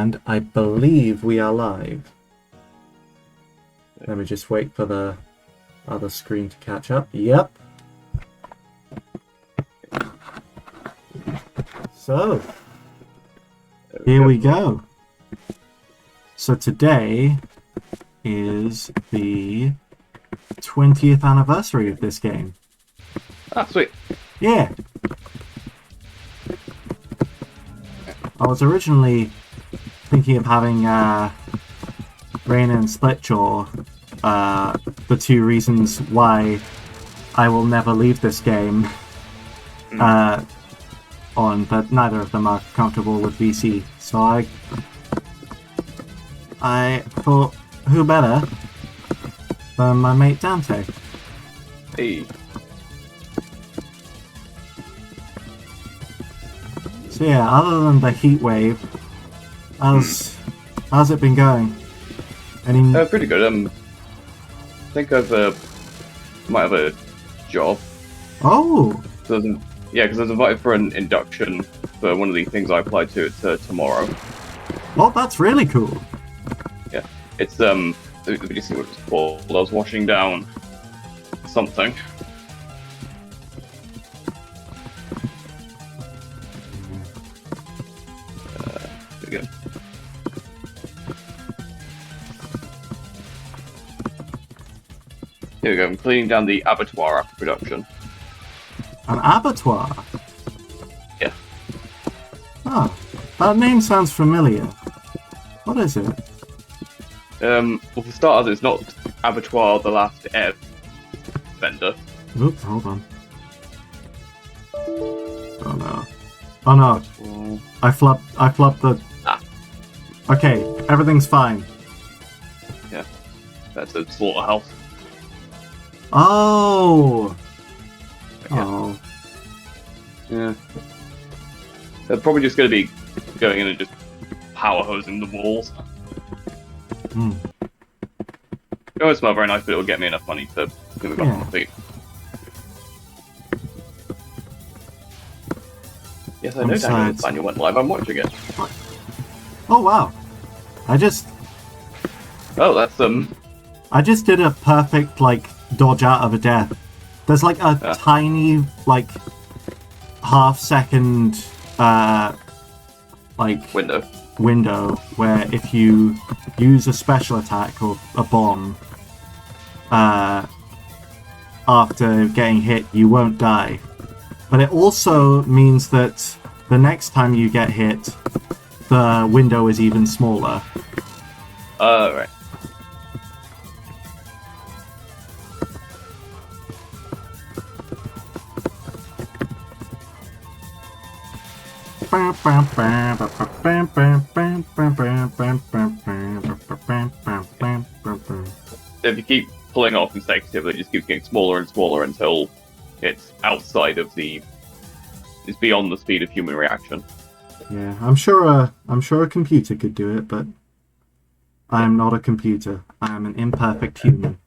And I believe we are live. Let me just wait for the other screen to catch up. Yep. So, here we go. So today is the 20th anniversary of this game. Ah, sweet. Yeah. I was originally thinking of having Rain and Splitjaw, the two reasons why I will never leave this game, on, but neither of them are comfortable with VC. So I thought, who better than my mate Dante? Hey. So yeah, other than the heat wave, how's it been going? Any? Pretty good. I think I've might have a job. Oh. Yeah, because I was invited for an induction for one of the things I applied to. It's tomorrow. Well, that's really cool. Yeah, it's let me just see what it's called. I was washing down something. There we go. Here we go. I'm cleaning down the abattoir after production. An abattoir? Yeah. Oh, that name sounds familiar. What is it? Well, for starters, it's not Abattoir the Last Ev vendor. Oops, hold on. Oh no. Oh no. I flubbed the... Ah. Okay, everything's fine. Yeah. That's a slaughterhouse. Oh! Yeah. Oh. Yeah. They're probably just going to be going in and just power hosing the walls. Hmm. It won't smell very nice, but it'll get me enough money to get me back on my feet. Yes, I know Daniel went live. I'm watching it. What? Oh wow! I just did a perfect dodge out of a death. There's a tiny half-second window where if you use a special attack or a bomb after getting hit, you won't die. But it also means that the next time you get hit, the window is even smaller. Right. If you keep pulling off consecutively, it just keeps getting smaller and smaller until it's outside of it's beyond the speed of human reaction. Yeah, I'm sure a computer could do it, but I am not a computer. I am an imperfect human.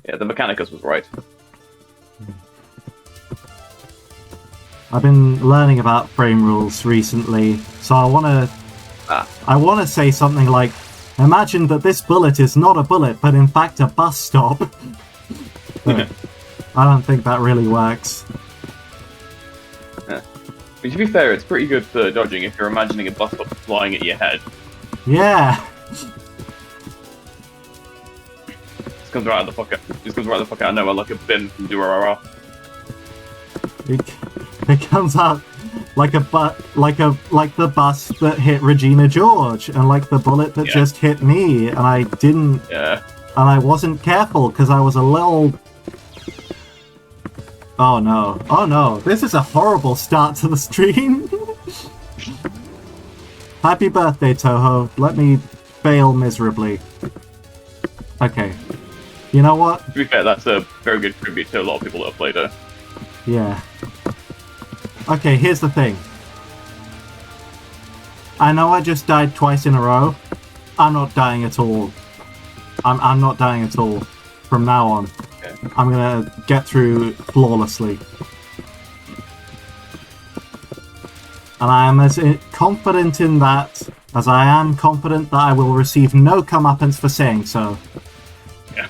Yeah, the Mechanicus was right. I've been learning about frame rules recently, so I want to say something like, imagine that this bullet is not a bullet, but in fact a bus stop. But I don't think that really works. Yeah. But to be fair, it's pretty good for dodging if you're imagining a bus stop flying at your head. Yeah. This comes right out of the pocket. This comes right out of the pocket. I know, like a bin from Durarara. It comes out like the bus that hit Regina George, and like the bullet that just hit me, and I didn't. Yeah. And I wasn't careful because I was a little. Oh no! Oh no! This is a horrible start to the stream. Happy birthday, Touhou. Let me fail miserably. Okay. You know what? To be fair, that's a very good tribute to a lot of people that have played it. Yeah. Okay, here's the thing. I know I just died twice in a row. I'm not dying at all. I'm not dying at all. From now on. Okay. I'm gonna get through flawlessly. And I am as confident in that as I am confident that I will receive no comeuppance for saying so. Yeah.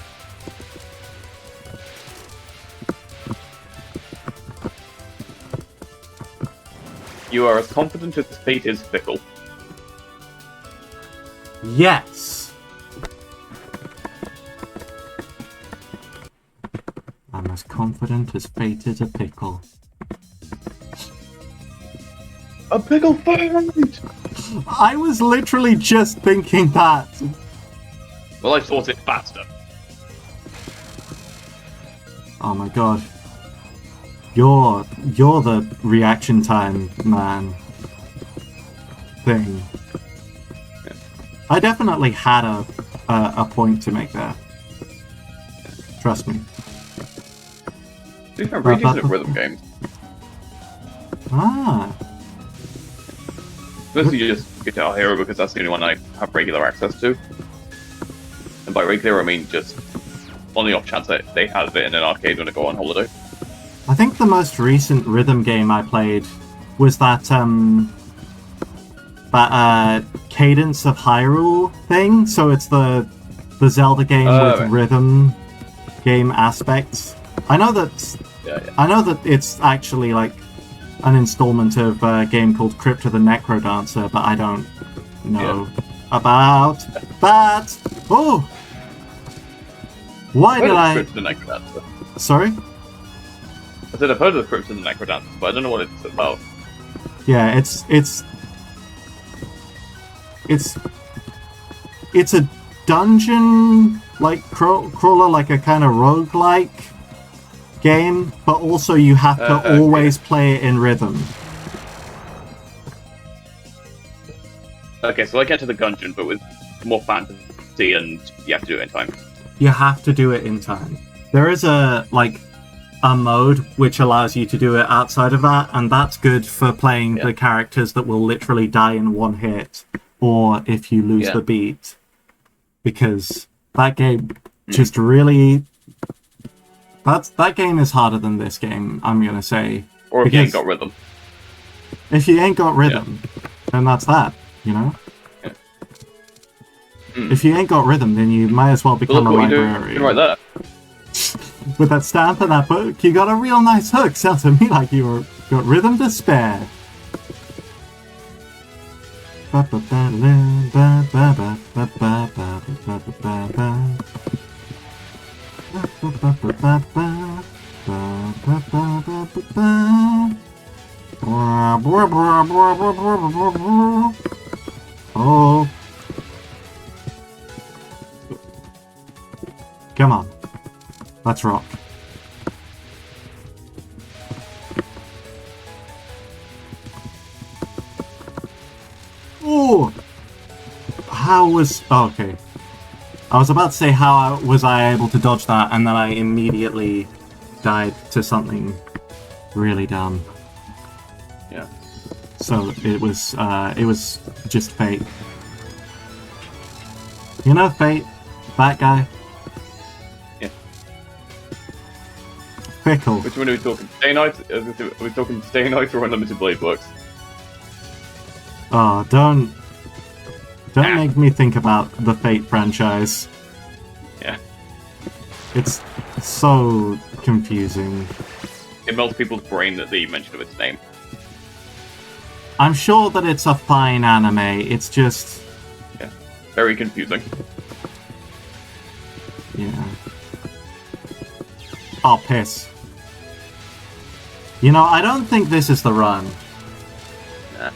You are as confident as fate is fickle. Yes. I'm as confident as fate is a pickle. A pickle fight! I was literally just thinking that. Well, I thought it faster. Oh my god. You're the reaction time man thing. Yeah. I definitely had a point to make there. Trust me. These are really decent at rhythm games. Ah. Mostly just Guitar Hero because that's the only one I have regular access to. And by regular, I mean just on the off chance that they have it in an arcade when I go on holiday. I think the most recent rhythm game I played was that Cadence of Hyrule thing. So it's the Zelda game with right. rhythm game aspects. I know that it's actually like an installment of a game called Crypt of the Necrodancer, but I don't know about that. Oh! Why did I... Crypt of the Necrodancer. Sorry? I said I've heard of the Crypt of the Necrodancer, but I don't know what it's about. Yeah, it's a dungeon like crawler, like a kind of roguelike game, but also you have to always play it in rhythm. Okay, so I get to the dungeon, but with more fantasy, and you have to do it in time. You have to do it in time. There is a mode which allows you to do it outside of that, and that's good for playing the characters that will literally die in one hit, or if you lose the beat. Because that game just really... That game is harder than this game, I'm gonna say. Or if you ain't got rhythm. If you ain't got rhythm, then that's that, you know? Yeah. If you ain't got rhythm, then you might as well become a librarian. Right there. With that stamp and that book, you got a real nice hook. Sounds to me like you got rhythm to spare. Oh. Come on. Let's rock. Oh! How was... Oh, okay. I was about to say how was I able to dodge that, and then I immediately died to something really dumb. Yeah. So it was just fate. You know fate? That guy? Yeah. Fickle. Which one are we talking? Stay Night? Are we talking Stay Night or Unlimited Blade Works? Oh, don't make me think about the Fate franchise. Yeah. It's so confusing. It melts people's brain at the mention of its name. I'm sure that it's a fine anime, it's just... Yeah. Very confusing. Yeah. Oh, piss. You know, I don't think this is the run. Nah.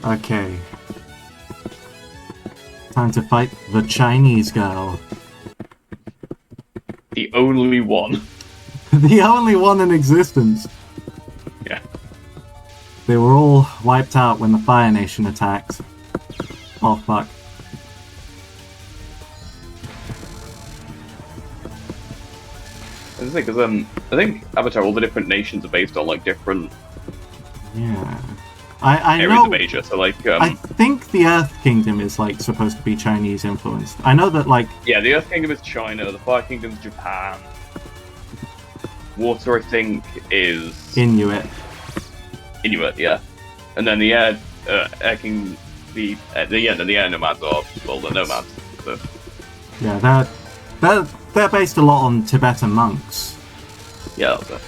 Okay. Time to fight the Chinese girl. The only one. The only one in existence. Yeah. They were all wiped out when the Fire Nation attacked. Oh, fuck. Because I think Avatar, all the different nations are based on like different Yeah. I areas know. of Asia. So like, I think the Earth Kingdom is like supposed to be Chinese influenced. I know that like. Yeah, the Earth Kingdom is China. The Fire Kingdom is Japan. Water, I think, is Inuit. Inuit, yeah. And then the Air King, the Air Nomads are the Nomads. So. Yeah, they're based a lot on Tibetan monks. Yeah, that's it.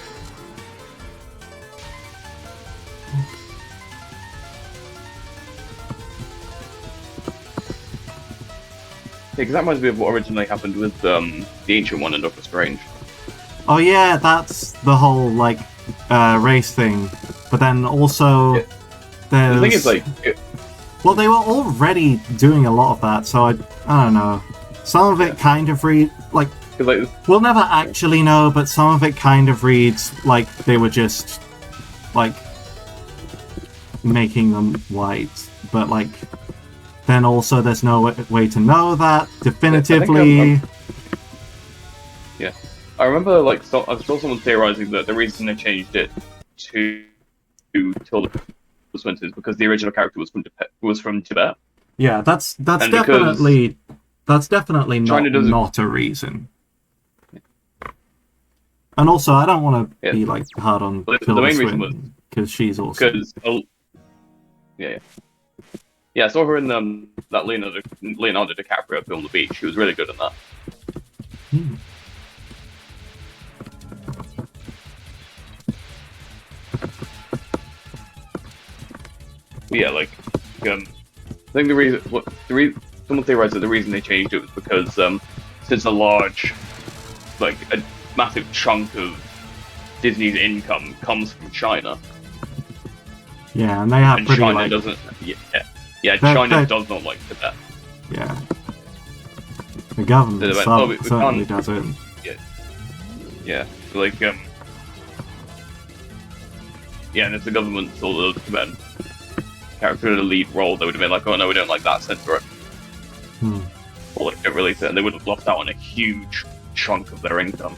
Because that reminds me of what originally happened with the Ancient One in Doctor Strange. Oh yeah, that's the whole like race thing. But then also there's. The thing is, like, well, they were already doing a lot of that, so I don't know. Some of it kind of like we'll never actually know, but some of it kind of reads like they were just like making them white, but like. Then also, there's no way to know that definitively. Yeah, I remember like I saw someone theorizing that the reason they changed it to Tilda Swinton is because the original character was from Tibet. Yeah, that's definitely not a reason. And also, I don't want to be like hard on Tilda Swinton because she's awesome. Yeah, I saw her in that Leonardo DiCaprio film, The Beach. She was really good in that. Yeah, like, I think someone theorized that the reason they changed it was because since a massive chunk of Disney's income comes from China. Yeah, and they have pretty China like... doesn't. Yeah, China does not like Tibet. Yeah. The government certainly doesn't. Yeah. Like, yeah, and if the government saw the Tibetan character in a lead role, they would have been like, oh no, we don't like that, censor it. Or like, don't release it, and they would have lost out on a huge chunk of their income.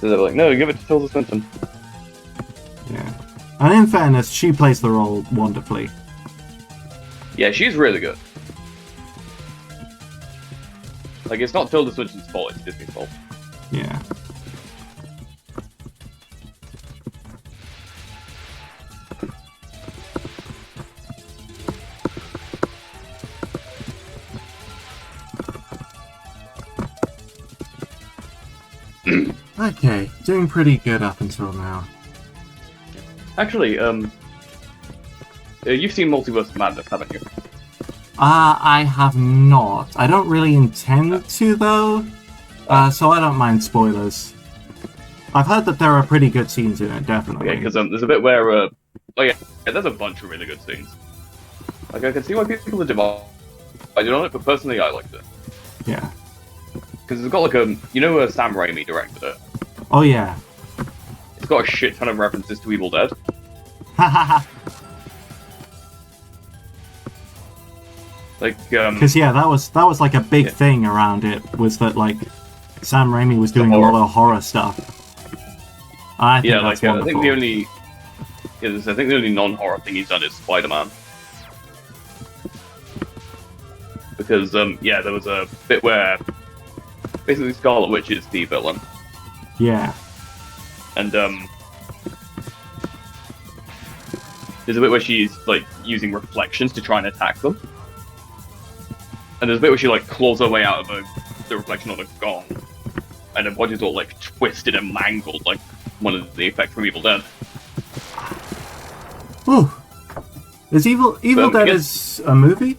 So they were like, no, give it to Tilda Swinton. Yeah. And in fairness, she plays the role wonderfully. Yeah, she's really good. Like, it's not Tilda Swinton's fault, it's Disney's fault. Yeah. Okay, doing pretty good up until now. Actually, you've seen Multiverse of Madness, haven't you? I have not. I don't really intend to, though, so I don't mind spoilers. I've heard that there are pretty good scenes in it, definitely. Okay, because there's a bit where, there's a bunch of really good scenes. Like, I can see why people are divided on it, but personally, I liked it. Yeah. Because it's got like Sam Raimi directed it. Oh yeah. It's got a shit ton of references to Evil Dead. Like, because that was like a big thing around it, was that like Sam Raimi was doing a lot of horror stuff. I think that's wonderful. I think the only non-horror thing he's done is Spider-Man. Because there was a bit where basically Scarlet Witch is the villain. Yeah. And there's a bit where she's like using reflections to try and attack them. And there's a bit where she like claws her way out of the reflection on a gong. And her body's all like twisted and mangled, like one of the effects from Evil Dead. Ooh. Is Evil Dead is a movie?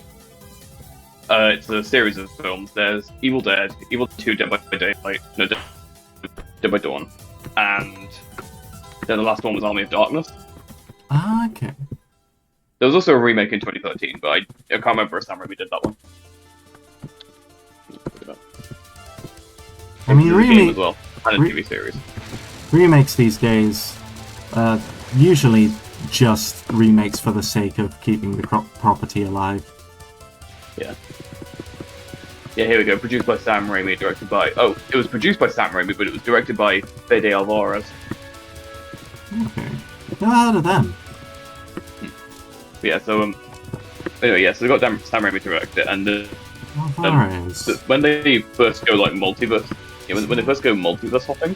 It's a series of films. There's Evil Dead, Evil 2, Dead by Daylight, Dead by Dawn, and then the last one was Army of Darkness. Ah, okay. There was also a remake in 2013, but I can't remember if Sam Raimi did that one. I mean, remake as well, and a TV series. Remakes these days, usually just remakes for the sake of keeping the property alive. Yeah. Yeah, here we go. Produced by Sam Raimi, directed by... Oh, it was produced by Sam Raimi, but it was directed by Fede Alvarez. Okay. Never heard of them. But yeah, so, anyway, yeah, so they got Sam Raimi to direct it, and, when they first go, like, multiverse... Yeah, when they first go multiverse hopping,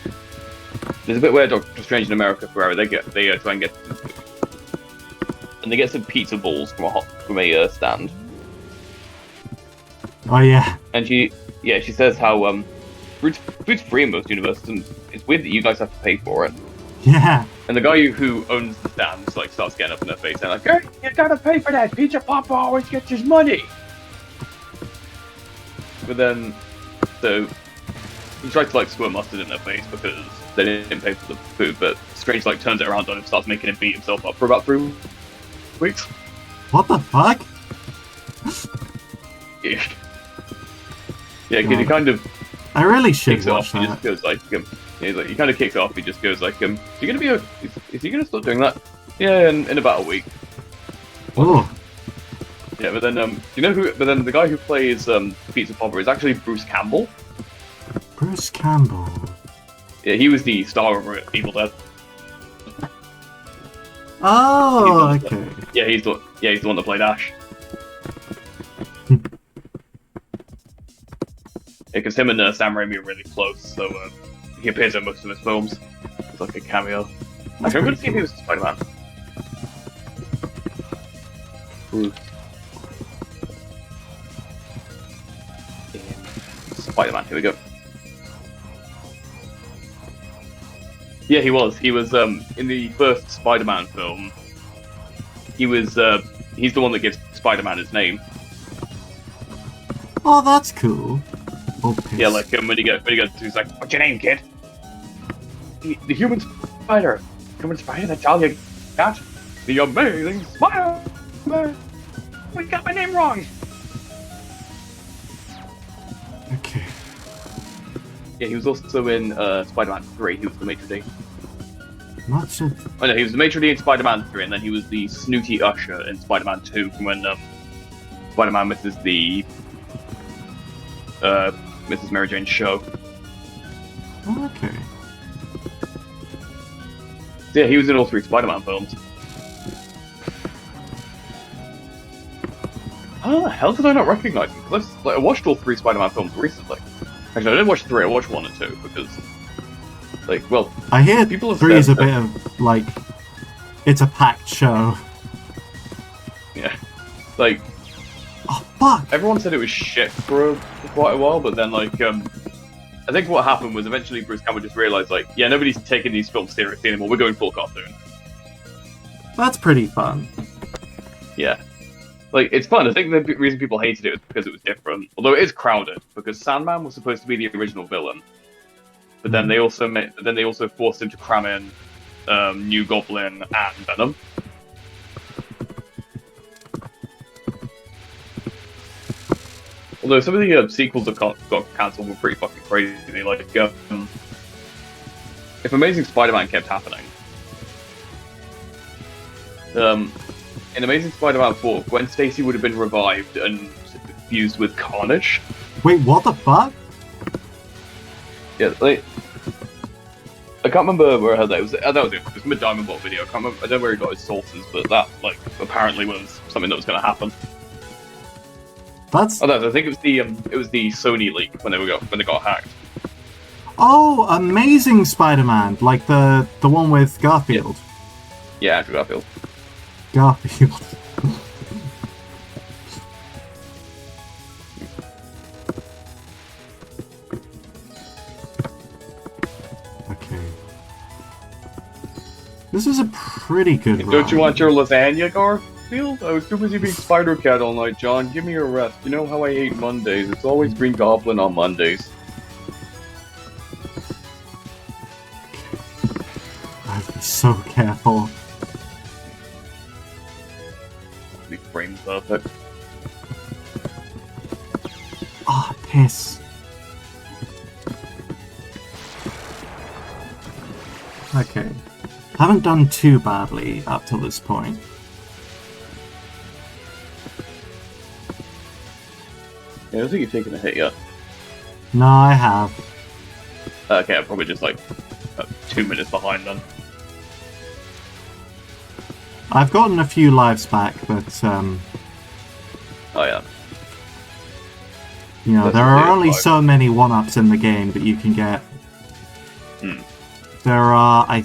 there's a bit where Doctor Strange in America Forever, they try and get... And they get some pizza balls from a stand. Oh yeah. And she says how food's free in most universes, and it's weird that you guys have to pay for it. Yeah. And the guy who owns the stand like starts getting up in their face and like, hey, you gotta pay for that. Pizza Papa always gets his money. But then, so he tries to like squirt mustard in their face because they didn't pay for the food. But Strange like turns it around on him, starts making him beat himself up for about 3 weeks. What the fuck? Yeah. Yeah, because he kind of. I really should kicks watch off. that. He just goes like, he kind of kicks off. He just goes like, is he gonna be? Is he gonna stop doing that? Yeah, in about a week. Oh. Yeah, but then you know who? But then the guy who plays Pizza Popper is actually Bruce Campbell. Bruce Campbell. Yeah, he was the star of Evil Dead. Oh, okay. Yeah, he's the one that played Ash. Because him and Sam Raimi are really close, so he appears in most of his films. It's like a cameo. Actually, I'm going to see if he was Spider-Man. Spider-Man, here we go. Yeah, he was. He was in the first Spider-Man film. He was. He's the one that gives Spider-Man his name. Oh, that's cool. Oh, yeah, like when he goes, he's like, "What's your name, kid?" The human spider. Human spider. That's all you got. The amazing Spider-Man. We got my name wrong. Okay. Yeah, he was also in Spider-Man 3. He was the maitre d'. Not so. Oh no, he was the maitre d' in Spider-Man 3, and then he was the snooty usher in Spider-Man 2 from when Spider-Man misses the Mrs. Mary Jane's show. Okay. So yeah, he was in all 3 Spider-Man films. How the hell did I not recognize him? Because I watched all 3 Spider-Man films recently. Actually, I didn't watch 3, I watched 1 and 2, because... Like, well... I hear people have 3 is a said bit of, like... It's a packed show. Yeah. Like... Oh, fuck! Everyone said it was shit for quite a while, but then, like, I think what happened was eventually Bruce Campbell just realised, like, yeah, nobody's taking these films seriously anymore, we're going full cartoon. That's pretty fun. Yeah. Like, it's fun. I think the reason people hated it was because it was different. Although it is crowded, because Sandman was supposed to be the original villain. But then they also forced him to cram in New Goblin and Venom. Although some of the sequels that got cancelled were pretty fucking crazy. Like, if Amazing Spider-Man kept happening, in Amazing Spider-Man 4, Gwen Stacy would have been revived and fused with Carnage. Wait, what the fuck? Yeah, like, I can't remember where I heard that. It was that was it. It was from a Diamond Bot video. I can't remember. I don't know where he got his sources, but that like apparently was something that was going to happen. That's. Oh, no, I think it was the Sony leak when they got hacked. Oh, Amazing Spider-Man, like the one with Garfield. Yeah, Andrew Garfield. Garfield. Okay. This is a pretty good run. Don't you want your lasagna, Garfield? I was too busy being Spider-Cat all night, John. Give me a rest. You know how I hate Mondays. It's always Green Goblin on Mondays. I have to be so careful. Be frame perfect. Ah, oh, piss. Okay. Haven't done too badly up till this point. Yeah, I don't think you've taken a hit yet. No, I have. Okay, I'm probably just like 2 minutes behind then. I've gotten a few lives back, but Oh yeah. you know, That's there are only 5. so many 1-ups in the game that you can get. There are,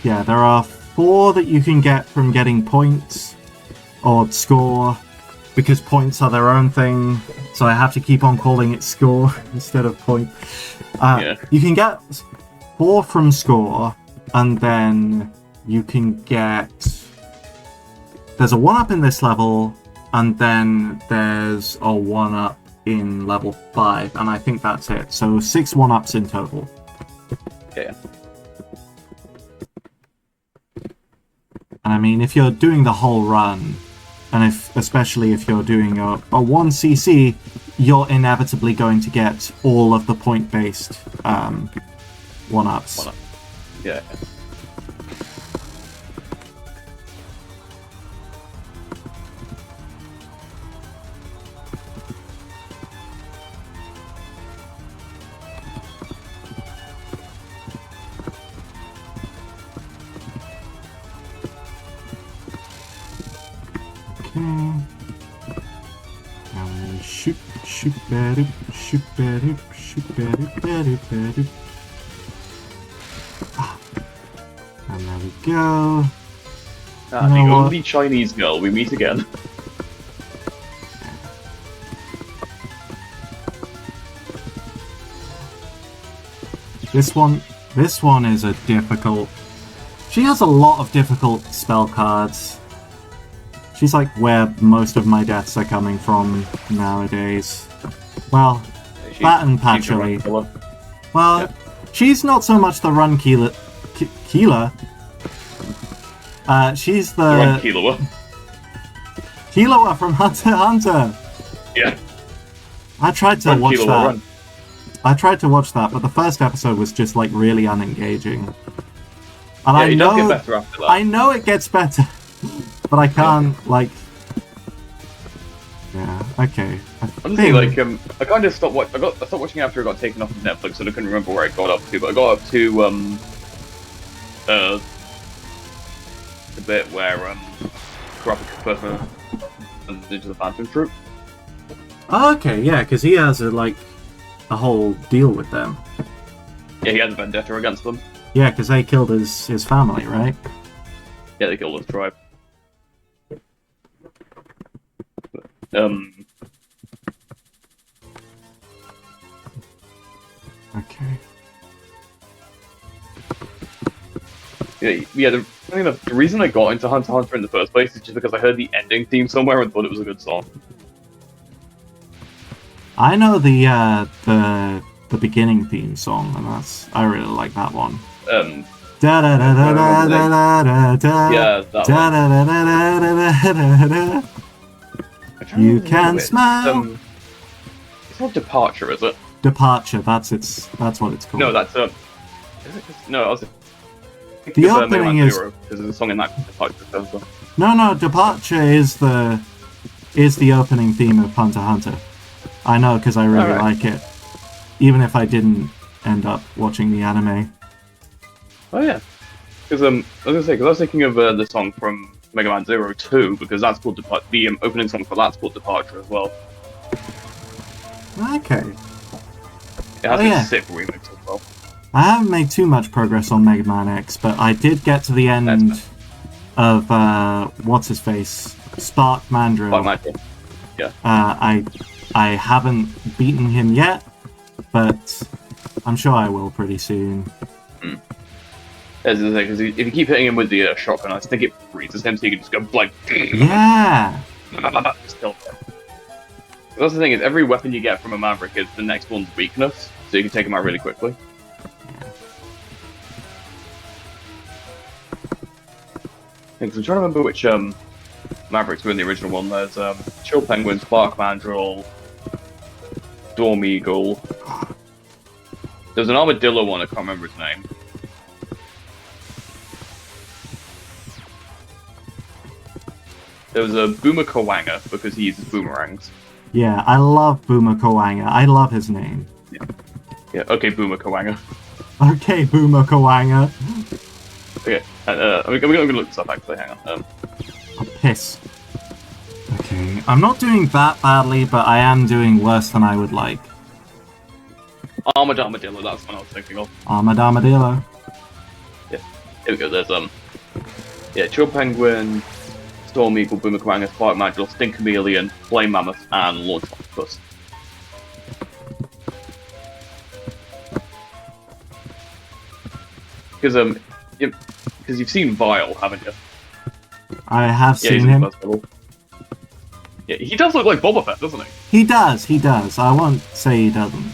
there are 4 that you can get from getting points or score, because points are their own thing. So I have to keep on calling it score instead of point. You can get 4 from score, and then you can get. There's a 1-up in this level, and then there's a 1-up in level 5, and I think that's it. So 6 1-ups in total. Yeah. And I mean, if you're doing the whole run, and especially if you're doing a 1cc, you're inevitably going to get all of the point-based 1-ups. Yeah. Shoot, ba-doop, shoot, ba-doop, shoot, ba-doop, ba-doop, ba-doop. And there we go. The only Chinese girl we meet again. This one is a difficult. She has a lot of difficult spell cards. She's like where most of my deaths are coming from nowadays. Well, that and Patchouli. Well, yeah. She's not so much the run keeler. She's the run Killua. Killua from Hunter x Hunter. Yeah. I tried to watch that. I tried to watch that, but the first episode was just like really unengaging. And it does get better after that. I know it gets better. But I can't, like... Yeah, okay. Honestly, like, I kind of stopped I stopped watching after it got taken off of Netflix, and I couldn't remember where it got up to, but I got up to, the bit where, Kurapika first went into the Phantom Troop. Oh, okay, yeah, because he has, a whole deal with them. Yeah, he has a vendetta against them. Yeah, because they killed his family, right? Yeah, they killed his tribe. Okay. Yeah. The reason I got into Hunter x Hunter in the first place is just because I heard the ending theme somewhere and thought it was a good song. I know the beginning theme song, and I really like that one. Da da da da da da da da. Yeah, that one. You can smile. It's not Departure, is it? Departure. That's what it's called. No, that's I was the opening is. There's a song in that Departure. No. Departure is the opening theme of Hunter x Hunter. I know because I really like it, even if I didn't end up watching the anime. Oh yeah, because I was thinking of the song from Megaman 2, because that's called the opening song for that's called Departure as well. Okay. It has a sick remix as well. I haven't made too much progress on Mega Man X, but I did get to the end of what's his face, Spark Mandrill. Spark Mandrill. Yeah. I haven't beaten him yet, but I'm sure I will pretty soon. As I say, because if you keep hitting him with the shotgun, I think it freezes him, so you can just go like. Yeah. Still. That's the thing is, every weapon you get from a Maverick is the next one's weakness, so you can take them out really quickly. Because I'm trying to remember which Mavericks were in the original one. There's Chill Penguin, Spark Mandrill, Storm Eagle. There's an Armadillo one, I can't remember his name. There was a Boomer Kawanga, because he uses boomerangs. Yeah, I love Boomer Kawanga. I love his name. Yeah, okay, Boomer Kawanga. Okay, Boomer Kawanga. Okay, I'm gonna look this up actually, hang on. Oh, piss. Okay, I'm not doing that badly, but I am doing worse than I would like. Armored Armadillo, that's what I was thinking of. Armored Armadillo. Yeah, here we go, there's, yeah, Chill Penguin, Storm Eagle, Boomer Kawanga, Spark Magdal, Stink Chameleon, Flame Mammoth, and Launch Octopus. Because you've seen Vile, haven't you? I have Yeah, seen him. Yeah, he does look like Boba Fett, doesn't he? He does. I won't say he doesn't.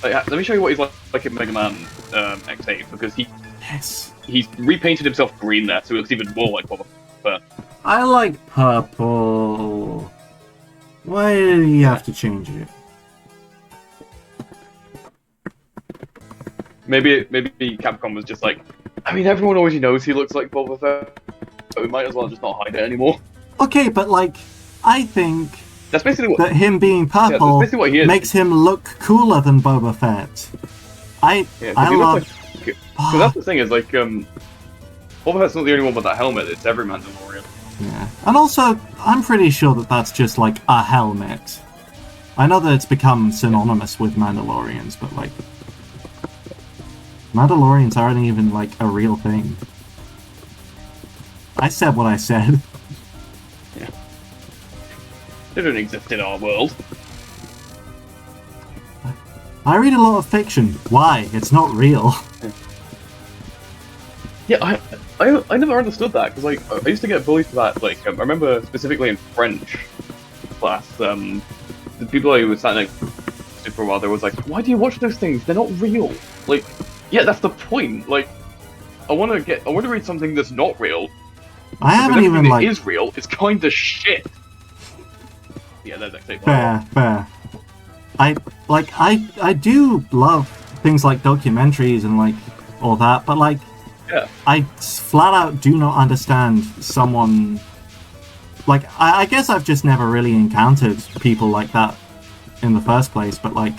Let me show you what he's like in Mega Man X8, because Yes. he's repainted himself green there, so he looks even more like Boba Fett. I like purple. Why did he have to change it? Maybe Capcom was just like, I mean, everyone already knows he looks like Boba Fett, but we might as well just not hide it anymore. Okay, but like, I think That's basically what... that him being purple that's basically what he is. makes him look cooler than Boba Fett. I love... Because that's the thing, is like, Boba Fett's not the only one with that helmet, it's every Mandalorian. Yeah. And also, I'm pretty sure that that's just like a helmet. I know that it's become synonymous with Mandalorians, but like... Mandalorians aren't even like a real thing. I said what I said. Yeah. They don't exist in our world. I read a lot of fiction. Why? It's not real. Yeah, I never understood that, because like, I used to get bullied for that. Like, I remember specifically in French class, the people I was sat next to for a while, they was like, why do you watch those things? They're not real. Like, yeah, that's the point. Like, I want to read something that's not real. I haven't even that like... is real. It's kind of shit. Yeah, that's actually fair. I do love things like documentaries and like all that, but like, yeah, I flat out do not understand someone. Like, I guess I've just never really encountered people like that in the first place. But like,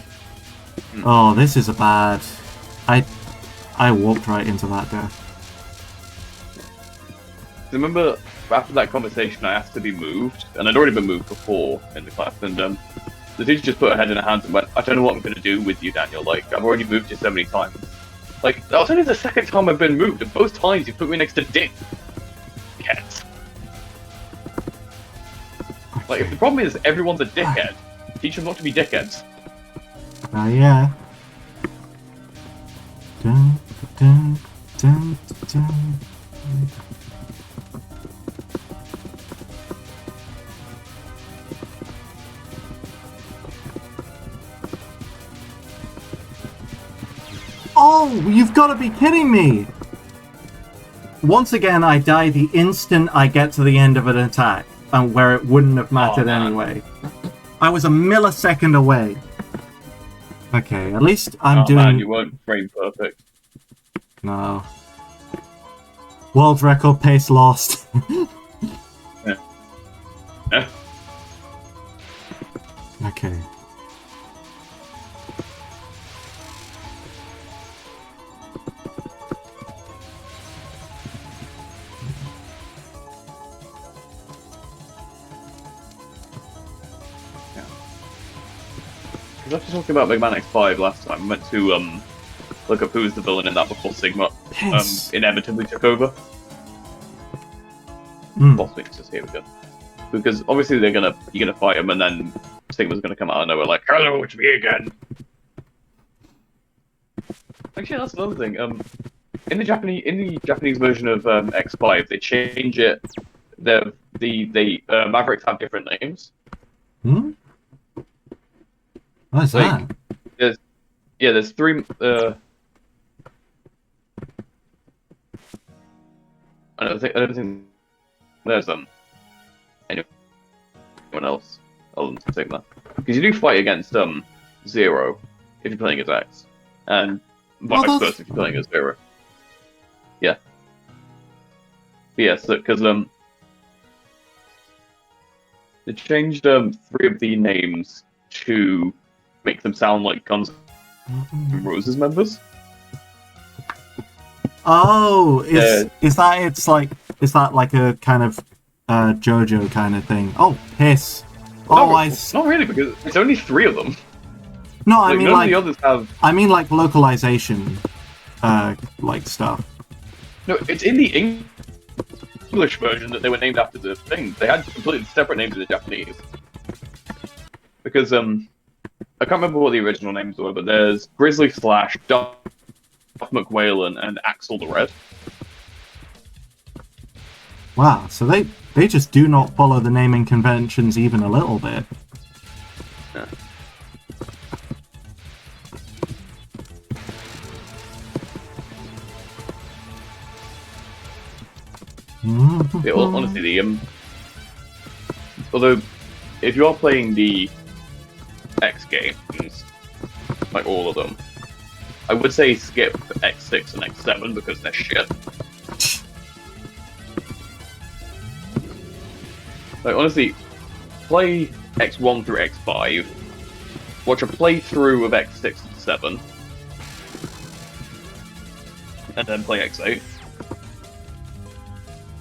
oh, this is a bad. I walked right into that death. Remember, after that conversation, I asked to be moved, and I'd already been moved before in the class, and the teacher just put her head in her hands and went, I don't know what I'm going to do with you, Daniel. Like, I've already moved you so many times. Like, that was only the second time I've been moved, and both times you put me next to Dick. Cats. Like, if the problem is everyone's a dickhead, teach them not to be dickheads. Yeah. Dun, dun, dun, dun. Oh, you've got to be kidding me! Once again, I die the instant I get to the end of an attack, and where it wouldn't have mattered anyway. I was a millisecond away. Okay, at least I'm doing... Man, you weren't frame perfect. No. World record pace lost. Yeah. Okay. After talking about Megaman X5 last time, I meant to look up who was the villain in that before Sigma inevitably took over. Boss mixes, here we go. Because obviously you're gonna fight him, and then Sigma's gonna come out of nowhere like, hello, it's me again. Actually, that's another thing. In the Japanese version of X5, they change it. The Mavericks have different names. What's that? There's three. I don't think there's anyone else other than Sigma, because you do fight against Zero if you're playing as X, and vice versa if you're playing as Zero. Yeah. But yes, because They changed 3 of the names to make them sound like Guns N' Roses members. Oh, is that like a kind of JoJo kind of thing? Oh, hiss. Oh, not really, because it's only 3 of them. No, I mean none like of the others have. I mean like localization, like stuff. No, it's in the English version that they were named after the thing. They had completely separate names in the Japanese. Because I can't remember what the original names were, but there's Grizzly Slash, Duff McWhalen, and Axel the Red. Wow, so they just do not follow the naming conventions even a little bit. Yeah. Yeah, well, honestly, although if you are playing the X games, like all of them, I would say skip X6 and X7 because they're shit. Like, honestly, play X1 through X5, watch a playthrough of X6 and 7, and then play X8.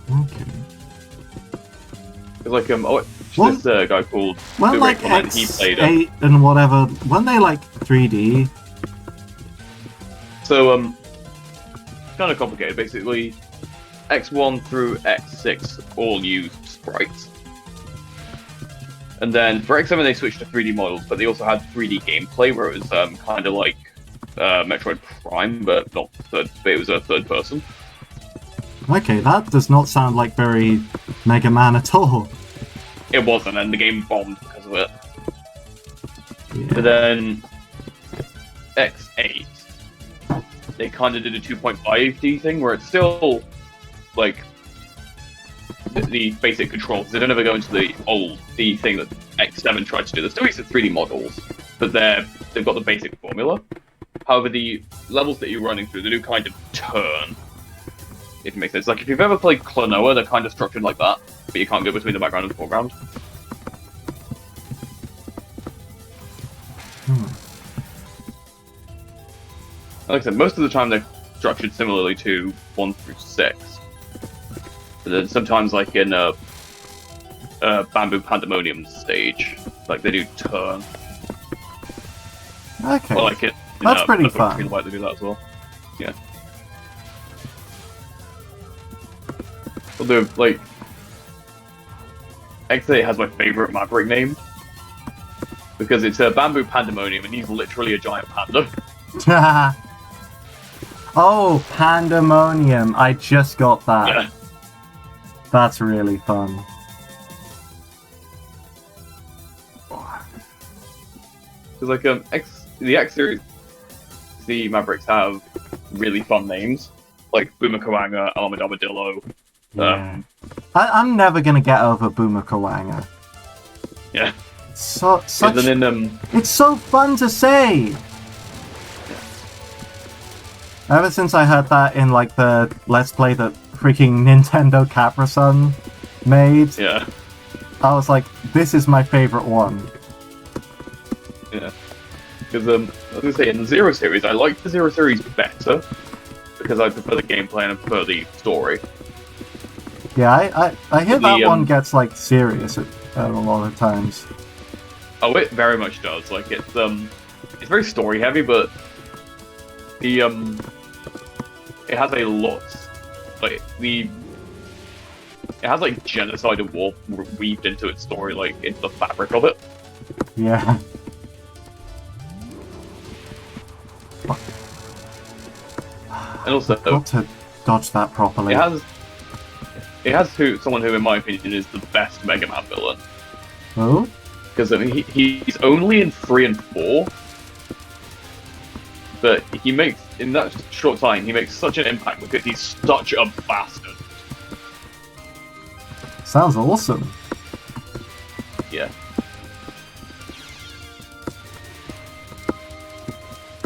Okay. It's like, this guy called when like and he played X8 and whatever, when they like 3D. So, kind of complicated. Basically, X1 through X6 all used sprites. And then for X7 they switched to 3D models, but they also had 3D gameplay where it was kind of like Metroid Prime, but not third. But it was a third person. Okay, that does not sound like very Mega Man at all. It wasn't, and the game bombed because of it. Yeah. But then X8, they kind of did a 2.5D thing where it's still like the basic controls. They don't ever go into the thing that X7 tried to do. They're still using 3D models, but they've got the basic formula. However, the levels that you're running through, they do kind of turn. If it makes sense. Like if you've ever played Klonoa, they're kind of structured like that, but you can't go between the background and the foreground. Like I said, most of the time they're structured similarly to 1 through 6. But then sometimes, like in a Bamboo Pandemonium stage, like they do turn. Okay. Or like that's pretty fun. Like they do that as well. Yeah. Although, like, X8 has my favorite Maverick name because it's a Bamboo Pandemonium, and he's literally a giant panda. Oh, Pandemonium! I just got that. Yeah. That's really fun. Because like the X series, the Mavericks have really fun names like Boomer Kawanga, Armadillo. Yeah. I'm never gonna get over Boomer Kawanga. Yeah. Such. And then it's so fun to say. Ever since I heard that in like the Let's Play that freaking Nintendo Capra-Sun made, yeah, I was like, this is my favorite one. Yeah. Because I was gonna say in the Zero series, I like the Zero series better because I prefer the gameplay and I prefer the story. Yeah, I hear that one gets like serious at a lot of times. Oh, it very much does. Like it's very story heavy, but the it has a lot. Like it has like genocide and war weaved into its story, like into the fabric of it. Yeah. And also, got to dodge that properly. It has someone who, in my opinion, is the best Mega Man villain. Oh? Because I mean, he's only in 3 and 4, but he makes in that short time he makes such an impact because he's such a bastard. Sounds awesome. Yeah.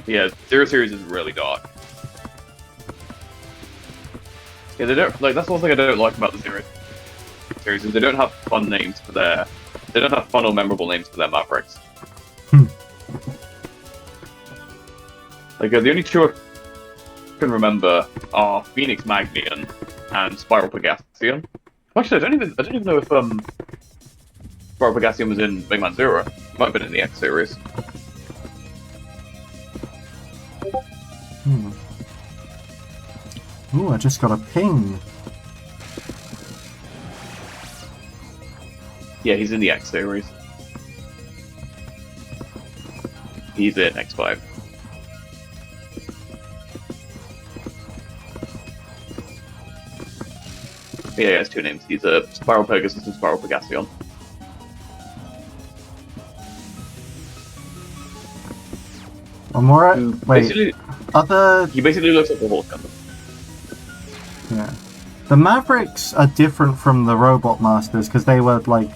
Yeah, Zero series is really dark. Yeah, they don't like. That's one thing I don't like about the Zero series is they don't have fun names for their They don't have fun or memorable names for their Mavericks. Like the only two I can remember are Phoenix Magnian and Spiral Pegassian. Actually, I don't even know if Spiral Pegassian was in Mega Man Zero. It might have been in the X series. Ooh, I just got a ping. Yeah, he's in the X series. He's in X5. Yeah, he has two names. He's a Spiral Pegasus and Spiral Pegassian. One more? Wait, He basically looks like the Horse Gundam. Yeah. The Mavericks are different from the Robot Masters because they were, like,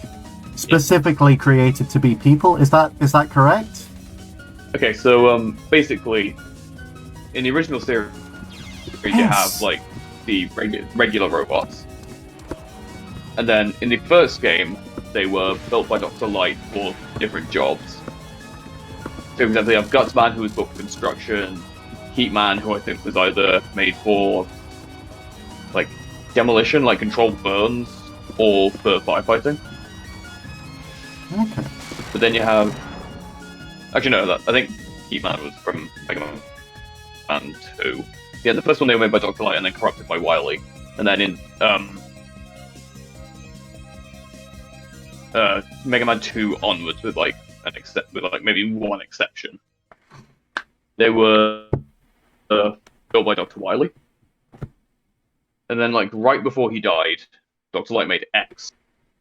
specifically created to be people. Is that correct? Okay, so, basically, in the original series, you have, like, the regular robots. And then, in the first game, they were built by Dr. Light for different jobs. So, for example, you have Gutsman, who was built for construction, Heatman, who I think was either made for, like, demolition, like controlled burns, or for firefighting. Okay. But then you have... Actually, no, I think Heatman was from Megaman and 2. Yeah, the first one they were made by Dr. Light and then corrupted by Wily. And then in Mega Man 2 onwards, with like maybe one exception, they were built by Dr. Wily. And then, like, right before he died, Dr. Light made X,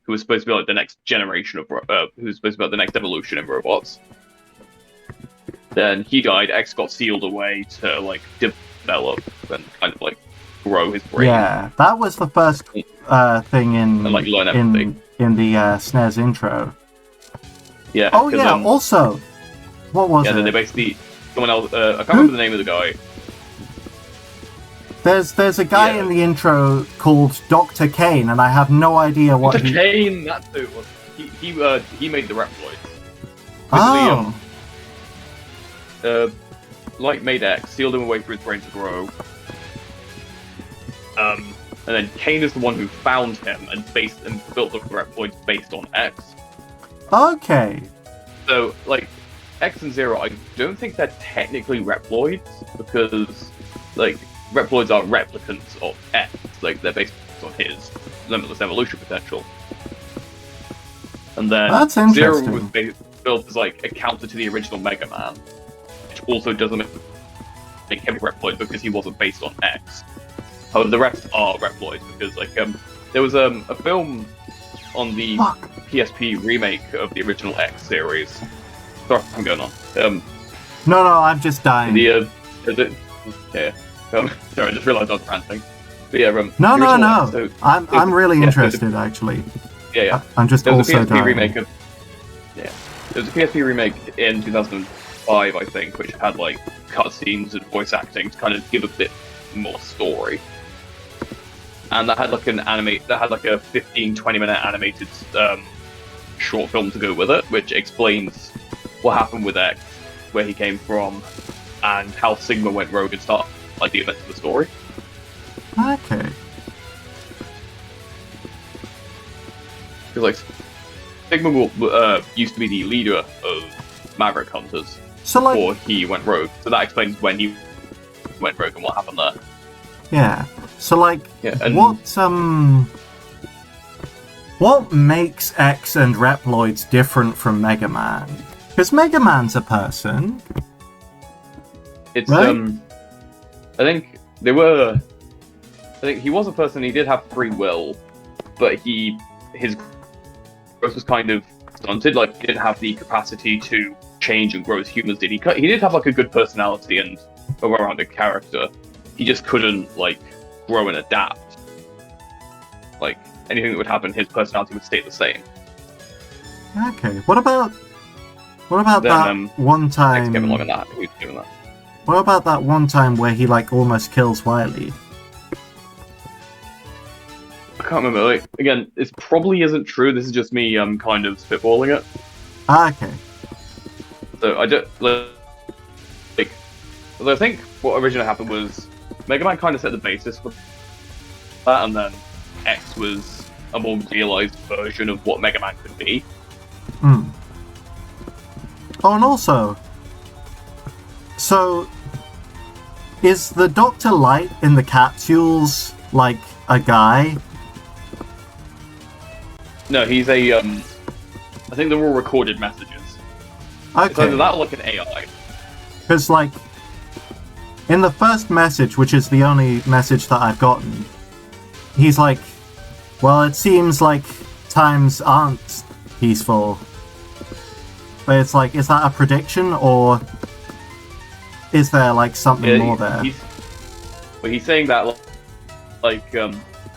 who was supposed to be like the next generation of who was supposed to be like the next evolution in robots. Then he died. X got sealed away to like develop and kind of like grow his brain. Yeah, that was the first thing in and, like, learn everything. in the SNES intro. Yeah. Oh yeah. Also, what was it? Yeah, then they basically someone else. I can't remember the name of the guy. There's a guy in the intro called Dr. Kane, and I have no idea what Dr. Kane, that's who it was. He made the Reploids. Oh. Light made X, sealed him away for his brain to grow. And then Kane is the one who found him and built the Reploids based on X. Okay. So, like, X and Zero, I don't think they're technically Reploids, because, like, Reploids are replicants of X. Like, they're based on his limitless evolution potential. And then That's Zero interesting. was built as, like, a counter to the original Mega Man, which also doesn't make him Reploid because he wasn't based on X. However, the rest are Reploids because, like, there was a film on the PSP remake of the original X series. Sorry, I'm going on. No, I'm just dying. Sorry, I just realised I was ranting. But yeah, No. So, I'm really interested, actually. Yeah. I'm just there was also a PSP dying. remake of. Yeah, there was a PSP remake in 2005, I think, which had like cutscenes and voice acting to kind of give a bit more story. And that had like a 15-20 minute animated short film to go with it, which explains what happened with X, where he came from, and how Sigma went rogue and started like the events of the story. Okay. Because like Sigma used to be the leader of Maverick Hunters before he went rogue, so that explains when he went rogue and what happened there. Yeah. So like, and what makes X and Reploids different from Mega Man? Because Mega Man's a person. It's right? I think he was a person. He did have free will, but his growth was kind of stunted. Like, he didn't have the capacity to change and grow as humans did. He did have like a good personality and a well-rounded character. He just couldn't like grow and adapt. Like, anything that would happen, his personality would stay the same. Okay. What about that one time? Came along and that. He was doing that. What about that one time where he like almost kills Wily? can't remember. Like, again, this probably isn't true. This is just me kind of spitballing it. Okay. So I don't like. Although I think what originally happened was Mega Man kind of set the basis for that, and then X was a more realized version of what Mega Man could be. Hmm. Oh, and also, so is the Dr. Light in the capsules like a guy? No, he's a I think they're all recorded messages. It's either Okay. that or like an AI. Because, like, in the first message, which is the only message that I've gotten, he's like, well, it seems like times aren't peaceful. But it's like, is that a prediction, or is there, like, something more there? He's saying that, like, I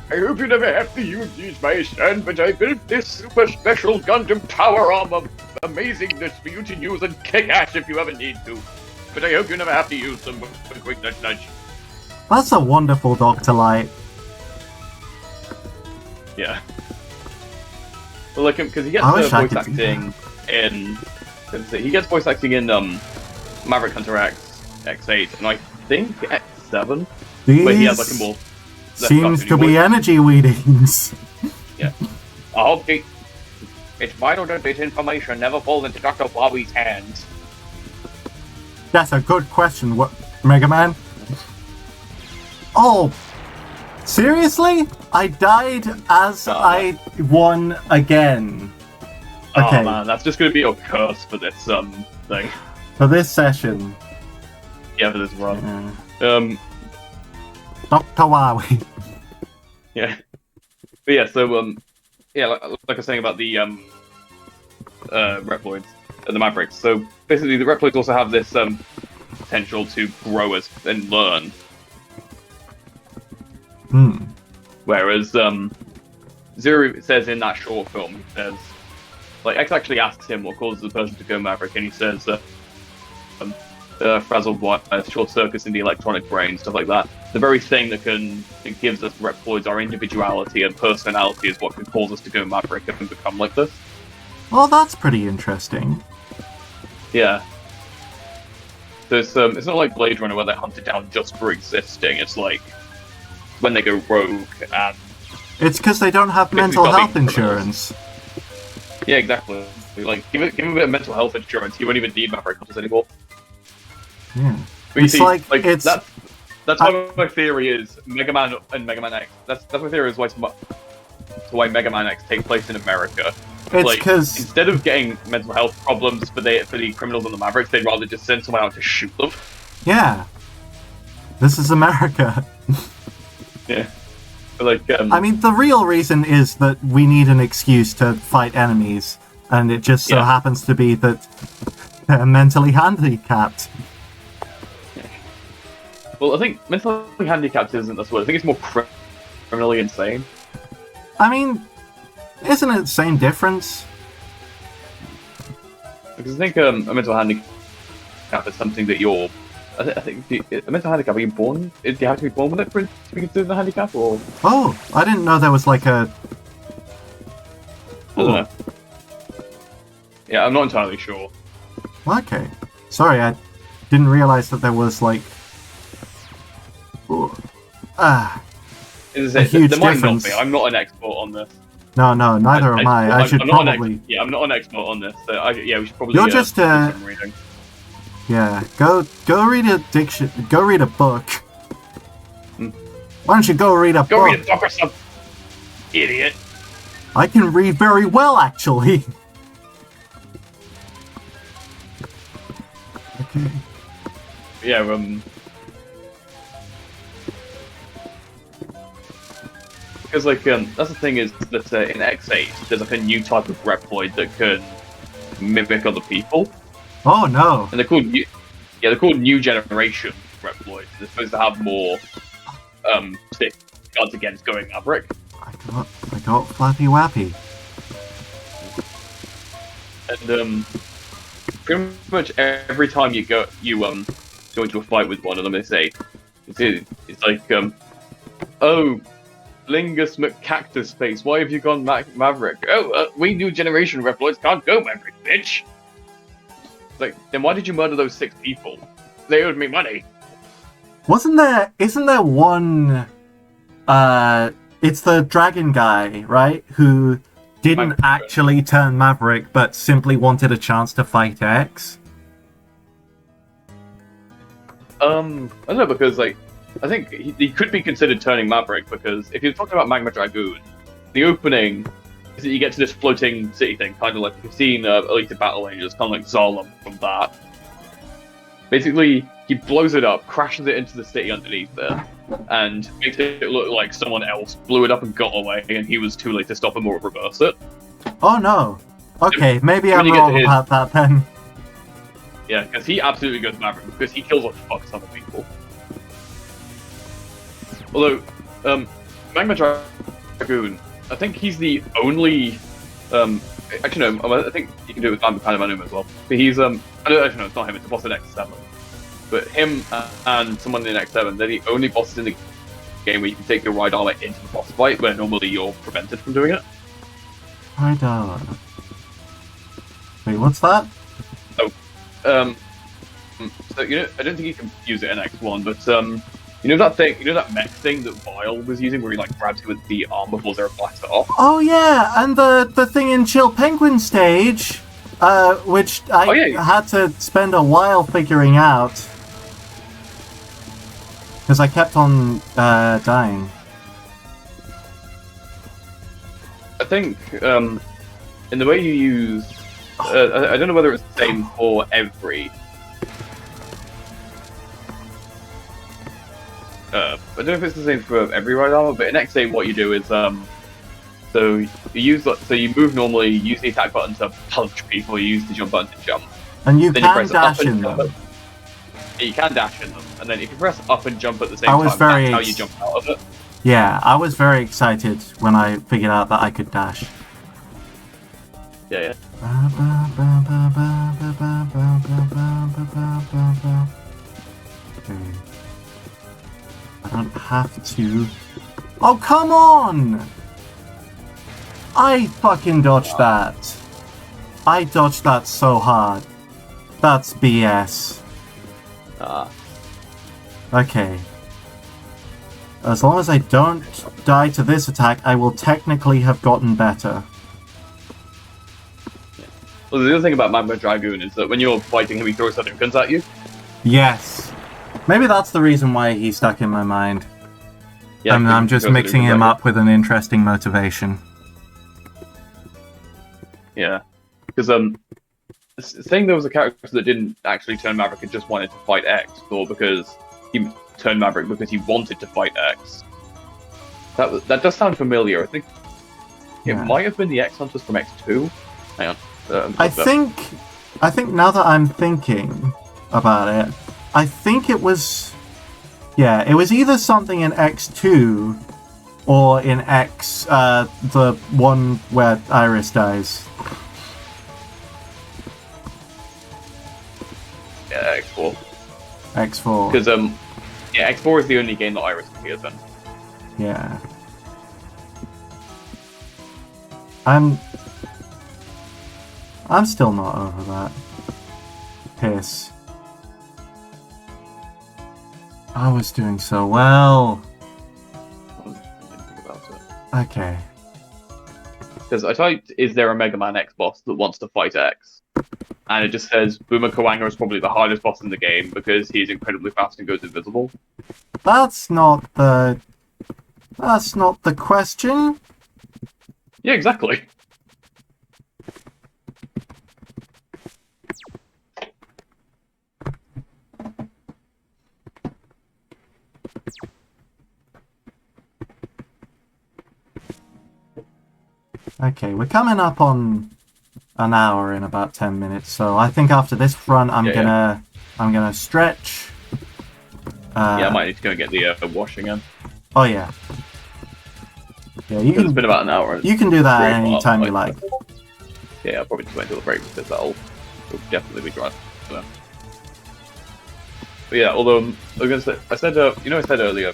hope you never have to use these, my son, but I built this super special Gundam power arm of amazingness for you to use and kick ass if you ever need to. But I hope you never have to use them. A quick nudge nudge. That's a wonderful Dr. Light. Yeah. Well, like, because he gets I wish I voice could do acting in... He gets voice acting in, Maverick Hunter X, X8, and I think X7, where he has, like, a more... Seems to be energy readings. Yeah. I hope it's vital that this information never falls into Dr. Bobby's hands. That's a good question, what, Mega Man? Oh, seriously? I died as I won again. Okay. Oh man, that's just gonna be your curse for this thing. For this session. Yeah, for this run. Yeah. Dr. Wowie. Yeah. But yeah, so yeah, like I was saying about the Reploids and the Mavericks. So basically, the Reploids also have this potential to grow and learn. Hmm. Whereas Zero says in that short film, he says, like, X actually asks him what causes the person to go Maverick, and he says, frazzled wires, short circuits in the electronic brain, stuff like that. The very thing that gives us Reploids our individuality and personality is what can cause us to go Maverick and become like this. Well, that's pretty interesting. Yeah. So it's not like Blade Runner where they're hunted down just for existing. It's like when they go rogue and... It's because they don't have mental health insurance. Yeah, exactly. Like, give him a bit of mental health insurance, he won't even need Maverick hunters anymore. Yeah. But It's like it's... That's why my theory is Mega Man and Mega Man X. That's my theory is why Mega Man X take place in America. It's like, because instead of getting mental health problems for the criminals and the Mavericks, they'd rather just send someone out to shoot them. yeah, this is America. Yeah, but like I mean, the real reason is that we need an excuse to fight enemies, and it just so happens to be that they're mentally handicapped. Well, I think mentally handicapped isn't this word. I think it's more criminally insane. I mean, isn't it the same difference? Because I think a mental handicap is something that you're... I think a mental handicap, are you born? Do you have to be born with it for it to be considered a handicap, or...? Oh, I didn't know there was like a... I don't know. Yeah, I'm not entirely sure. Okay. Sorry, I didn't realize that there was like... a huge there might difference. not be. I'm not an expert on this. No, neither am I. I should probably... I'm not an expert on this, so we should probably... You're just do some reading. Yeah, go read a go read a book. Why don't you go read a book? Go read a book or something, idiot. I can read very well, actually. Okay. Yeah, because like that's the thing is that in X8 there's like a new type of Reploid that can mimic other people. Oh no! And they're called New Generation Reploids. They're supposed to have more safeguards against going Maverick. I got Flappy Wappy. And pretty much every time you go into a fight with one of them, they say it's like oh, Lingus McCactus Face, why have you gone Maverick? Oh, we new generation Reploids can't go Maverick, bitch! Like, then why did you murder those 6 people? They owed me money. Isn't there one, it's the dragon guy, right? Who didn't actually turn Maverick, but simply wanted a chance to fight X? I don't know, because, like, I think he could be considered turning Maverick, because if you're talking about Magma Dragoon, the opening is that you get to this floating city thing, kind of like you've seen Elite Battle Angels, kind of like Zarlum from that. Basically, he blows it up, crashes it into the city underneath there, and makes it look like someone else blew it up and got away, and he was too late to stop him or reverse it. Oh no. Okay, maybe I'm wrong about that then. Yeah, because he absolutely goes Maverick, because he kills a fuck ton of people. Although, Magma Dragoon, I think he's the only, actually no, I think you can do it with Pandamanum as well. But he's, actually no, it's not him, it's the boss in X7. But him and someone in X7, they're the only bosses in the game where you can take your ride armor into the boss fight, where normally you're prevented from doing it. Ride armor. Wait, what's that? Oh, so, you know, I don't think you can use it in X1, but, you know that thing, you know that mech thing that Vile was using, where he like grabs you with the arm before Zero blasts it off? Oh yeah, and the thing in Chill Penguin stage, which I had to spend a while figuring out, because I kept on dying. I think in the way you use, I don't know whether it's the same for every. I don't know if it's the same for every ride armor, but in X8 what you do is so you move normally, you use the attack button to punch people, you use the jump button to jump. And you then can you press dash up in and them. jump. Yeah, you can dash in them, and then if you press up and jump at the same I was time, very that's how you jump out of it. Yeah, I was very excited when I figured out that I could dash. Yeah. Okay. I don't have to. Oh, come on! I fucking dodged that. I dodged that so hard. That's BS. Okay. As long as I don't die to this attack, I will technically have gotten better. Well, the other thing about Magma Dragoon is that when you're fighting him, he throws Hadouken at you. Yes. Maybe that's the reason why he's stuck in my mind. Yeah, I'm just mixing him up with an interesting motivation. Yeah. Because, saying there was a character that didn't actually turn Maverick and just wanted to fight X, or because he turned Maverick because he wanted to fight X. That does sound familiar. I think it might have been the X Hunters from X2. Hang on. I think now that I'm thinking about it, I think it was... Yeah, it was either something in X2 or in X, the one where Iris dies. Yeah, X4. X4. Because, yeah, X4 is the only game that Iris appears in. Yeah. I'm still not over that. Piss. I was doing so well. Okay. Because I typed, is there a Mega Man X boss that wants to fight X? And it just says, Boomer Kawanga is probably the hardest boss in the game because he's incredibly fast and goes invisible. That's not the question. Yeah, exactly. Okay, we're coming up on an hour in about 10 minutes, so I think after this run I'm gonna stretch. Yeah, I might need to go and get the wash again. Oh yeah. Yeah, you can. It's been about an hour. You can do that any time you like. Yeah, I'll probably just wait until the break because that'll definitely be dry. But yeah, although I said earlier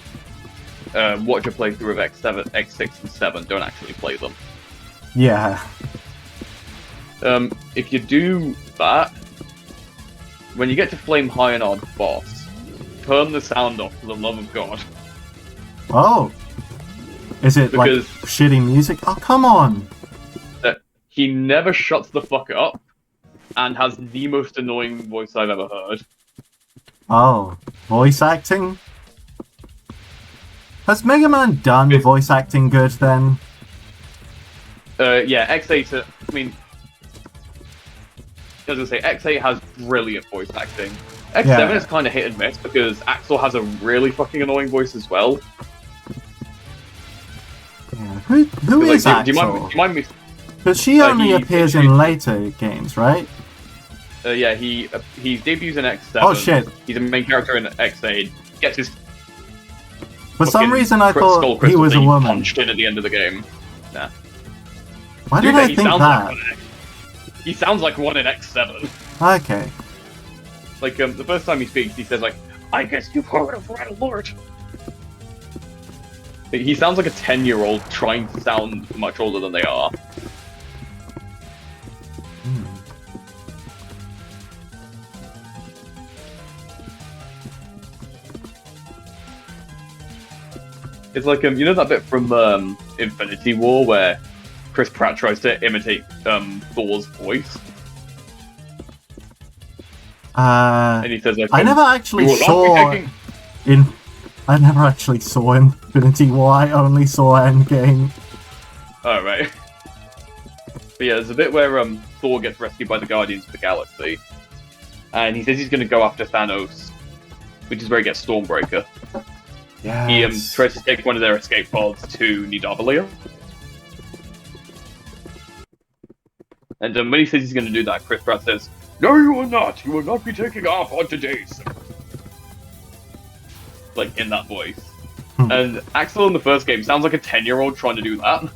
watch a playthrough of X7, X6, and 7. Don't actually play them. Yeah. If you do that, when you get to Flame High boss, turn the sound off for the love of God. Oh. Is it like shitty music? Oh, come on! He never shuts the fuck up, and has the most annoying voice I've ever heard. Oh, voice acting? Has Mega Man done voice acting good then? Yeah, X8, I mean... I was gonna say, X8 has brilliant voice acting. X7 is kind of hit and miss, because Axel has a really fucking annoying voice as well. Yeah. Who is Axel? Do you mind me... Because she only appears in later games, right? Yeah, he debuts in X7. Oh shit! He's a main character in X8. Gets his... For some reason I thought he was a woman. Punched in at the end of the game. Nah. Why did I think that? He sounds like one in X7. Okay. Like, the first time he speaks, he says like, I guess you've heard of Red Alert. He sounds like a 10-year-old trying to sound much older than they are. It's like, you know that bit from Infinity War where Chris Pratt tries to imitate Thor's voice? And he says like, I never actually saw Infinity War, I only saw Endgame. Oh, right. But yeah, there's a bit where Thor gets rescued by the Guardians of the Galaxy, and he says he's going to go after Thanos, which is where he gets Stormbreaker. Yes. He tries to take one of their escape pods to Nidavellir. And when he says he's going to do that, Chris Pratt says, "No, you will not! You will not be taking our pod today, sir." Like, in that voice. And Axel in the first game sounds like a 10-year-old trying to do that.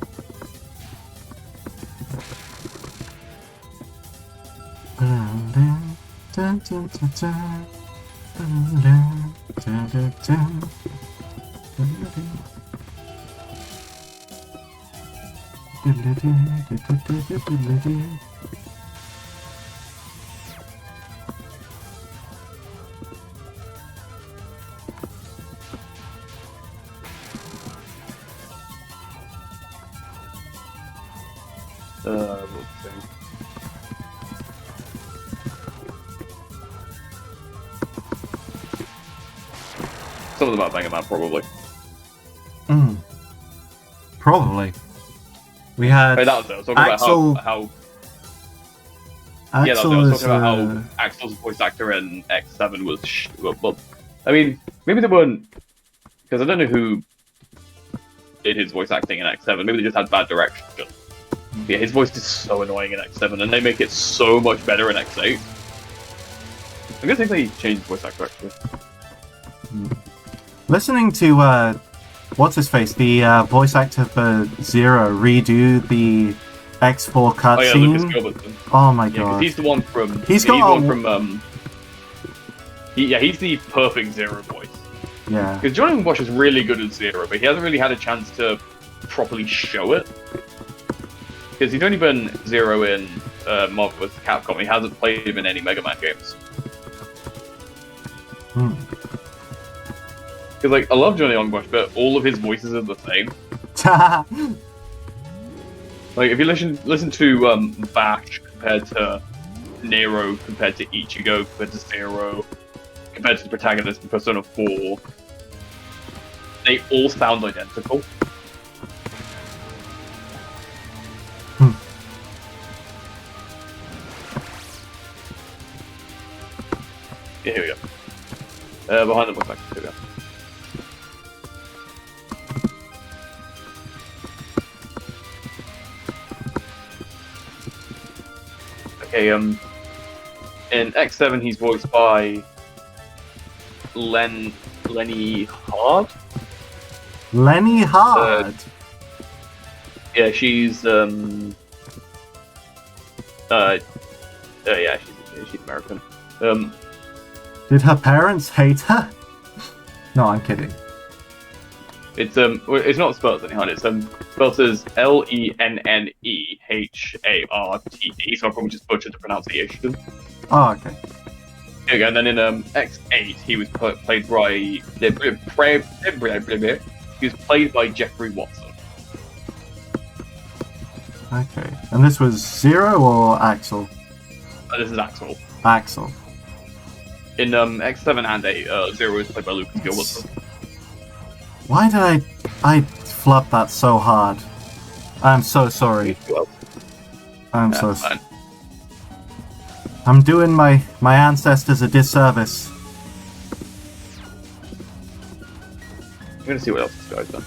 Let's see. Something about Megaman, probably. Probably. We had Hey, that was talking Axel. about how Axel yeah, that was talking about is, how Axel's voice actor in X7 was well, I mean, maybe they weren't, because I don't know who did his voice acting in X7. Maybe they just had bad direction. Yeah, his voice is so annoying in X7, and they make it so much better in X8. I guess they changed the voice actor actually. Listening to what's his face, the voice actor for Zero, redo the X4 cutscene. Oh my god! He's the one from. He's the perfect Zero voice. Yeah. Because Johnny Wash is really good at Zero, but he hasn't really had a chance to properly show it. Because he's only been Zero in Marvel vs. Capcom. He hasn't played him in any Mega Man games. Because, like, I love Johnny Longbush, but all of his voices are the same. Like, if you listen to Bash compared to Nero, compared to Ichigo, compared to Zero, compared to the protagonist in Persona 4, they all sound identical. Yeah, here we go. Behind the voice actor, here we go. Okay, in X7 he's voiced by Lenny Hard. Lenny Hard? Yeah, she's yeah, she's American. Did her parents hate her? No, I'm kidding. It's not spelled anyhow. It's spelled as Lenneharte. So I probably just butchered the pronunciation. Oh, okay. There you go. And then in X8, he was played by he was played by Jeffrey Watson. Okay. And this was Zero or Axel? This is Axel. Axel. In X7 and 8, Zero was played by Lucas Gilbert. Why did I flub that so hard? I'm so sorry. I'm so sorry. I'm doing my ancestors a disservice. I'm gonna see what else this guy's done.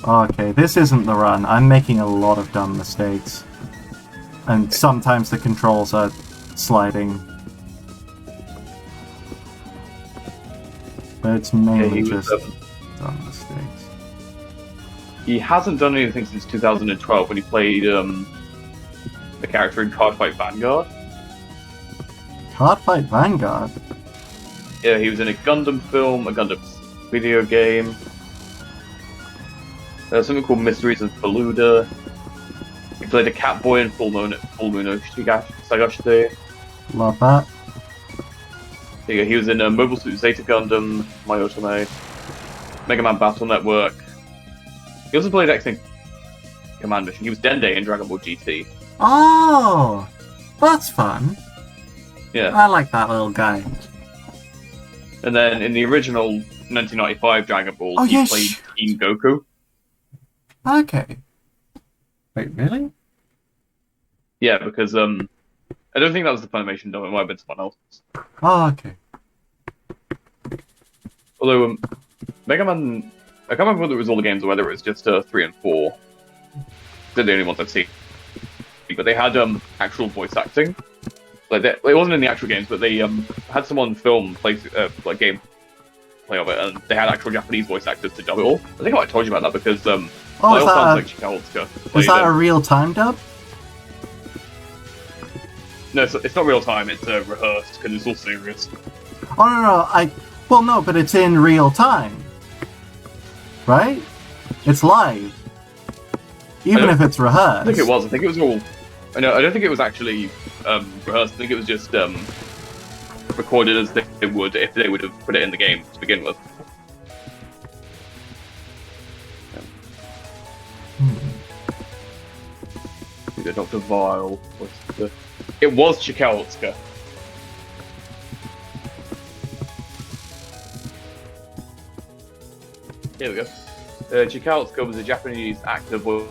Okay, this isn't the run. I'm making a lot of dumb mistakes. And sometimes the controls are sliding. But it's mainly just dumb mistakes. He hasn't done anything since 2012 when he played the character in Cardfight Vanguard. Cardfight Vanguard? Yeah, he was in a Gundam film, a Gundam video game. Something called Mysteries of Faluda. He played a Catboy in Full Moon Sagashite. Love that. There you go. He was in Mobile Suit Zeta Gundam, Myotome, Mega Man Battle Network. He also played X-Wing Command Mission. He was Dende in Dragon Ball GT. Oh! That's fun. Yeah. I like that little guy. And then in the original 1995 Dragon Ball, he played Team Goku. Okay. Wait, really? Yeah, because I don't think that was the Funimation dub. It might have been someone else. Oh, okay. Although Mega Man, I can't remember whether it was all the games or whether it was just 3 and 4. They're the only ones I've seen. But they had actual voice acting. Like it wasn't in the actual games, but they had someone film like game play of it, and they had actual Japanese voice actors to dub it all. I think I might have told you about that because is that a real time dub? No, it's not real time. It's rehearsed because it's all serious. Oh no! Well, no, but it's in real time, right? It's live, even if it's rehearsed. I think it was. I think it was all. I don't think it was actually rehearsed. I think it was just recorded as they would if they would have put it in the game to begin with. Dr. Vile. It was Chikauska. Here we go. Chikauska was a Japanese actor, voice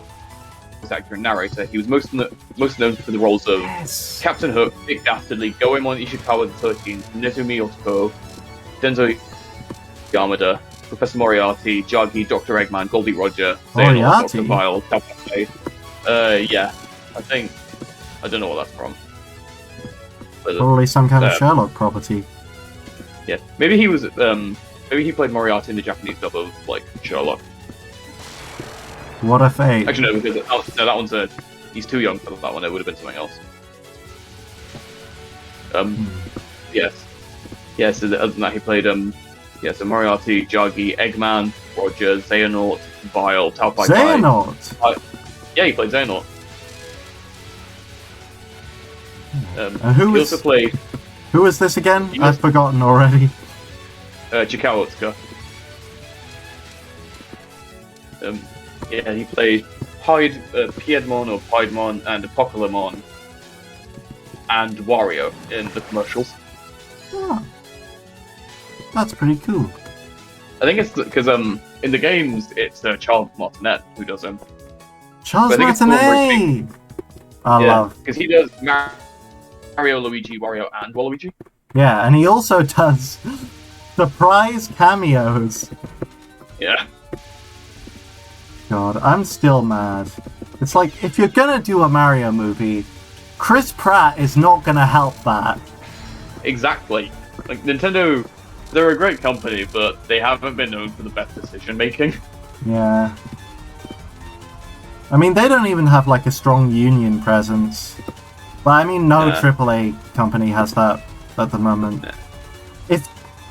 actor, and narrator. He was most known for the roles of Captain Hook, Dick Dastardly, Goemon Ishikawa the 13th, Nezumi Otoko, Denzo Yamada, Professor Moriarty, Jagi, Dr. Eggman, Goldie Roger, Xehanort, Dr. Vile, Dante. Yeah. I don't know what that's from. But, probably some kind of Sherlock property. Yeah, maybe he was. Maybe he played Moriarty in the Japanese dub of like Sherlock. What a fate! Actually, no, because that one's he's too young for that one. It would have been something else. Yes. So other than that, he played so Moriarty, Jagi, Eggman, Roger, Xehanort, Vile, Tao Pai Pai. Xehanort. Yeah, he played Xehanort. And who he also played. Who is this again? I've forgotten already. Chikauska. He played Piedmon or Piedmon and Apocalypse and Wario in the commercials. Oh. That's pretty cool. I think it's because in the games it's Charles Martinet who does him. Charles Martinet! I love. Because he does Mario, Luigi, Wario, and Waluigi. Yeah, and he also does surprise cameos. Yeah. God, I'm still mad. It's like, if you're gonna do a Mario movie, Chris Pratt is not gonna help that. Exactly. Like, Nintendo, they're a great company, but they haven't been known for the best decision-making. Yeah. I mean, they don't even have, like, a strong union presence. But I mean, no AAA company has that at the moment.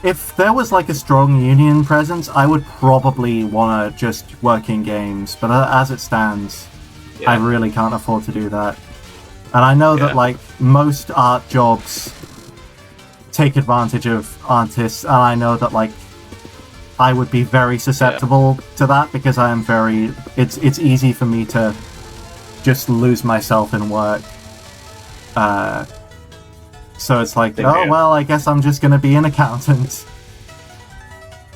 If there was like a strong union presence, I would probably want to just work in games. But as it stands, I really can't afford to do that. And I know that like most art jobs take advantage of artists, and I know that like I would be very susceptible to that because I am very. It's easy for me to just lose myself in work. So it's like, well, I guess I'm just gonna be an accountant.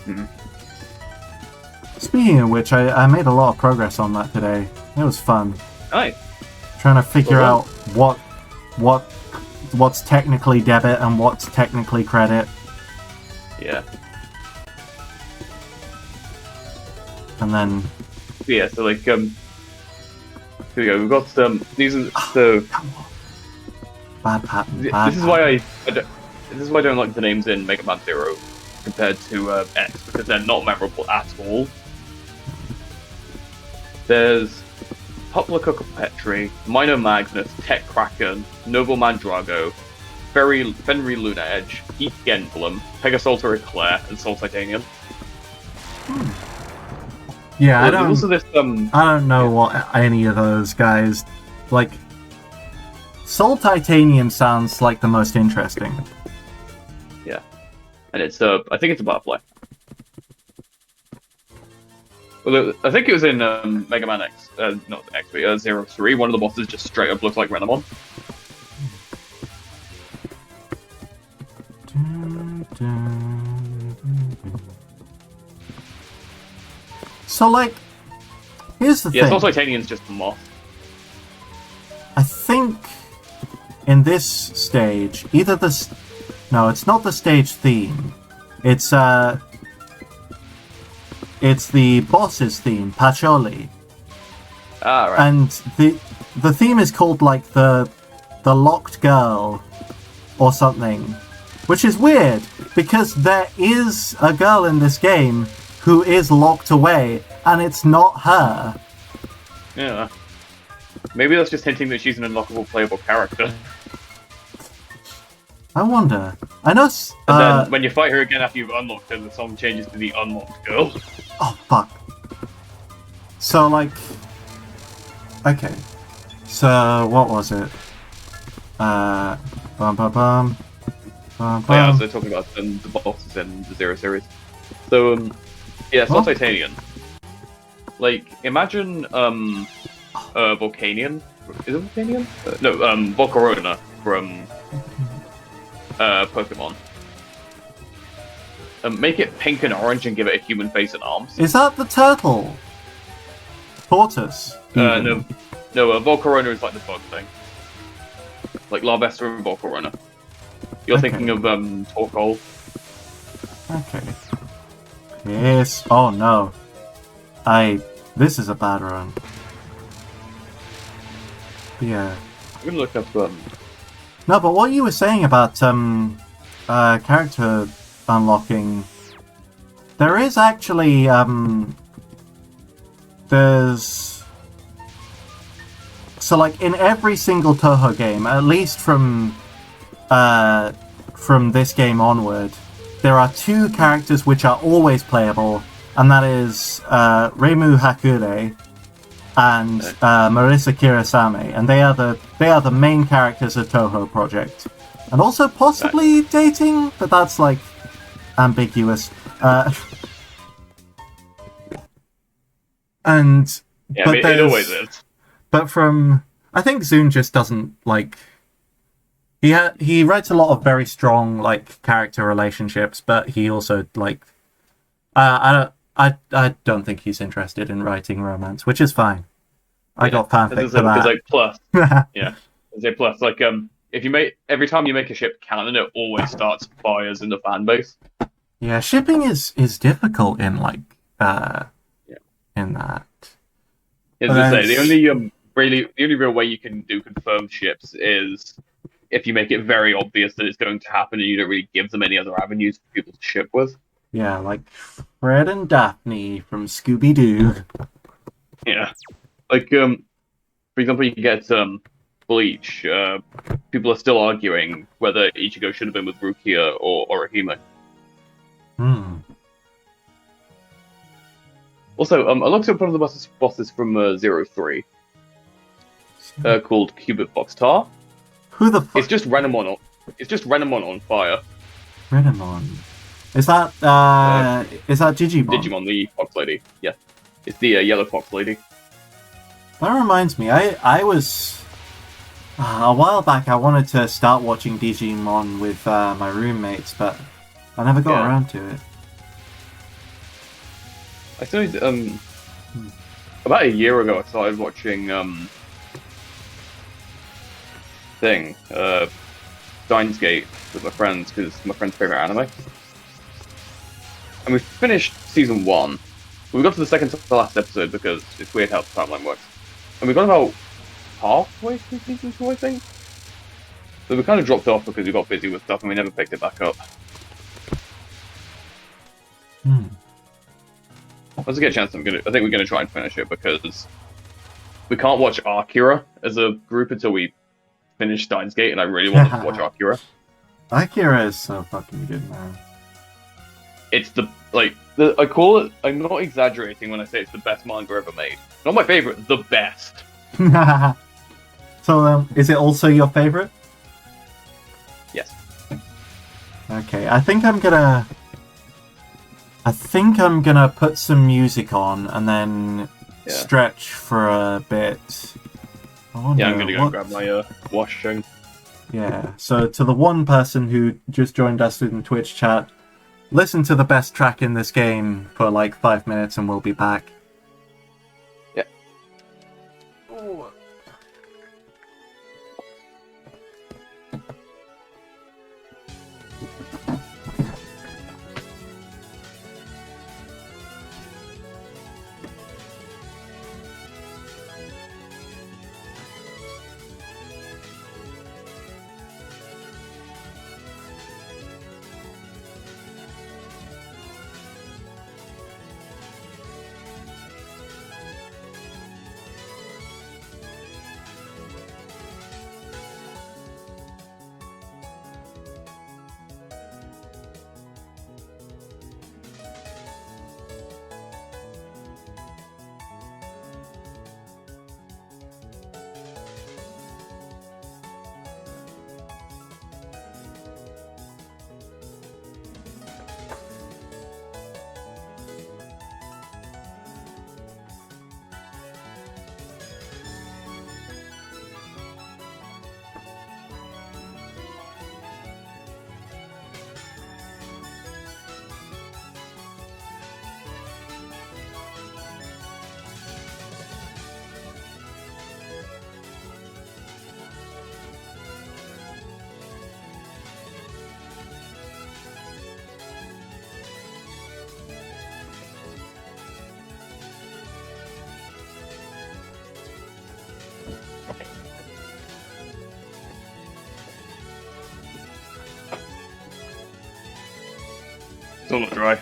Mm-hmm. Speaking of which, I made a lot of progress on that today. It was fun. Nice. Trying to figure out what's technically debit and what's technically credit. Yeah. And then. Yeah. So like here we go. We've got these are so. Come on. Bad pattern. This is why I don't like the names in Mega Man 0 compared to X, because they're not memorable at all. There's Poplica Petri, Minor Magnus, Tech Kraken, Nobleman Drago, Fenry Luna Edge, Heat Genblem, Pegasolter Eclair, and Soul Titanium. Yeah, There's also this, I don't know what any of those guys like. Soul Titanium sounds like the most interesting. Yeah, and it's I think it's a butterfly. Well, I think it was in Mega Man X, not X, but 03. One of the bosses just straight up looks like Renamon. So, like, here's the thing. Yeah, Soul Titanium's just a moth. I think in this stage, either the... No, it's not the stage theme. It's the boss's theme, Pacholi. Ah, right. And the theme is called, like, the Locked Girl or something. Which is weird, because there is a girl in this game who is locked away, and it's not her. Yeah. Maybe that's just hinting that she's an unlockable playable character. I wonder. I know... And then, when you fight her again after you've unlocked her, the song changes to the Unlocked Girl. Oh, fuck. So, like... Okay. So, what was it? Bum bum bum. Bum bum. Oh, yeah, so talking about the bosses in the Zero series. So, yeah, Soul Titanium. Like, imagine, Volcanion. Is it Volcanion? No, Volcarona from Pokemon. Make it pink and orange and give it a human face and arms. Is that the turtle? Tortoise? No, Volcarona is like the bug thing. Like Larvesta and Volcarona. You're thinking of Torkoal. Okay. Yes. Oh no. This is a bad run. Yeah. I'm gonna look up No, but what you were saying about character unlocking, there is actually there's so like in every single Touhou game, at least from this game onward, there are two characters which are always playable, and that is Reimu Hakure and Marisa Kirasame, and they are the main characters of Touhou Project, and also possibly dating, but that's like ambiguous. And yeah, but it always is. But from I think Zune just doesn't like. He writes a lot of very strong like character relationships, but he also like I don't think he's interested in writing romance, which is fine. I got fanfic for that. There's like plus, yeah, there's a plus. Like if you every time you make a ship canon, it always starts fires in the fan base. Yeah, shipping is difficult in like in that. As I say, the only real way you can do confirmed ships is if you make it very obvious that it's going to happen and you don't really give them any other avenues for people to ship with. Yeah, like Fred and Daphne from Scooby-Doo. Yeah. Like, for example, you can get, Bleach, people are still arguing whether Ichigo should have been with Rukia or Orihime. Also, I looked up one of the bosses from 03, called Cubit Box Tar. Who the fuck? It's just Renamon on fire. Renamon. Is that Digimon? Digimon, the fox lady. Yeah, it's the yellow fox lady. That reminds me, I was a while back. I wanted to start watching Digimon with my roommates, but I never got around to it. I started about a year ago. I started watching Steins Gate with my friends because it's my friend's favorite anime. And we finished season 1. We got to the second to last episode because it's weird how the timeline works. And we got about halfway through season 2, I think. So we kind of dropped off because we got busy with stuff and we never picked it back up. Once I get a chance, I think we're gonna try and finish it because we can't watch Akira as a group until we finish Steins Gate, and I really want to watch Akira. Akira is so fucking good, man. It's I call it. I'm not exaggerating when I say it's the best manga ever made. Not my favorite, the best. So, is it also your favorite? Yes. Okay, I think I'm gonna put some music on and then stretch for a bit. I'm gonna go and grab my washing. Yeah, so to the one person who just joined us in Twitch chat, listen to the best track in this game for like 5 minutes and we'll be back. Yeah. Oh. Still not dry.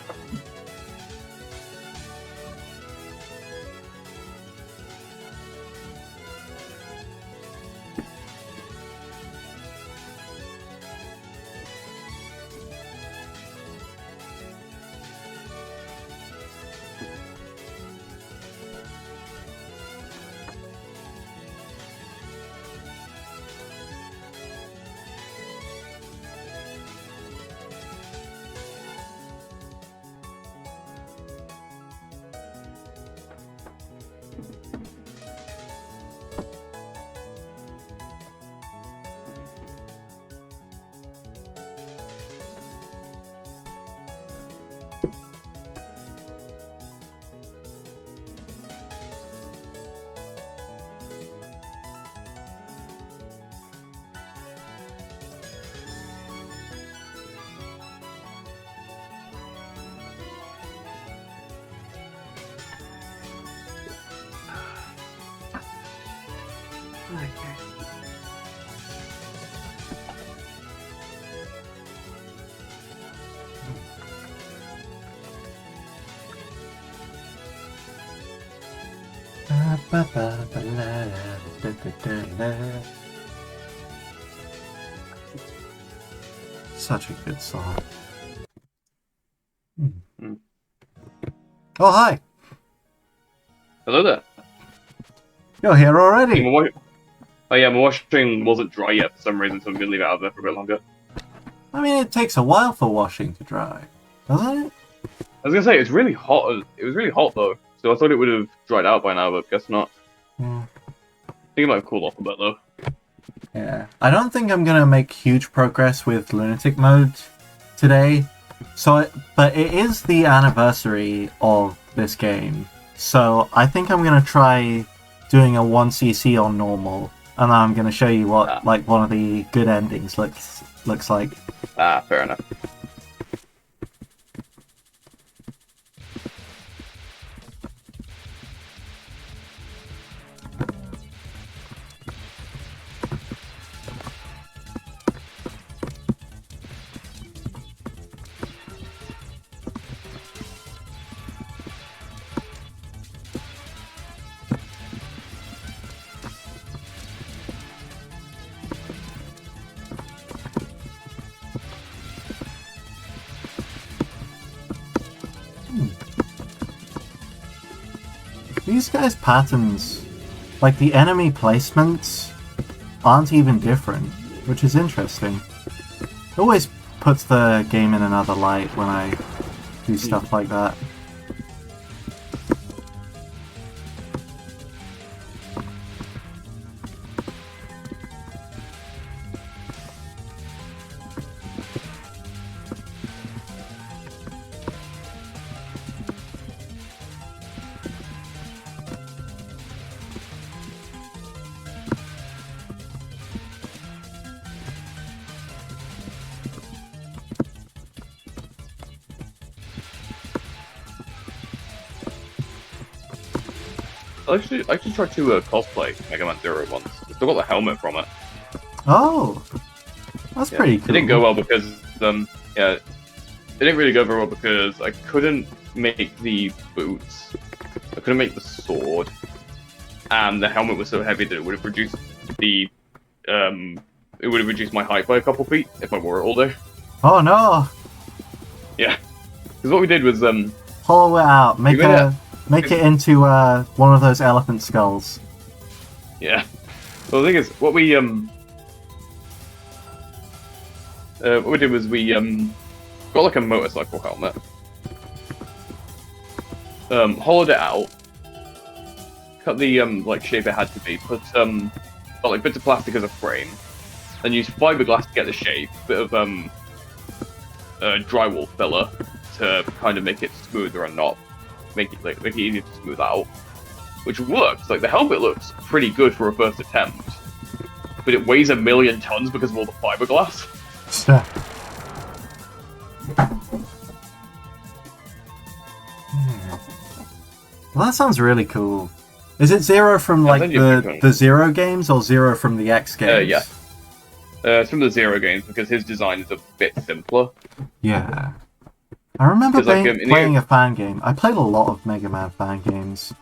Such a good song. Mm. Oh, hi. Hello there. You're here already. Oh yeah, my washing wasn't dry yet for some reason, so I'm gonna leave it out there for a bit longer. I mean, it takes a while for washing to dry, doesn't it? I was gonna say it's really hot. It was really hot though, so I thought it would have dried out by now, but guess not. Yeah. I think it might have cooled off a bit though. Yeah. I don't think I'm gonna make huge progress with Lunatic mode today. But it is the anniversary of this game, so I think I'm gonna try doing a 1cc on normal, and I'm gonna show you what like one of the good endings looks like. Ah, fair enough. These guys' patterns, like the enemy placements, aren't even different, which is interesting. It always puts the game in another light when I do stuff like that. I actually tried to cosplay Megaman Zero once. I still got the helmet from it. Oh, that's pretty cool. It didn't go well because it didn't really go very well because I couldn't make the boots, I couldn't make the sword, and the helmet was so heavy that it would have reduced my height by a couple feet if I wore it all day. Oh no! Yeah, because what we did was hollow it out, make it into one of those elephant skulls. Yeah. Well, the thing is, what we did was we got like a motorcycle helmet, hollowed it out, cut the like shape it had to be, put got like bits of plastic as a frame, then used fiberglass to get the shape, bit of drywall filler to kind of make it smoother and not make it easier to smooth out, which works. Like the helmet looks pretty good for a first attempt, but it weighs 1,000,000 tons because of all the fiberglass. Well, that sounds really cool. Is it Zero from like the Zero games or Zero from the X games? Yeah. It's from the Zero games because his design is a bit simpler. Yeah. I remember playing a fan game. I played a lot of Mega Man fan games.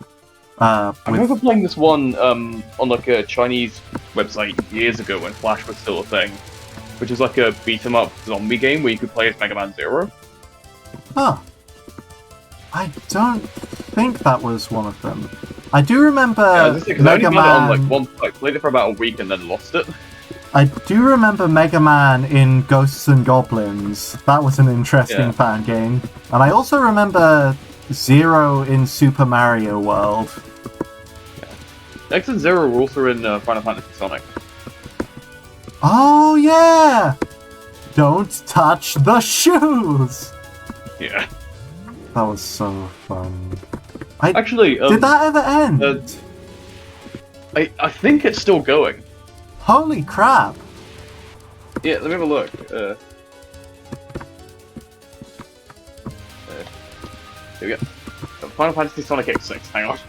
I remember playing this one on like a Chinese website years ago when Flash was still a thing, which is like a beat-em-up zombie game where you could play as Mega Man Zero. Huh. I don't think that was one of them. I do remember Mega Man. I played it for about a week and then lost it. I do remember Mega Man in Ghosts and Goblins. That was an interesting fan game. And I also remember Zero in Super Mario World. Yeah. X and Zero were also in Final Fantasy Sonic. Oh yeah! Don't touch the shoes! Yeah. That was so fun. Actually, did that ever end? I think it's still going. Holy crap! Yeah, let me have a look. Here we go. Final Fantasy Sonic X6, hang on.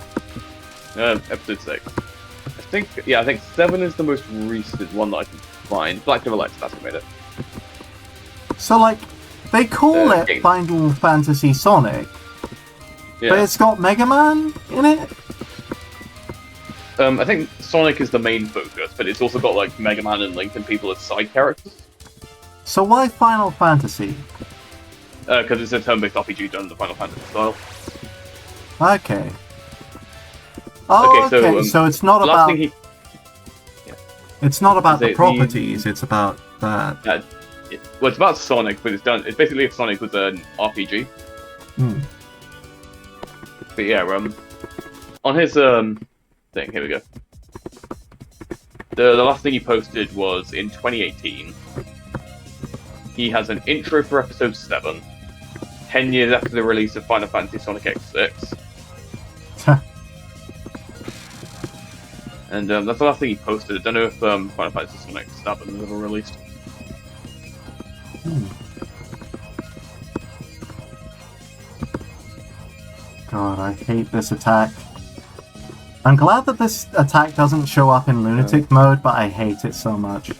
Episode 6. I think 7 is the most recent one that I can find. Black Devil X, that's what made it. So, like, they call it Final Fantasy Sonic, but it's got Mega Man in it? I think Sonic is the main focus, but it's also got like Mega Man and Link and people as side characters. So why Final Fantasy? Because it's a turn-based RPG done in the Final Fantasy style. Okay. Oh, Okay, okay. So it's not last about. thing he... It's not about the The- properties. It's about that. Well, it's about Sonic, but it's basically if Sonic was an RPG. Hmm. But yeah, on his thing, here we go. The last thing he posted was in 2018. He has an intro for episode 7, 10 years after the release of Final Fantasy Sonic X6. And that's the last thing he posted. I don't know if Final Fantasy Sonic 7 was ever released. God, I hate this attack. I'm glad that this attack doesn't show up in Lunatic mode, but I hate it so much.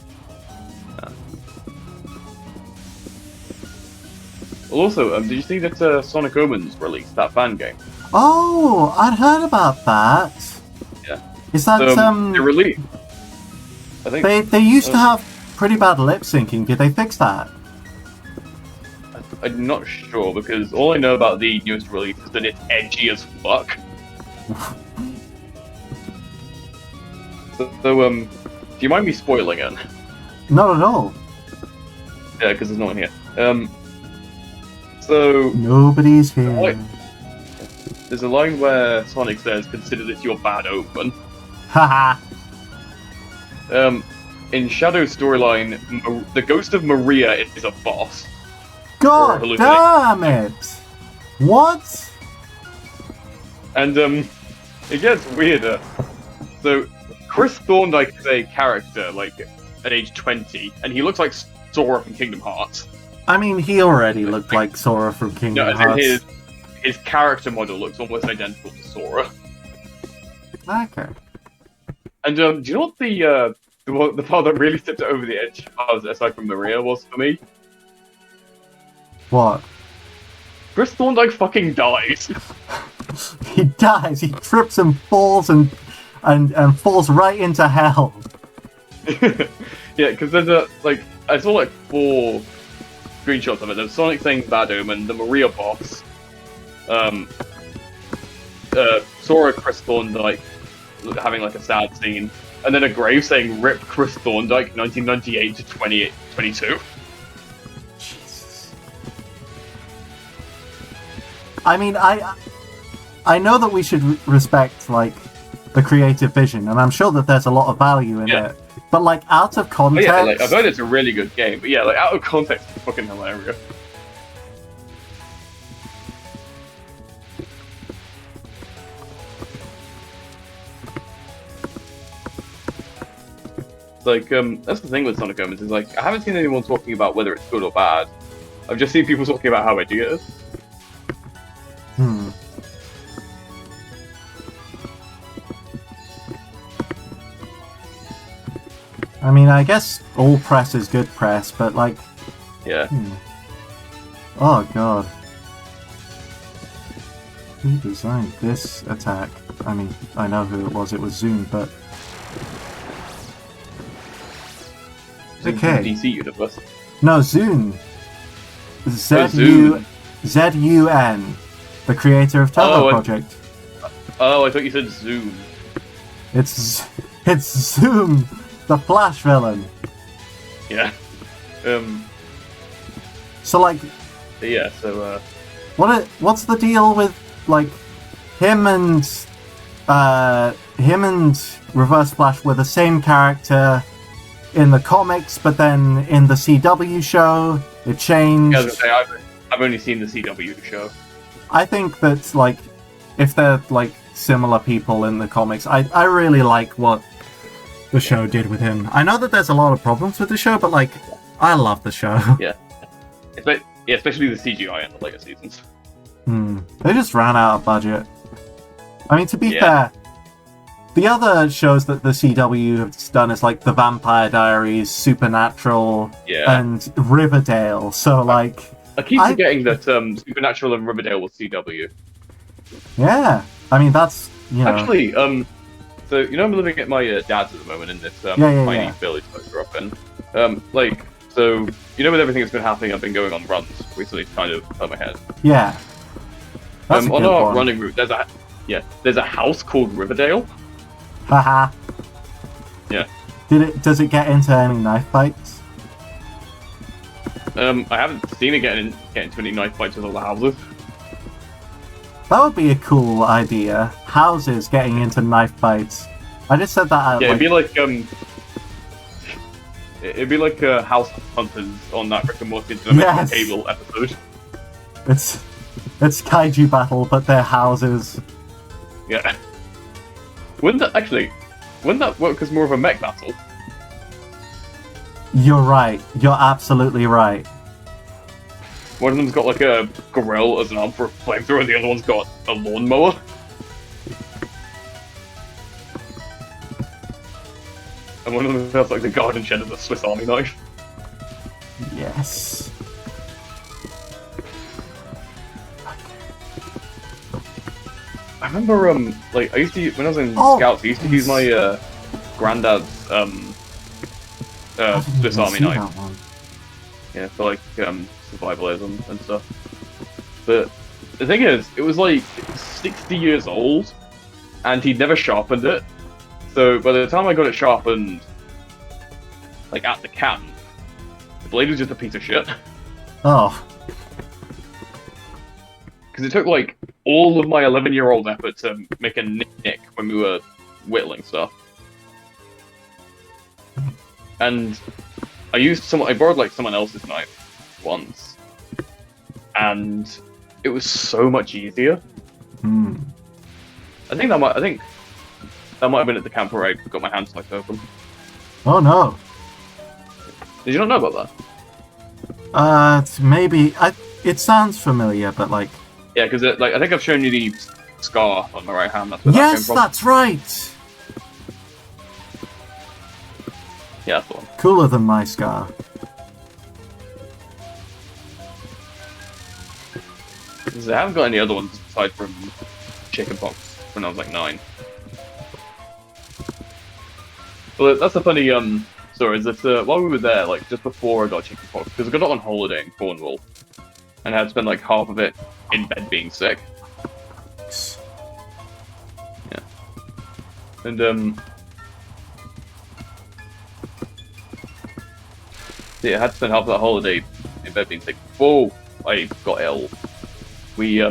Well, also, did you see that Sonic Omens released that fan game? Oh, I'd heard about that. Yeah. Is that They released. I think they used to have pretty bad lip syncing. Did they fix that? I'm not sure because all I know about the newest release is that it's edgy as fuck. So, do you mind me spoiling it? Not at all. Yeah, because there's no one here. So Nobody's here. there's a line where Sonic says, "Consider this your bad omen." Haha. In Shadow's storyline, the ghost of Maria is a boss. God hallucinate. damn it! What? And it gets weirder. So Chris Thorndike is a character like at age 20, and he looks like Sora from Kingdom Hearts. I mean, he already looked like Sora from No, Kingdom as in Hearts. his character model looks almost identical to Sora. Okay. And do you know what the part that really tipped it over the edge, aside from Maria, was for me? What? Chris Thorndike fucking dies. He dies. He trips and falls and falls right into hell. Yeah, because there's I saw like 4 screenshots of it. There's Sonic saying Bad Omen, the Maria boss, Sora, Chris Thorndike having like a sad scene, and then a grave saying "Rip Chris Thorndike, 1998 to 2022." Jesus. I mean, I know that we should respect like the creative vision, and I'm sure that there's a lot of value in it. But like out of context, Yeah, like I've heard it's a really good game, but yeah, like out of context, it's fucking hilarious. Like, that's the thing with Sonic Omens, is like, I haven't seen anyone talking about whether it's good or bad. I've just seen people talking about how edgy it is. I mean, I guess all press is good press, but like... Yeah. Oh god. Who designed this attack? I mean, I know who it was Zoom, but... Okay. DC universe. No, Zune. Zune. Z-U-N. The creator of Touhou Project. Oh, I thought you said Zoom. It's Zoom, the Flash villain. Yeah. So like... Yeah, so, What's the deal with, like, him and Reverse Flash were the same character in the comics, but then in the CW show, it changed. yeah, I was gonna say, I've only seen the CW show. I think that, like, if they're, like, similar people in the comics, I really like what the show did with him. I know that there's a lot of problems with the show, but, like, I love the show. Yeah. Especially the CGI in the later seasons. They just ran out of budget. I mean, to be fair, the other shows that the CW have done is like The Vampire Diaries, Supernatural, and Riverdale. So, like... I keep forgetting that Supernatural and Riverdale was CW. Yeah. I mean, that's, you know... Actually, so, you know, I'm living at my dad's at the moment in this tiny village I grew up in. Like, So, you know, with everything that's been happening, I've been going on runs recently to kind of clear my head. Yeah. That's a On good our one. running route, there's a house called Riverdale. Haha. Yeah. Does it get into any knife fights? I haven't seen it get into any knife fights with all the houses. That would be a cool idea. Houses getting into knife fights. I just said that. Yeah, it'd be like House Hunters on that Rick and Morty Yes. Cable episode. It's kaiju battle, but they're houses. Yeah. Wouldn't that work as more of a mech battle? You're right. You're absolutely right. One of them's got like a grill as an arm for a flamethrower, and the other one's got a lawnmower. And one of them has like the garden shed as a Swiss Army knife. Yes. I remember, like, I used to, when I was in Scouts, I used to use my, granddad's, Swiss Army knife. Yeah, for, like, survivalism and stuff. But, the thing is, it was, like, 60 years old, and he'd never sharpened it. So, by the time I got it sharpened, like, at the camp, the blade was just a piece of shit. Oh. Because it took, like, all of my 11-year-old effort to make a nick when we were whittling stuff. And I borrowed, like, someone else's knife once. And it was so much easier. Hmm. I think that might have been at the camp where I got my hand sliced open. Oh no. Did you not know about that? Maybe it sounds familiar, but like. Yeah, because like I think I've shown you the scar on my right hand. That's where that came from. That's right. Yeah, that's the one. Cooler than my scar. I haven't got any other ones aside from chickenpox when I was like 9. Well, that's a funny story. Is that while we were there, like just before I got chickenpox, because I got it on holiday in Cornwall, and I had to spend like half of it in bed being sick. Yeah. And yeah, I had to spend half of that holiday in bed being sick before I got ill. We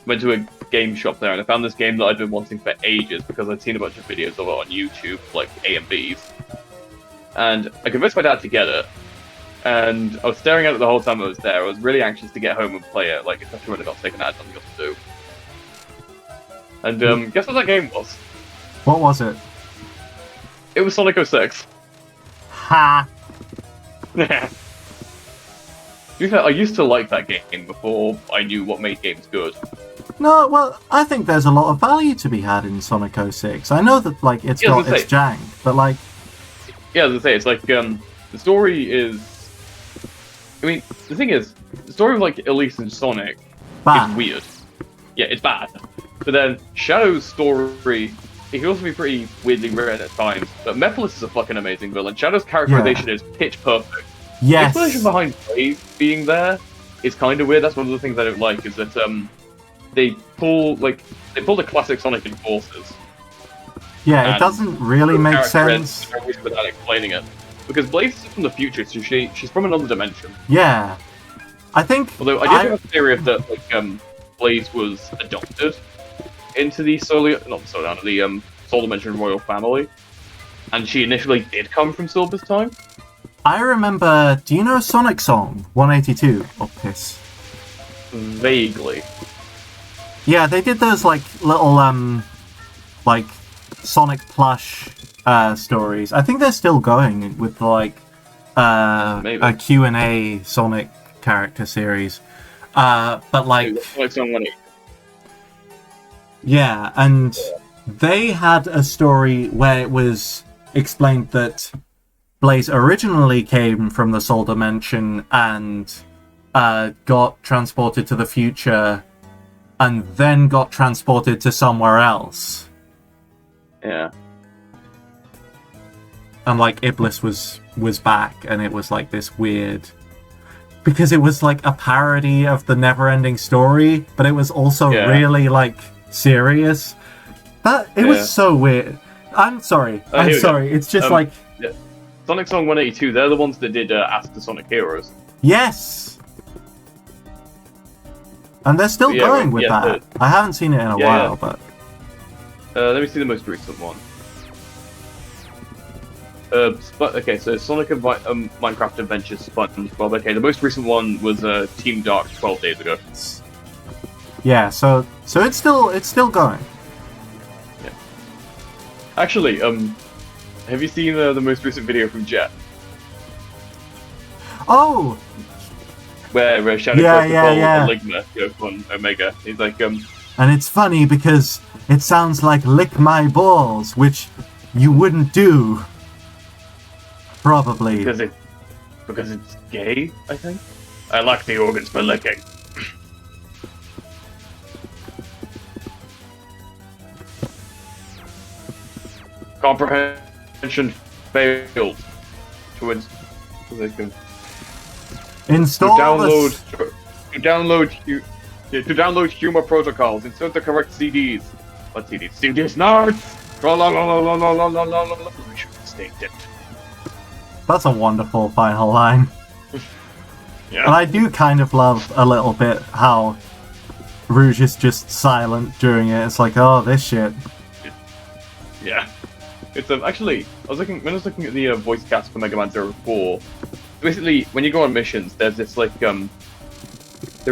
went to a game shop there, and I found this game that I'd been wanting for ages because I'd seen a bunch of videos of it on YouTube, like A and B's. And I convinced my dad to get it, and I was staring at it the whole time I was there. I was really anxious to get home and play it, like especially when I got sick and I had nothing else to do. And guess what that game was? What was it? It was Sonic 06. Ha! To be fair, I used to like that game before I knew what made games good. No, well, I think there's a lot of value to be had in Sonic 06. I know that, like, it's got its jank, but, like... Yeah, as I say, it's like, the story is... I mean, the thing is, the story of, like, Elise and Sonic is weird. Yeah, it's bad. But then, Shadow's story, it can also be pretty weirdly written at times, but Mephiles is a fucking amazing villain. Shadow's characterization is pitch perfect. Yes. The explanation behind Blaze being there is kind of weird. That's one of the things I don't like, is that, they pull the classic Sonic Enforcers. Yeah, it doesn't really make sense. Without explaining it. Because Blaze is from the future, so she's from another dimension. Yeah. I think... Although I do have a theory of that, like, Blaze was adopted into the Soul Dimension royal family. And she initially did come from Silver's time. I remember... Do you know Sonic Song 182? Oh, piss. Vaguely. Yeah, they did those, like, little, like, Sonic plush, stories. I think they're still going with, like, a Q&A Sonic character series. But, like... Yeah, and they had a story where it was explained that Blaze originally came from the Soul Dimension and, got transported to the future and then got transported to somewhere else. Yeah. and like Iblis was back, and it was like this weird, because it was like a parody of the Never-Ending Story, but it was also really like serious. That it was so weird. I'm sorry. It's just like Sonic Song 182. They're the ones that did Ask the Sonic Heroes. Yes. And they're still going with that. I haven't seen it in a while, but let me see the most recent one. Okay, so Sonic and Minecraft Adventures SpongeBob. Okay, the most recent one was Team Dark 12 days ago. Yeah, so it's still going. Yeah. Actually, have you seen the most recent video from Jet? Oh. Where Shadow tries to call Ligma on Omega. He's like, And it's funny because it sounds like lick my balls, which you wouldn't do. Probably. Because it's gay, I think? I like the organs for licking. Comprehension failed. Install to download humor protocols, insert the correct CDs. What CDs? CDs nerds! We should have staked it. That's a wonderful final line. Yeah. And I do kind of love a little bit how Rouge is just silent during it. It's like, oh, this shit. Yeah. It's actually, when I was looking at the voice cast for Mega Man 04, basically, when you go on missions, there's this like there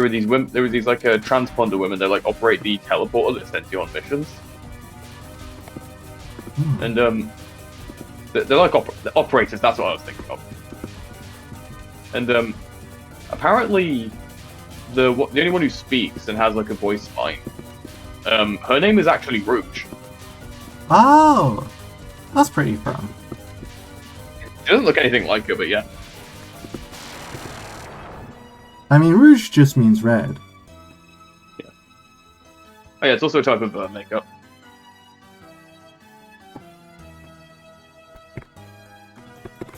were these like transponder women that like operate the teleporter that sends you on missions, and they're like operators. That's what I was thinking of. And apparently, the only one who speaks and has like a voice line, her name is actually Rouge. Oh, that's pretty fun. It doesn't look anything like her, but yeah. I mean, rouge just means red. Yeah. Oh yeah, it's also a type of makeup.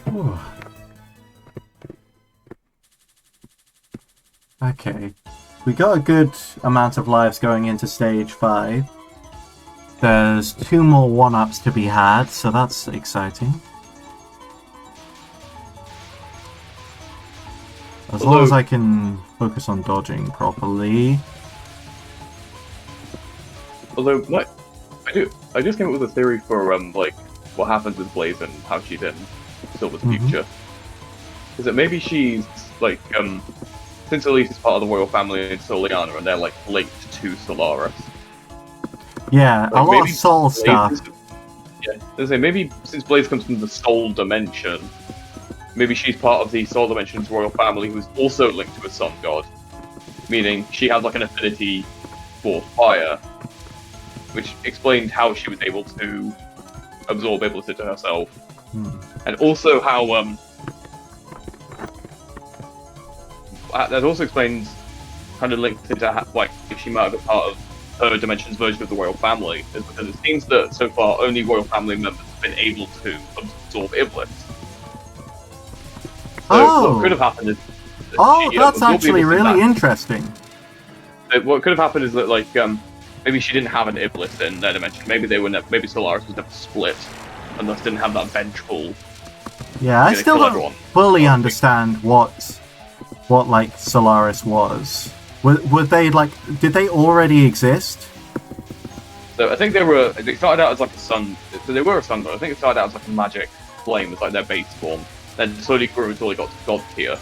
Ooh. Okay. We got a good amount of lives going into stage 5. There's 2 more 1-ups to be had, so that's exciting. As long as I can focus on dodging properly. Although, I just came up with a theory for like what happens with Blaze and how she's in Silver's future. Is that maybe she's like since Elise is part of the royal family in Soliana, and they're like linked to Solaris. Yeah, like, a lot of soul Blaze stuff. Maybe since Blaze comes from the soul dimension. Maybe she's part of the Soul Dimension's royal family who's also linked to a sun god. Meaning she has like an affinity for fire. Which explained how she was able to absorb Iblis into herself. And also how that also explains kind of linked into how, like, if she might have been part of her dimension's version of the royal family. Is because it seems that so far only royal family members have been able to absorb Iblis. So what could have happened is... that's actually really interesting. What could have happened is that, like, maybe she didn't have an Iblis in their dimension. Maybe they were maybe Solaris was never split, and thus didn't have that vengeful... Yeah, I still don't fully understand what like Solaris was. Were they like? Did they already exist? So I think they started out as like a sun. So they were a sun god. I think it started out as like a magic flame, as like their base form. Then slowly grew until they got to god tier.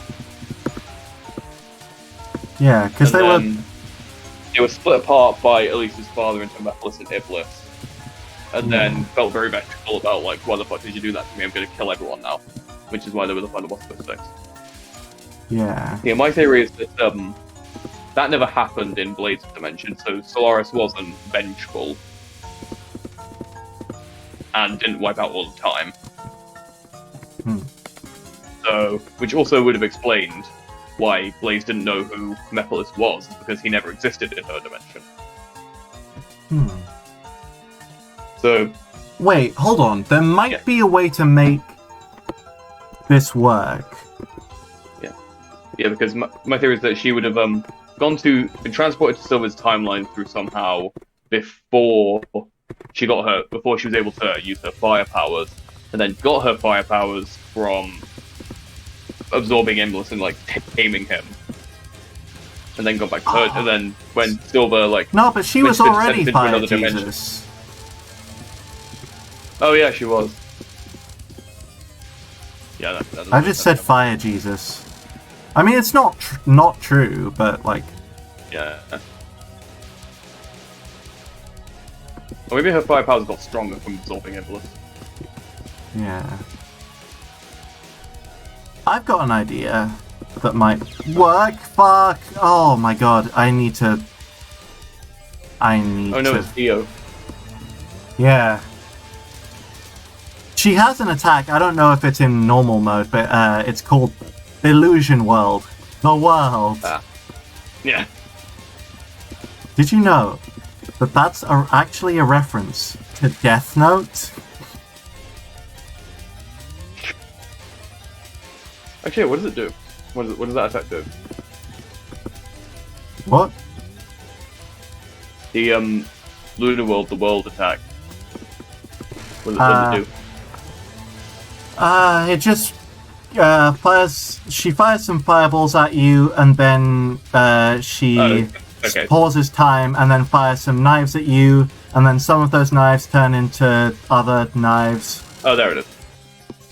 Yeah, because they were split apart by Elise's father into Mephiles and Iblis, and then felt very vengeful about like, why the fuck did you do that to me? I'm going to kill everyone now, which is why they were the final boss of 6. Yeah. Yeah, my theory is that that never happened in Blade's dimension, so Solaris wasn't vengeful and didn't wipe out all the time. So, which also would have explained why Blaze didn't know who Mephiles was, because he never existed in her dimension. So... Wait, hold on. There might be a way to make this work? Yeah, because my theory is that she would have been transported to Silver's timeline through somehow before she was able to use her fire powers, and then got her fire powers from absorbing Endless and like taming him, and then got back to her. And then when Silver no, but she was already Fire Jesus. Oh yeah, she was. Yeah, I just said Fire Jesus. I mean, it's not not true, but like. Yeah. Or maybe her fire powers got stronger from absorbing Endless. Yeah. I've got an idea that might work. Fuck! Oh my god! I need to. Oh no, it's Dio. Yeah. She has an attack. I don't know if it's in normal mode, but it's called Illusion World. The world. Yeah. Did you know that that's actually a reference to Death Note? Actually, what does it do? What does that attack do? What? The Lunar World, the world attack. What does it do? It just fires. She fires some fireballs at you, and then she pauses time, and then fires some knives at you, and then some of those knives turn into other knives. Oh, there it is.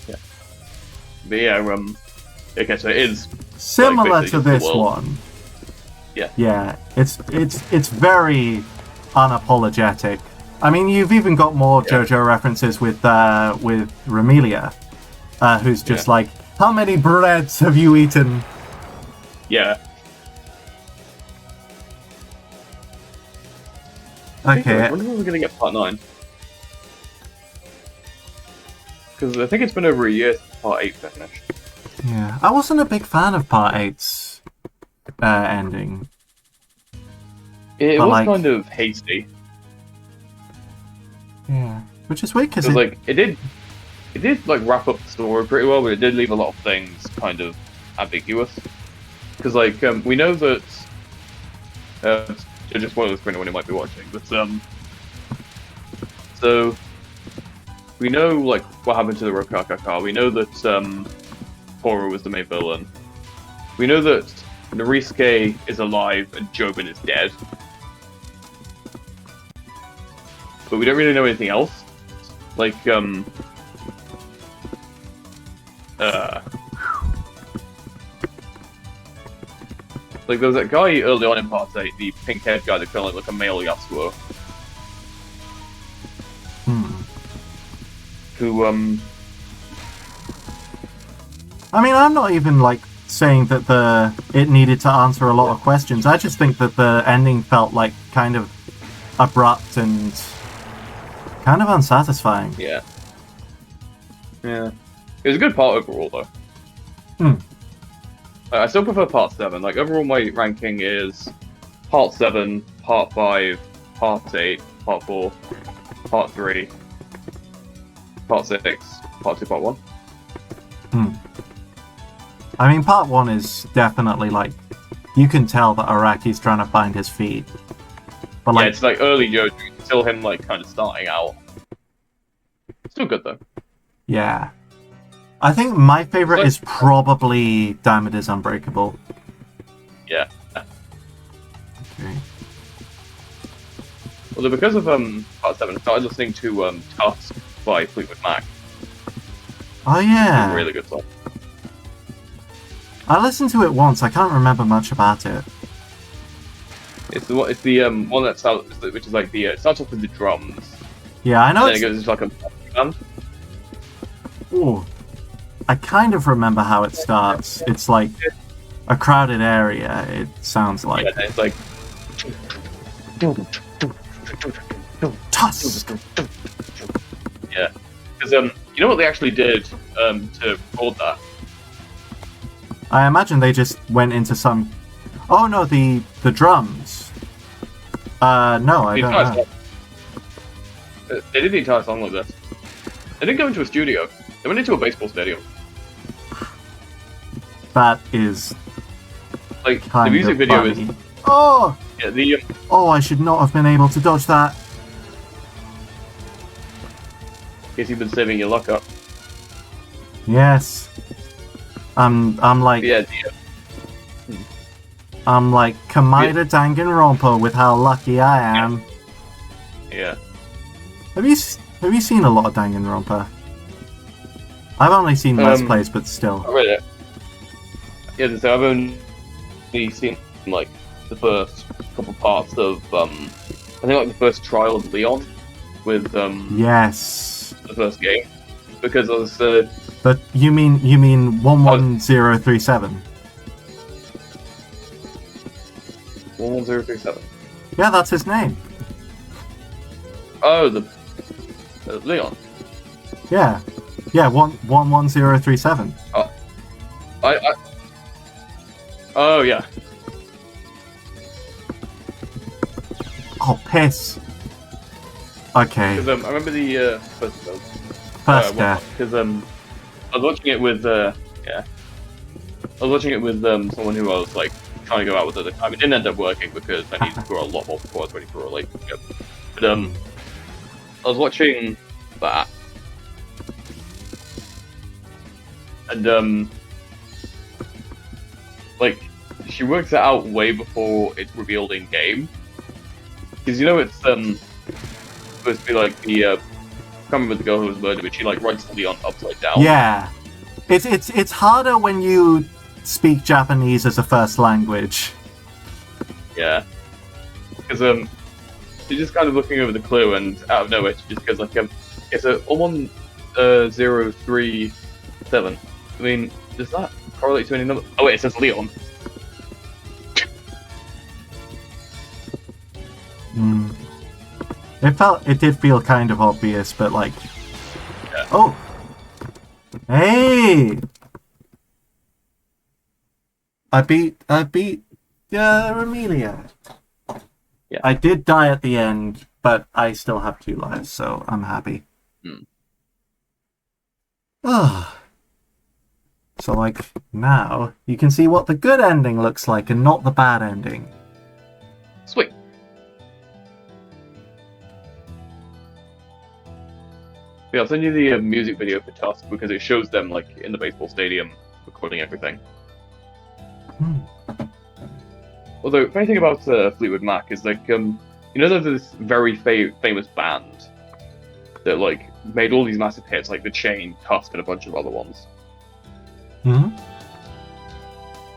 Yeah. But yeah, okay, so it is similar like, to this one. Yeah. Yeah, it's very unapologetic. I mean, you've even got more JoJo references with Ramelia, who's just like, how many breads have you eaten? Yeah. Okay. I wonder when we're going to get part 9. Because I think it's been over a year since part 8 finished. Yeah, I wasn't a big fan of part 8's ending. It was kind of hasty. Yeah, which is weird because it did like wrap up the story pretty well, but it did leave a lot of things kind of ambiguous. Because we know that just spoilers for anyone who might be watching, but so we know like what happened to the Rokaka car. We know that Toru was the main villain. We know that Norisuke is alive and Jobin is dead. But we don't really know anything else. Like, like there was that guy early on in part 8, the pink-haired guy that kind of looked like a male Yasuo. Who, I mean, I'm not even, like, saying that it needed to answer a lot of questions. I just think that the ending felt, like, kind of abrupt and kind of unsatisfying. Yeah. Yeah. It was a good part overall, though. I still prefer part 7. Like, overall my ranking is part 7, part 5, part 8, part 4, part 3, part 6, part 2, part 1. I mean, part 1 is definitely, like, you can tell that Araki's trying to find his feet. But, yeah, it's like early JoJo, still him, like, kind of starting out. Still good, though. Yeah. I think my favorite is probably Diamond is Unbreakable. Yeah. Okay. Well, because of part 7, I started listening to Tusk by Fleetwood Mac. Oh, yeah. It's a really good song. I listened to it once. I can't remember much about it. It's the one that starts, which is like it starts off with the drums. Yeah, I know. And then it goes into like a band. Ooh, I kind of remember how it starts. It's like a crowded area. It sounds like. Yeah, it's like. Tusk. Yeah, because you know what they actually did to record that. I imagine they just went into some. Oh no, the drums. No, I don't know. They did the entire song like this. They didn't go into a studio. They went into a baseball stadium. That is Like the kind music of video funny. is Oh! yeah, the Oh, I should not have been able to dodge that. guess you've been saving your luck up. Yes. I'm like Yeah, I'm like Kamida Danganronpa with how lucky I am. yeah. Have you seen a lot of Danganronpa? I've only seen Let's Plays, but still. I read it. Yeah, so I've only seen like the first couple parts of I think like the first trial of Leon with Yes. the first game because I was But you mean 11037? 11037. Yeah, that's his name. Oh, the Leon. Yeah. Yeah, 11037. I oh yeah. Oh, piss. Okay. Because I remember the First death. because I was watching it with I was watching it with someone who I was like trying to go out with at the time. It didn't end up working because I needed to grow a lot more before I was ready for a relationship. But I was watching that, and like she works it out way before it's revealed in game. Because you know it's supposed to be like the I can't remember the girl who was murdered, but she like writes Leon upside down. Yeah. It's harder when you speak Japanese as a first language. Yeah. Because she's just kind of looking over the clue, and out of nowhere she just goes like it's a 11037. I mean, does that correlate to any number? Oh wait, it says Leon. It did feel kind of obvious, but like, Yeah. oh, hey, I beat Amelia. Yeah. I did die at the end, but I still have 2 lives, so I'm happy. Ah. So like now you can see what the good ending looks like and not the bad ending. Sweet. Yeah, I'll send you the music video for Tusk because it shows them like in the baseball stadium recording everything. Although, funny thing about Fleetwood Mac is like you know there's this very famous band that like made all these massive hits like The Chain, Tusk, and a bunch of other ones. Hmm.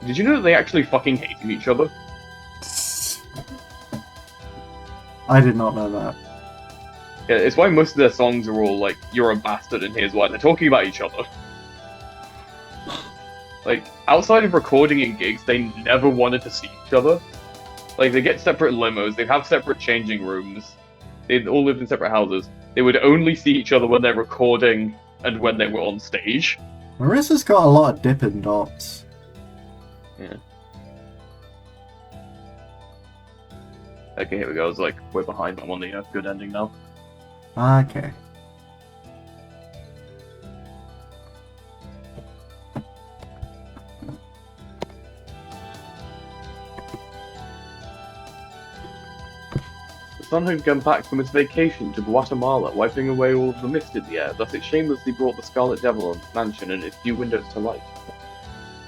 Did you know that they actually fucking hated each other? I did not know that. Yeah, it's why most of their songs are all like, "You're a bastard," and here's why. They're talking about each other. Like, outside of recording and gigs, they never wanted to see each other. Like, they get separate limos, they have separate changing rooms, they all lived in separate houses. They would only see each other when they're recording and when they were on stage. Marissa's got a lot of Dippin' Dots. Yeah. Okay, here we go. I was like, we're behind. I'm on the good ending now. Okay. The sun had come back from its vacation to Guatemala, wiping away all of the mist in the air. Thus it shamelessly brought the Scarlet Devil on mansion and its few windows to light.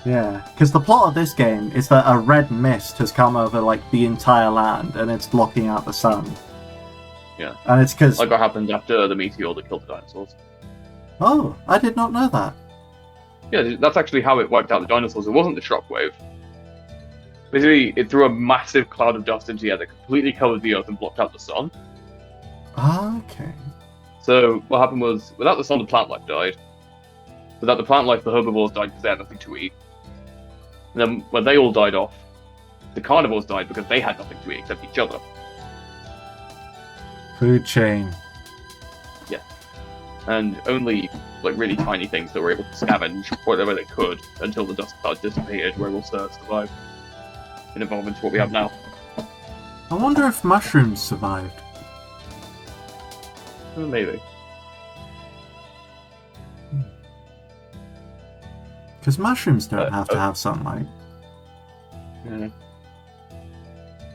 Yeah, because the plot of this game is that a red mist has come over like the entire land and it's blocking out the sun. Yeah. And it's because... Like what happened after the meteor that killed the dinosaurs. Oh, I did not know that. Yeah, that's actually how it wiped out the dinosaurs. It wasn't the shockwave. Basically, it threw a massive cloud of dust into the air that completely covered the Earth and blocked out the sun. Okay. So what happened was, without the sun, the plant life died. Without the plant life, the herbivores died because they had nothing to eat. And then when they all died off, the carnivores died because they had nothing to eat except each other. Food chain. Yeah. And only like really tiny things that were able to scavenge whatever they could until the dust cloud dissipated were able to survive and evolve into what we have now. I wonder if mushrooms survived. Maybe. Because mushrooms don't have to have sunlight. Yeah.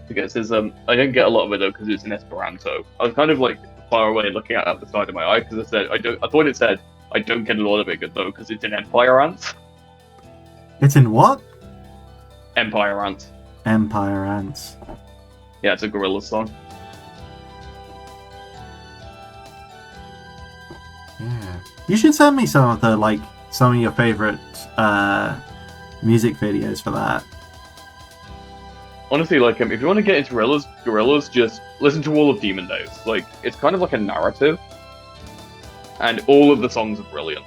Because there's I don't get a lot of it though because it's in Esperanto. I was kind of like far away looking at the side of my eye because I said I thought it said I don't get a lot of it though because it's in Empire Ants. It's in what? Empire Ants. Empire Ants. Yeah, it's a Gorillaz song. Yeah. You should send me some of your favorite music videos for that. Honestly, like if you want to get into Gorillaz, just listen to all of Demon Days. Like it's kind of like a narrative, and all of the songs are brilliant.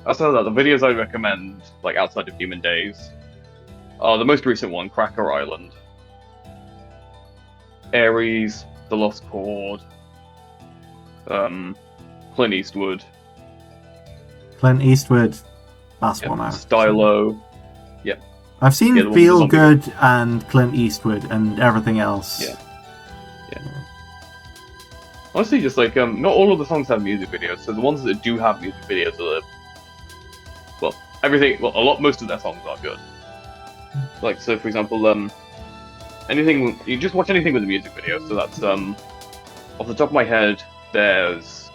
Outside of that, the videos I recommend, like outside of Demon Days, are the most recent one, Cracker Island, Ares, The Lost Chord, Clint Eastwood. Clint Eastwood, that's one out. Stylo. Yep. I've seen Feel Good and Clint Eastwood and everything else. Yeah. Honestly, just like not all of the songs have music videos, so the ones that do have music videos are most of their songs are good. Like so, for example, anything you just watch anything with a music video. So that's off the top of my head, there's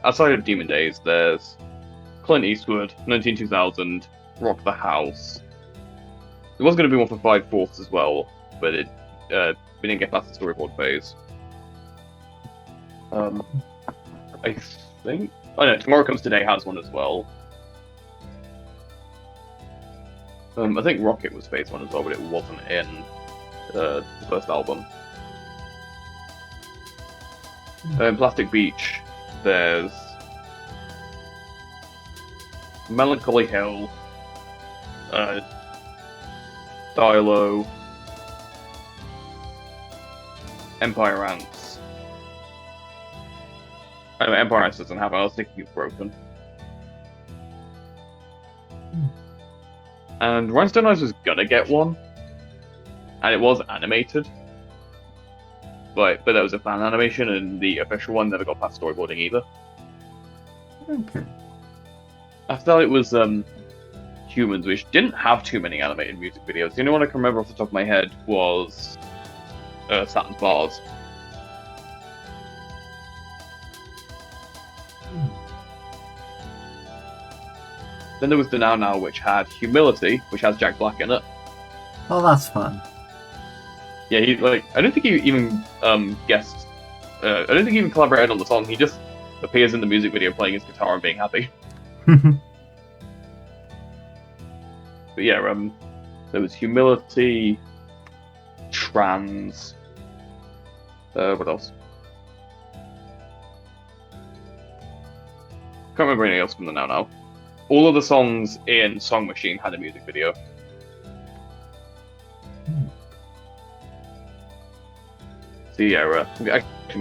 outside of Demon Days, there's Clint Eastwood, 2000, Rock the House. There was going to be one for 5/4 as well, but we didn't get past the storyboard phase. I think. Oh no, Tomorrow Comes Today has one as well. I think Rocket was phase 1 as well, but it wasn't in the first album. Plastic Beach, there's Melancholy Hill, Stylo, Empire Ants. Empire Ants doesn't have it, I was thinking it's Broken. And Rhinestone Eyes was gonna get one, and it was animated. But that was a fan animation, and the official one never got past storyboarding either. Okay. After that, it was Humans, which didn't have too many animated music videos. The only one I can remember off the top of my head was Saturn's Bars. Then there was the Now Now, which had Humility, which has Jack Black in it. Oh, that's fun. Yeah, I don't think he even guessed. I don't think he even collaborated on the song. He just appears in the music video playing his guitar and being happy. But yeah, there was Humility, Trans. What else? Can't remember anything else from the Now Now. All of the songs in Song Machine had a music video. So yeah, we're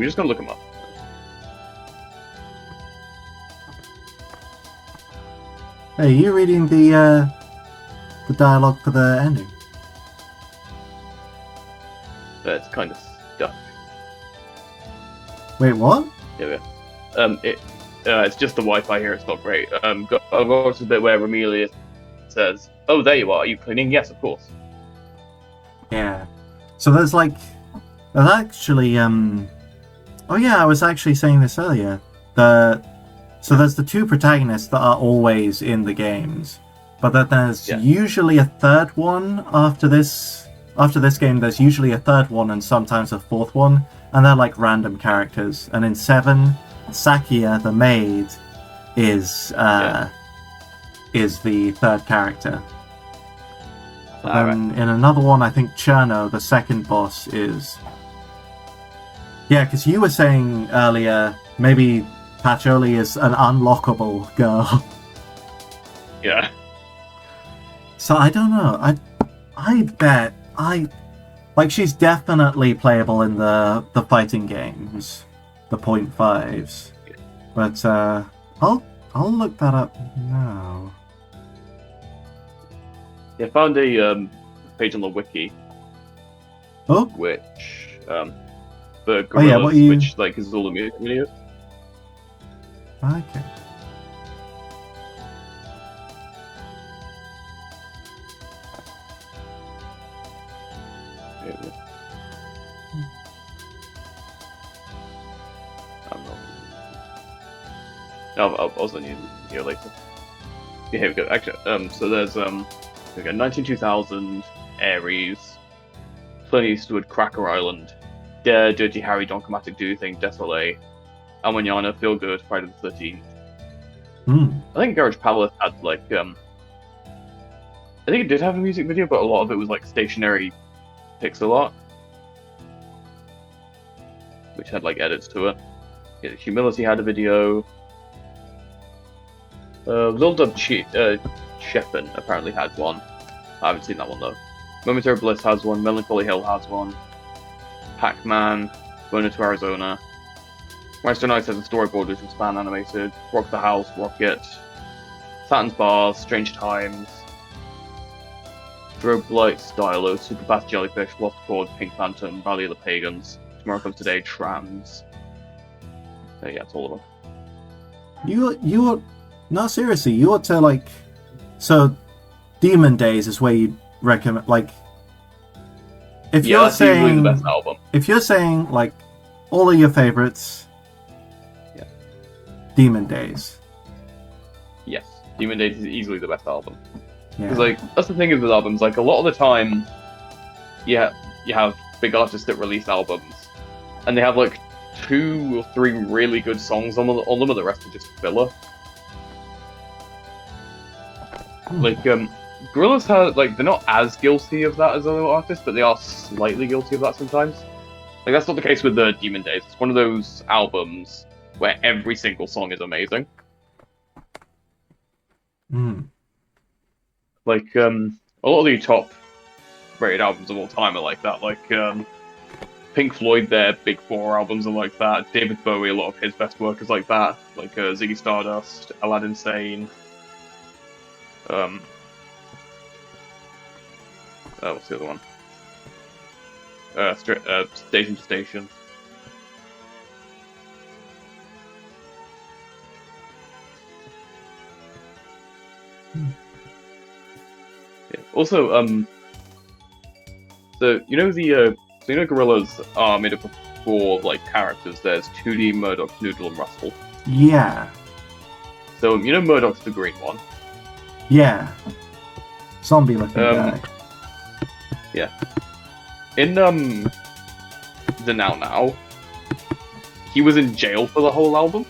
just gonna look them up. Hey, are you reading the dialogue for the ending? It's kind of stuck. Wait, what? Yeah, it's just the Wi-Fi here. It's not great. I've got a bit where Amelia says, "Oh, there you are. Are you cleaning?" Yes, of course. Yeah. So there's actually oh yeah, I was actually saying this earlier. So there's the two protagonists that are always in the games, but that there's usually a third one after this. After this game, there's usually a third one and sometimes a fourth one, and they're like random characters. And in 7, Sakia, the maid, is the third character. In another one, I think Cherno, the second boss, is... Yeah, because you were saying earlier, maybe Patchouli is an unlockable girl. Yeah. So I don't know. I bet... she's definitely playable in the fighting games. The .5s. But, I'll look that up now. Yeah, I found a page on the wiki, Oh? which for Oh, yeah, what Gorillaz, you- which like is all the music videos. Okay. I'll also need here later. Yeah, here we go. Actually, so there's we got 192000, Aries, Clint Eastwood, Cracker Island, Dare, Dirty Harry, Don Chromatic, Do Thing, Desolé, Almanana, Feel Good, Friday the 13th. I think Garage Palace had like I think it did have a music video, but a lot of it was like stationary pixel art, which had like edits to it. Yeah, Humility had a video. Lil Dub Sheppin apparently had one. I haven't seen that one though. Momentary Bliss has one. Melancholy Hill has one. Pac-Man, Burner to Arizona. Maestro Knights has a storyboard which was fan animated. Rock the House, Rocket. Saturn's Bars, Strange Times. Strobe Light, Stylo, Superfast Jellyfish, Lost Chord, Pink Phantom, Valley of the Pagans, Tomorrow Comes Today, Trams. Yeah, it's all of them. You no, seriously, you ought to like. So, Demon Days is where you recommend. Like, if Yeah, you're that's usually saying the best album. if you're saying like all of your favorites, Yeah. Demon Days. Yes, Demon Days is easily the best album. Yeah. Because like that's the thing is with albums, like a lot of the time, yeah, you have big artists that release albums, and they have like 2 or 3 really good songs on them, and the rest are just filler. Like Gorillaz have like they're not as guilty of that as other artists, but they are slightly guilty of that sometimes. Like that's not the case with the Demon Days. It's one of those albums where every single song is amazing. Like a lot of the top rated albums of all time are like that. Like Pink Floyd, their Big Four albums are like that. David Bowie, a lot of his best work is like that. Like Ziggy Stardust, Aladdin Sane. What's the other one? Station to Station. Yeah. Also, so you know Gorillaz are made up of 4 like characters. There's 2D, Murdoch, Noodle, and Russell. Yeah. So you know Murdoch's the green one. Yeah. Zombie looking guy. Yeah. In the Now, he was in jail for the whole album.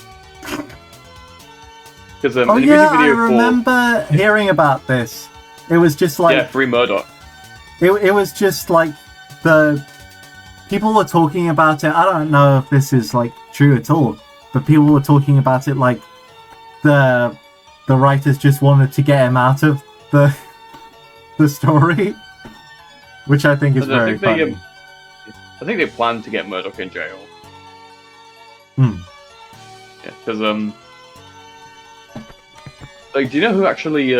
Because Oh in the yeah, music I video remember hearing about this. It was just like yeah, Free Murdoch. it was just like the people were talking about it. I don't know if this is like true at all, but people were talking about it like the writers just wanted to get him out of the story, which I think is very funny. I think they planned to get Murdoch in jail. Yeah, because like, do you know who actually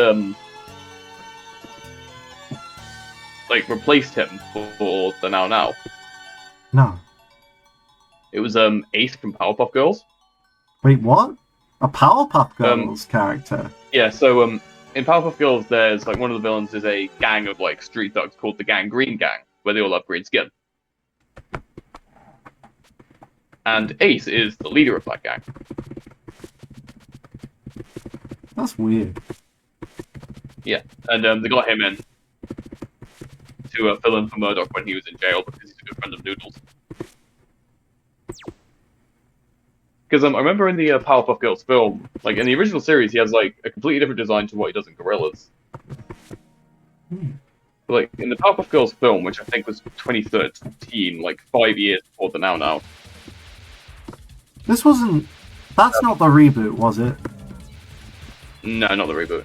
like replaced him for the Now? No. It was Ace from Powerpuff Girls. Wait, what? A Powerpuff Girls character? Yeah, so in Powerpuff Girls, there's like one of the villains is a gang of like street thugs called the Green Gang, where they all have green skin. And Ace is the leader of that gang. That's weird. Yeah, and they got him in to fill in for Murdoch when he was in jail because he's a good friend of Noodles. Because I remember in the Powerpuff Girls film, like in the original series, he has like a completely different design to what he does in Gorillaz. But, like in the Powerpuff Girls film, which I think was 2013, like 5 years before the Now. This wasn't. That's not the reboot, was it? No, not the reboot.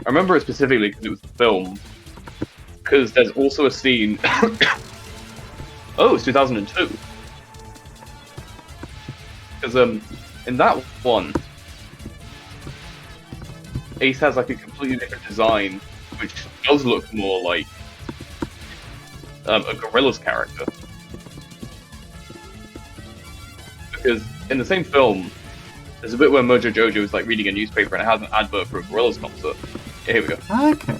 I remember it specifically because it was the film. Because there's also a scene. Oh, it's 2002. Because in that one, Ace has like a completely different design, which does look more like a Gorillaz character. because in the same film, there's a bit where Mojo Jojo is like reading a newspaper and it has an advert for a Gorillaz concert. Yeah, here we go. Okay.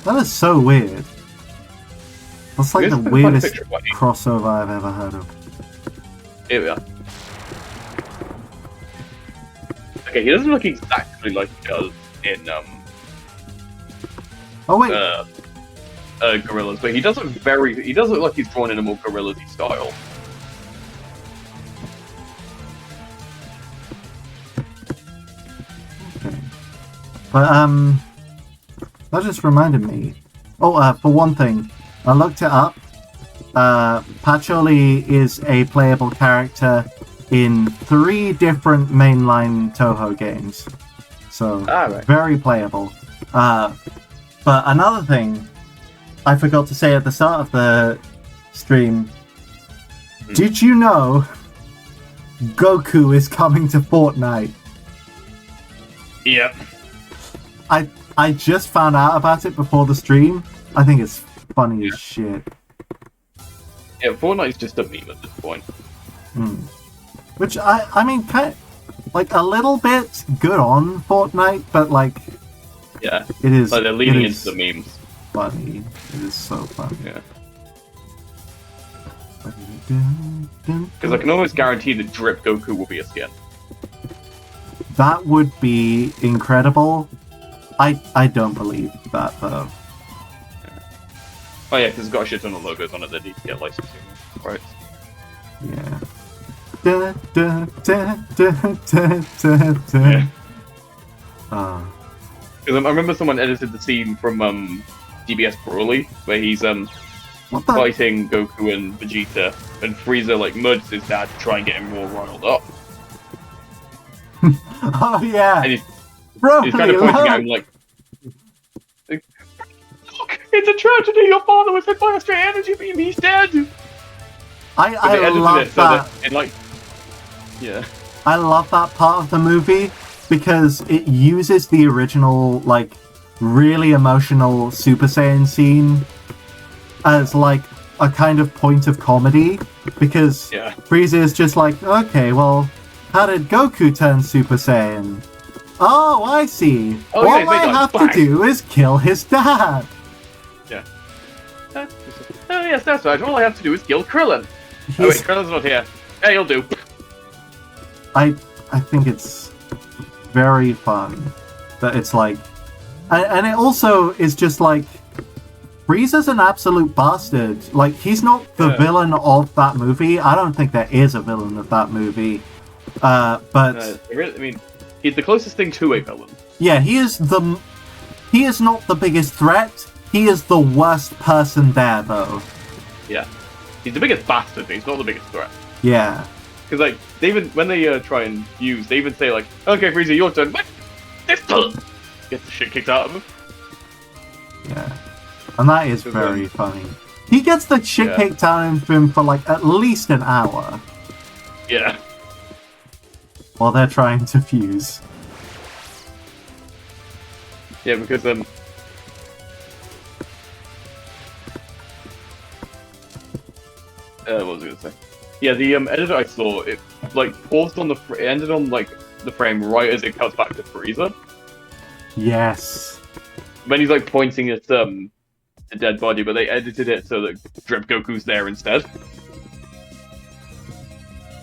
That is so weird. That's like the weirdest crossover I've ever heard of. Here we are. Okay, he doesn't look exactly like he does in Oh wait. Gorillaz, but he does look like he's drawn in a more Gorillaz-y style. Okay. But that just reminded me. Oh, for one thing, I looked it up. Patchouli is a playable character in 3 different mainline Touhou games. So, right. Very playable. But another thing I forgot to say at the start of the stream. Did you know Goku is coming to Fortnite? Yep. I just found out about it before the stream. I think it's funny as shit. Yeah, Fortnite's just a meme at this point. Which, I mean, kind of, like, a little bit good on Fortnite, but, like... Yeah. It is... Like, they're leaning into the memes. Funny. It is so funny. Yeah. Because I can almost guarantee that Drip Goku will be a skin. That would be incredible. I don't believe that, though. Oh yeah, because it's got a shit ton of logos on it that need to get licensing. Right. Yeah. Da, da, da, da, da, da, da. Yeah. Uh, Because I remember someone edited the scene from DBS Broly, where he's fighting Goku and Vegeta, and Frieza like murders his dad to try and get him more riled up. Oh yeah. And he's Broly, kind of pointing at him like, "Look, it's a tragedy. Your father was hit by a stray energy beam. He's dead." I love that. Yeah. I love that part of the movie because it uses the original, like, really emotional Super Saiyan scene as, like, a kind of point of comedy. Because Frieza is just like, okay, well, how did Goku turn Super Saiyan? Oh, I see. Oh, all yeah, I have to do is kill his dad. Yeah. Oh, yes, that's right. All I have to do is kill Krillin. Oh, wait, Krillin's not here. Yeah, you'll do. I think it's very fun that it's like... And it also is just like... Frieza's an absolute bastard. Like, he's not the villain of that movie. I don't think there is a villain of that movie. But... I mean, he's the closest thing to a villain. Yeah, he is not the biggest threat. He is the worst person there, though. Yeah. He's the biggest bastard, but he's not the biggest threat. Yeah. Because, like, they even, when they try and fuse, they even say, like, okay, Frieza, your turn. This gets the shit kicked out of him. Yeah. And that is very funny. He gets the shit kicked out of him for, like, at least an hour. Yeah. While they're trying to fuse. Yeah, because, what was I going to say? Yeah, the editor I saw, it like paused on it ended on like the frame right as it cuts back to Frieza. Yes. When he's like pointing at the dead body, but they edited it so that Drip Goku's there instead.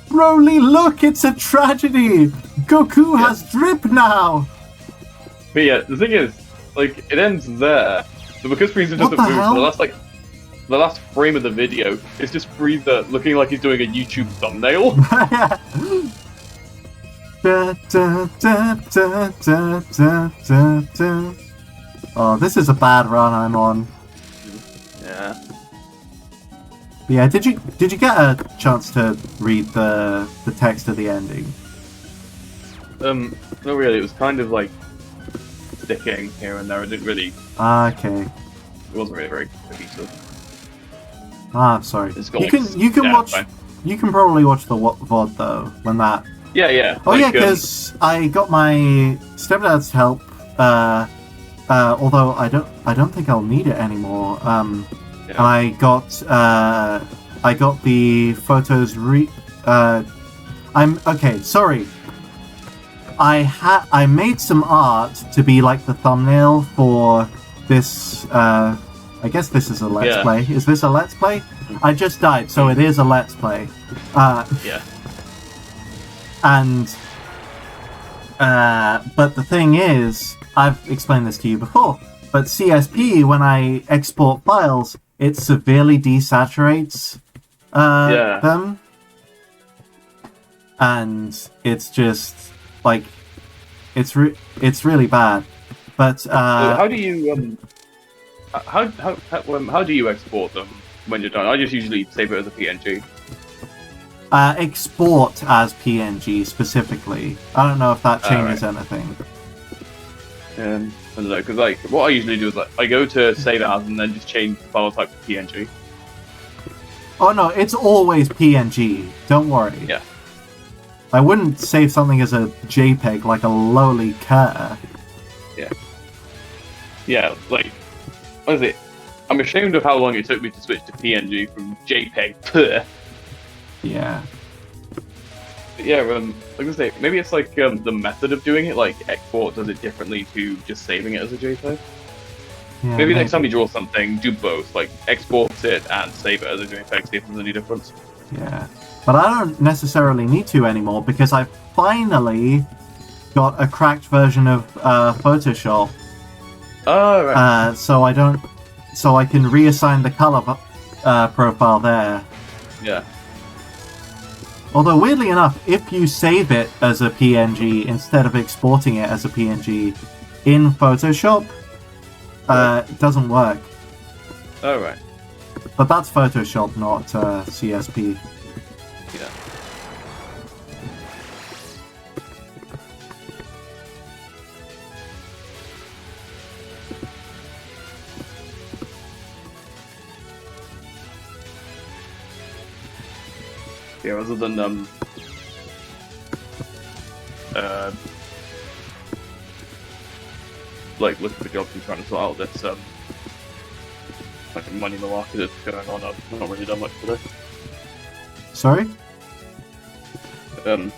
Broly, look, it's a tragedy! Goku has Drip now! But yeah, the thing is, like, it ends there, but because Frieza doesn't move, the last frame of the video is just Frieza looking like he's doing a YouTube thumbnail. Da, da, da, da, da, da, da, da. Oh, this is a bad run I'm on. Yeah. Yeah, did you get a chance to read the text of the ending? Not really. It was kind of like sticking here and there. It didn't really. Okay. It wasn't really very cohesive. I'm sorry. You can watch. Fine. You can probably watch the VOD though when that. Yeah. Oh yeah, because I got my stepdad's help. Although I don't think I'll need it anymore. I got I got the photos I'm okay. Sorry. I made some art to be like the thumbnail for this. I guess this is a let's play. Is this a let's play? I just died, so it is a let's play. Yeah. And but the thing is, I've explained this to you before. But CSP, when I export files, it severely desaturates them, and it's just like it's really bad. But how do you how do you export them when you're done? I just usually save it as a PNG. Export as PNG specifically. I don't know if that changes anything. I don't know, because like what I usually do is like I go to save it as and then just change the file type to PNG. Oh no, it's always PNG. Don't worry. Yeah. I wouldn't save something as a JPEG like a lowly cur. Yeah. Yeah, like honestly, I'm ashamed of how long it took me to switch to PNG from JPEG. Yeah. Yeah, like I say, maybe it's like the method of doing it, like export does it differently to just saving it as a JPEG. Yeah, maybe next time you draw something, do both, like export it and save it as a JPEG, see if there's any difference. Yeah, but I don't necessarily need to anymore because I finally got a cracked version of Photoshop. Oh, right. So I can reassign the color profile there. Yeah. Although, weirdly enough, if you save it as a PNG instead of exporting it as a PNG in Photoshop, it doesn't work. Oh, right. But that's Photoshop, not CSP. Yeah. Yeah, other than like looking for jobs and trying to sort out this like money in the market that's going on, I've not really done much today. Sorry? I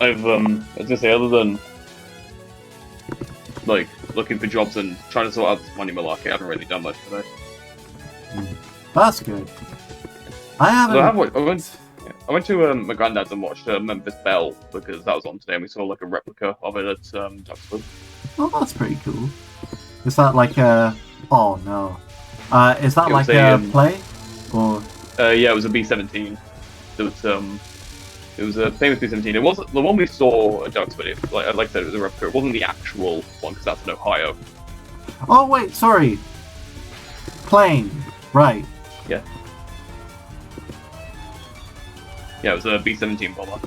was gonna say, other than like looking for jobs and trying to sort out this money malarkey, I haven't really done much today. That's good. I haven't. So I went to my granddad's and watched Memphis Belle because that was on today, and we saw like a replica of it at Duxford. Oh, that's pretty cool. Is that like a? Oh no. Is that like a play? Or? Yeah, it was a B-17. It was a famous B-17. It wasn't the one we saw at Duxford. Like I said, it was a replica. It wasn't the actual one because that's in Ohio. Oh wait, sorry. Plane, right? Yeah. Yeah, it was a B-17 bomber.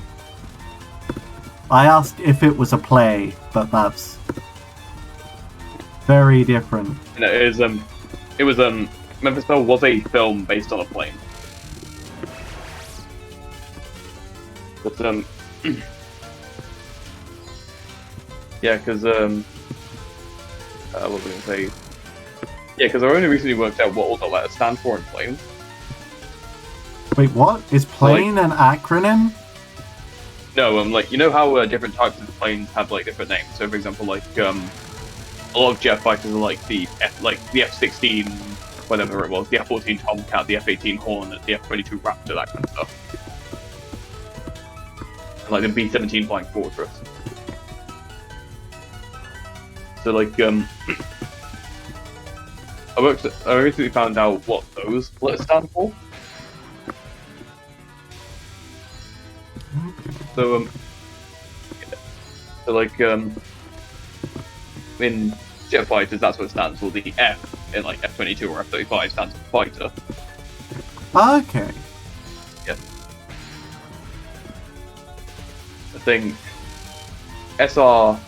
I asked if it was a play, but that's very different. You know, it was Memphis Belle was a film based on a plane. But yeah, because what was I going to say? Yeah, because I only recently worked out what all the letters stand for in planes. Wait, what? Is plane an acronym? No, like you know how different types of planes have like different names. So, for example, like a lot of jet fighters are like the F-16, whatever it was, the F-14 Tomcat, the F-18 Hornet, the F-22 Raptor, that kind of stuff. And, like the B-17 Flying Fortress. So, like I recently found out what those letters stand for. So like in jet fighters, that's what it stands for. The F in like F-22 or F-35 stands for fighter. Okay. Yeah. I think SR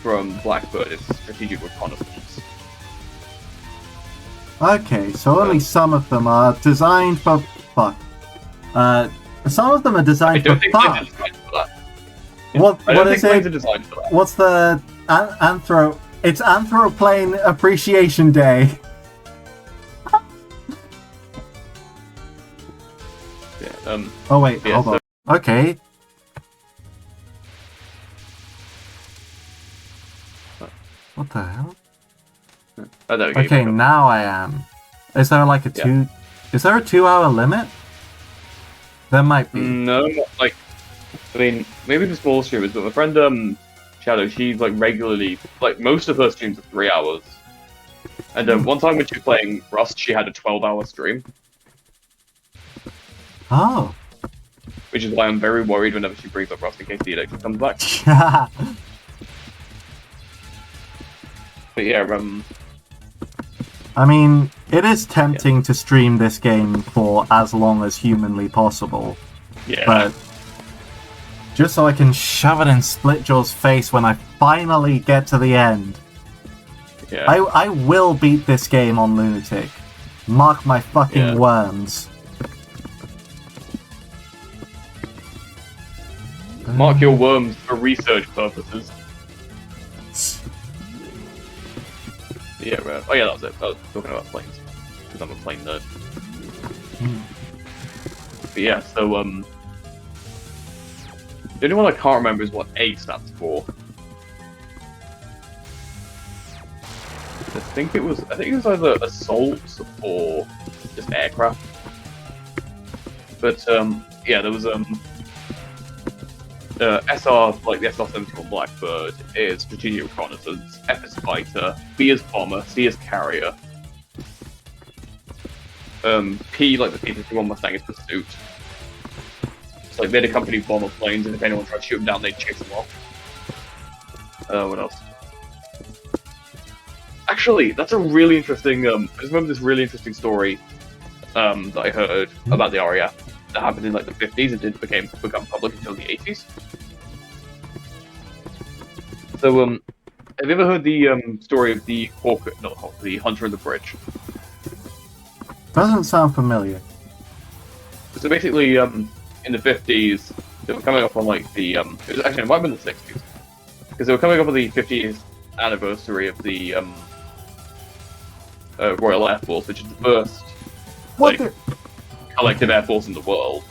from Blackbird is strategic reconnaissance. Okay, so only some of them are designed for fuck. Some of them are designed for fun. What is it? What's the It's Anthroplane Appreciation Day. Oh wait, yeah, hold on. Okay. What the hell? Oh, there we go, Okay, now I am. Is there like a Yeah. Is there a 2-hour limit? There might be. No, like, I mean, maybe the small streamers, but my friend Shadow, she like regularly, like most of her streams are 3 hours. And one time when she was playing Rust, she had a 12-hour stream. Oh. Which is why I'm very worried whenever she brings up Rust in case the addiction comes back. But yeah, I mean, it is tempting to stream this game for as long as humanly possible. Yeah. But just so I can shove it in Splitjaw's face when I finally get to the end. Yeah. I will beat this game on Lunatic. Mark my fucking worms. Mark your worms for research purposes. Yeah, oh yeah, that was it. I was talking about planes. Because I'm a plane nerd. But yeah, so, the only one I can't remember is what A stands for. I think it was either assault or just aircraft. But, yeah, there was, SR, like the SR-71 Blackbird, is strategic reconnaissance, F is fighter, B is bomber, C is carrier. P, like the P-51 Mustang, is pursuit. It's like they'd accompany bomber planes, and if anyone tried to shoot them down, they'd chase them off. What else? Actually, that's a really interesting, I just remember this really interesting story that I heard about the RAF that happened in like the 50s and didn't become public until the 80s. So, have you ever heard the story of the the Hunter in the Bridge? Doesn't sound familiar. So basically, in the 50s, they were coming up on like the it might have been the 60s, because they were coming up on the 50th anniversary of the Royal Air Force, which is the first collective air force in the world.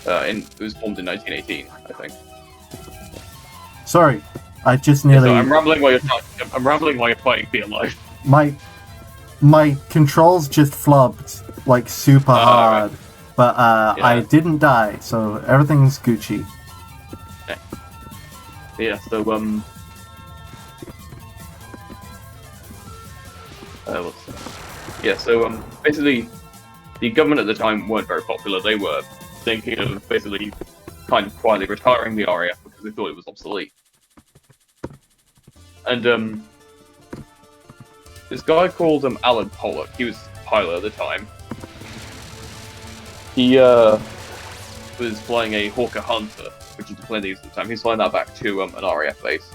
It was formed in 1918, I think. Sorry, I just nearly. So I'm rambling while you're fighting for your life. My controls just flubbed like super hard, right. But I didn't die, so everything's Gucci. Okay. Yeah. So basically, the government at the time weren't very popular. They were thinking of basically kind of quietly retiring the RAF because they thought it was obsolete. And this guy called Alan Pollock, he was a pilot at the time. He was flying a Hawker Hunter, which is the plane they used at the time. He was flying that back to an RAF base.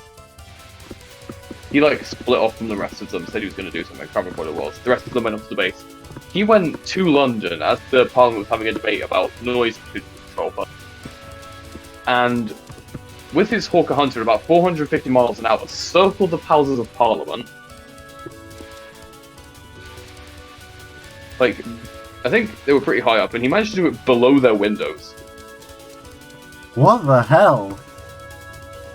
He like split off from the rest of them, said he was going to do something, I can't remember what it was. The rest of them went off to the base. He went to London as the Parliament was having a debate about noise control. And with his Hawker Hunter at about 450 miles an hour, circled the Houses of Parliament. Like, I think they were pretty high up, and he managed to do it below their windows. What the hell?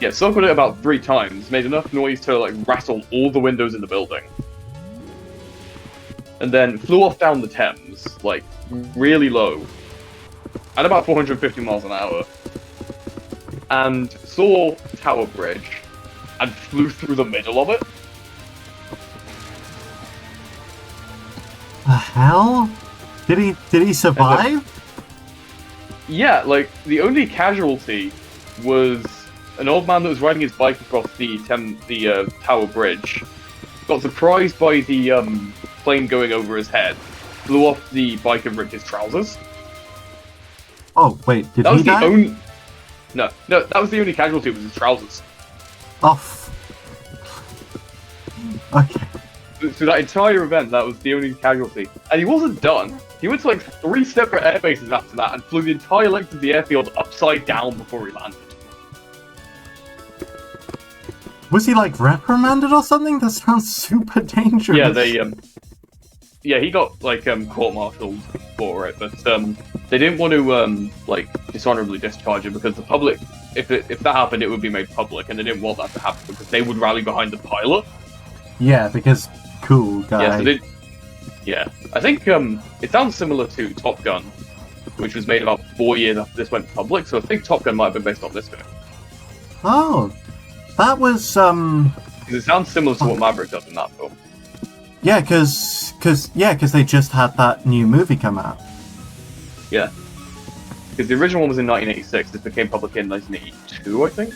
Yeah, circled it about 3 times, made enough noise to like rattle all the windows in the building. And then flew off down the Thames, like, really low, at about 450 miles an hour, and saw Tower Bridge, and flew through the middle of it. The hell? Did he survive? Yeah, like, the only casualty was an old man that was riding his bike across the Tower Bridge, got surprised by the plane going over his head, flew off the bike and ripped his trousers. Oh, wait, did that he was die? The only... No, that was the only casualty, was his trousers. Oh. Okay. Through that entire event, that was the only casualty. And he wasn't done. He went to like 3 separate air bases after that and flew the entire length of the airfield upside down before he landed. Was he like reprimanded or something? That sounds super dangerous. Yeah, he got like court-martialed for it, but they didn't want to like dishonorably discharge it because the public, if that happened, it would be made public, and they didn't want that to happen because they would rally behind the pilot. Yeah, because cool guy. Yeah, I think it sounds similar to Top Gun, which was made about 4 years after this went public. So I think Top Gun might have been based on this film. Oh, that was Because it sounds similar to what Maverick does in that film. Yeah, because they just had that new movie come out. Yeah. Because the original one was in 1986. This became public in 1982, I think.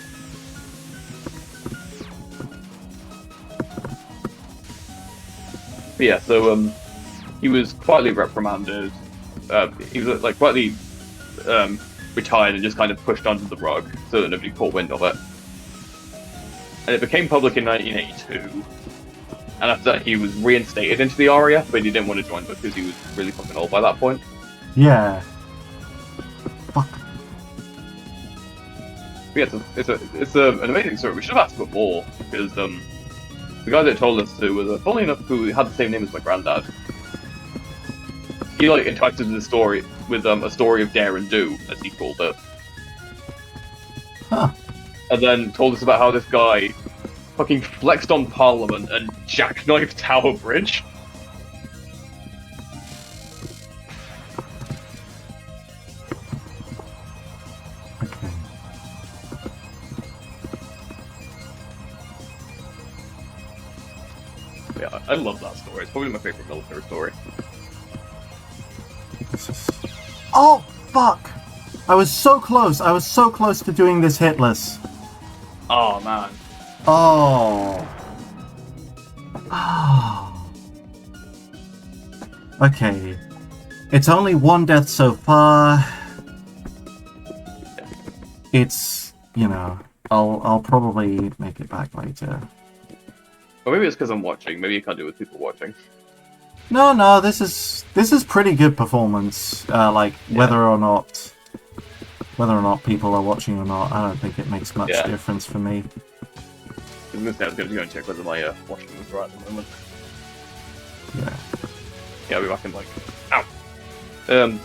But yeah, so he was quietly reprimanded. He was like quietly retired and just kind of pushed under the rug so that nobody caught wind of it. And it became public in 1982. And after that, he was reinstated into the RAF, but he didn't want to join because he was really fucking old by that point. Yeah. Fuck. But yeah, it's an amazing story. We should have asked for more because the guy that told us to was, funnily enough, who had the same name as my granddad. He like entitled the story with a story of dare and do, as he called it. Huh. And then told us about how this guy fucking flexed on Parliament and jackknifed Tower Bridge. Okay. Yeah, I love that story. It's probably my favorite military story. Oh, fuck! I was so close. I was so close to doing this hitless. Oh, man. Oh. Oh. Okay. It's only one death so far. It's, you know, I'll probably make it back later. Or maybe it's because I'm watching. Maybe you can't do it with people watching. No, this is pretty good performance. Whether or not people are watching or not, I don't think it makes much difference for me. I was going to go and check whether my washing was right at the moment. Yeah. Yeah, I'll be back in like... Ow!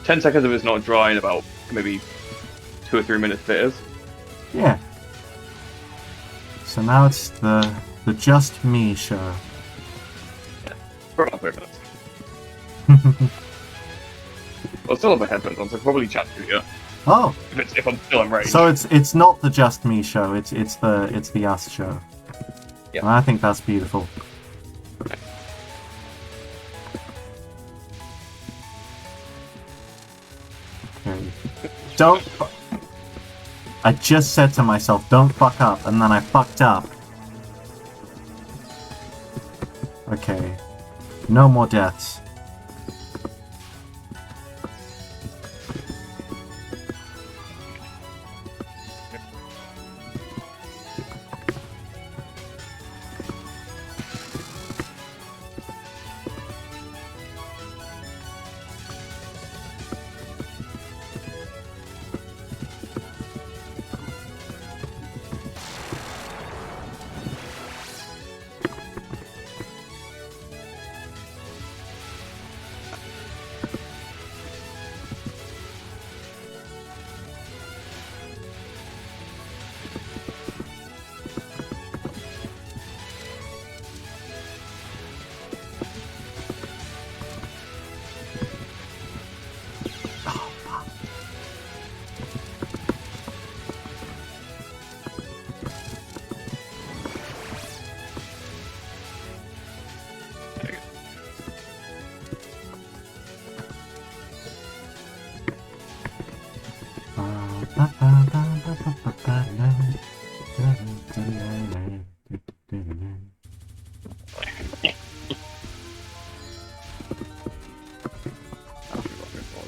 10 seconds if it's not dry and about maybe 2 or 3 minutes if it is. Yeah. So now it's the Just Me show. Yeah, for about 3 minutes. I'll still have my headphones on, so I can probably chat to you. Oh. If I'm still in range. So it's not the Just Me show. It's the Us show. Yeah. And I think that's beautiful. Okay. Don't. I just said to myself, "Don't fuck up," and then I fucked up. Okay. No more deaths.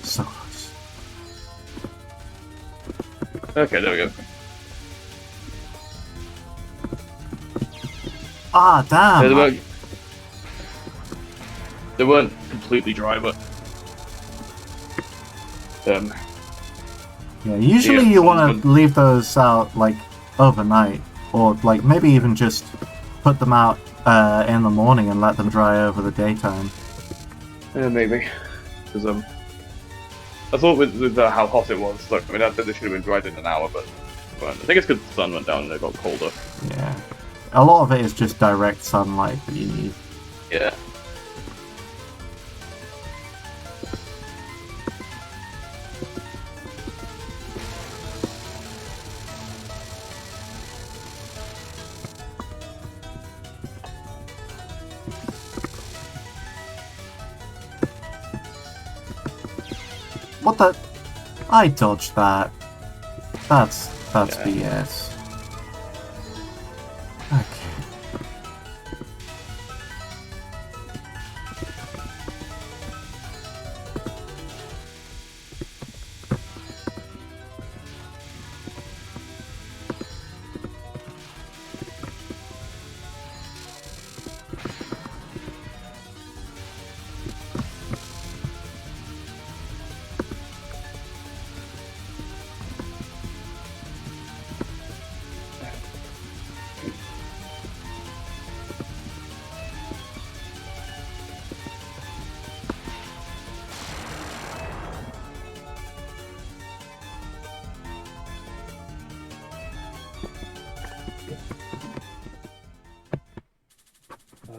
So close. Okay, there we go. Ah, damn! Yeah, they weren't completely dry, but... Yeah, usually you want to leave those out, like, overnight. Or, like, maybe even just put them out in the morning and let them dry over the daytime. Yeah, maybe. Because, I thought with how hot it was, like, I mean, I think they should have been dried in an hour, but I think it's because the sun went down and it got colder. Yeah. A lot of it is just direct sunlight that you need. Yeah. What the? I dodged that. That's BS. Okay.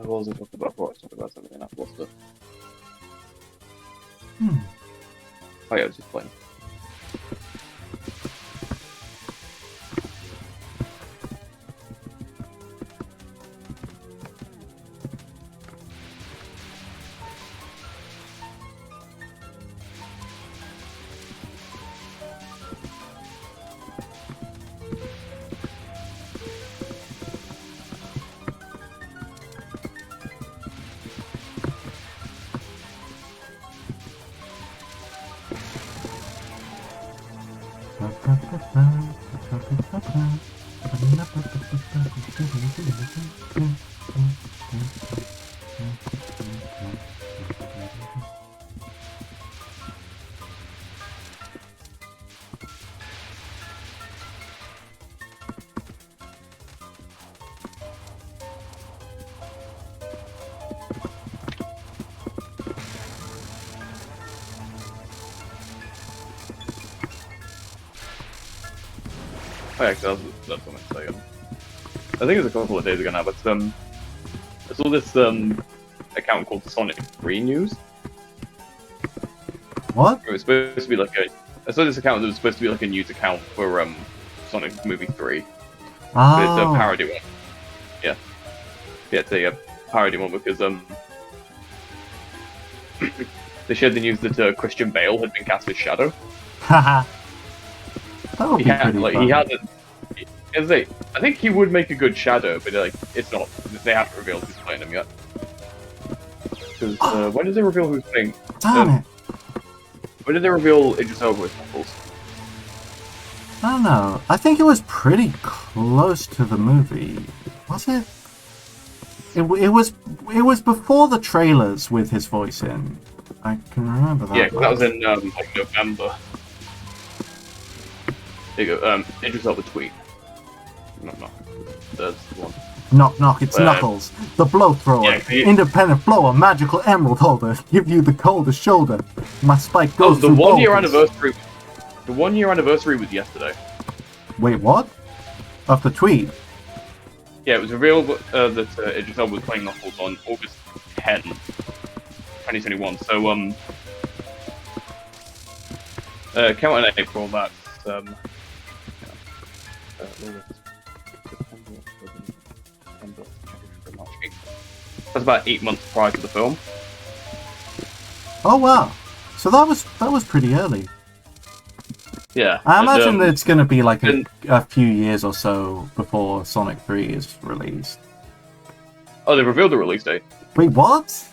What was I talking about? What was I talking about? Something else. What's the? Oh yeah, I was just playing. Oh, yeah, that's what I'm saying. I think it was a couple of days ago now, but I saw this account called Sonic 3 News. What? It was supposed to be like I saw this account that was supposed to be like a news account for Sonic Movie 3. But it's a parody one. Yeah. Yeah, it's a parody one because they shared the news that Christian Bale had been cast as Shadow. Haha. That would be pretty fun. I think he would make a good Shadow, but like it's not. They haven't revealed who's playing him yet. Because when did they reveal who's playing? Damn it! When did they reveal Idris Elba's Knuckles? I don't know. I think it was pretty close to the movie. Was it? It was before the trailers with his voice in. I can remember that. Yeah, that was in like November. There you go. Idris Elba tweet. No, that's the one. Knock knock, it's Knuckles, the blow thrower, independent blower, magical emerald holder, give you the coldest shoulder. My spike goes through the 1 year anniversary. The 1 year anniversary was yesterday. Wait, what? Of the tweet? Yeah, it was revealed that Idris Elba was playing Knuckles on August 10, 2021. So count in April. That's That's about 8 months prior to the film. Oh wow! So that was pretty early. Yeah. I imagine that it's going to be like a few years or so before Sonic 3 is released. Oh, they revealed the release date. Wait, what?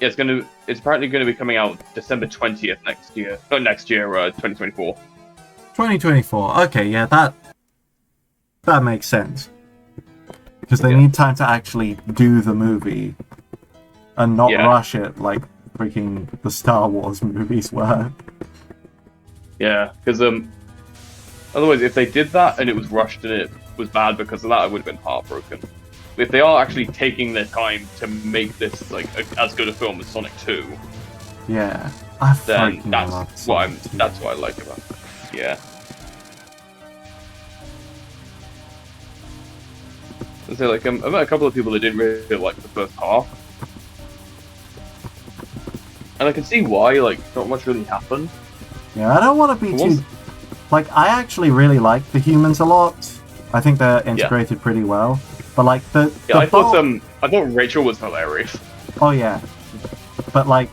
Yeah, it's apparently going to be coming out December 20th next year. Not next year, 2024. 2024. Okay, yeah, that makes sense. Because they need time to actually do the movie and not rush it like freaking the Star Wars movies were. Yeah, because otherwise, if they did that and it was rushed and it was bad because of that, I would have been heartbroken. If they are actually taking their time to make this like as good a film as Sonic 2, yeah, then freaking that's love what Sonic 2. that's what I like about it. Yeah. So like I met a couple of people that didn't really like the first half, and I can see why. Like, not much really happened. Yeah, I don't want to be too... Like, I actually really like the humans a lot. I think they're integrated pretty well. But like the I thought Rachel was hilarious. Oh yeah. But like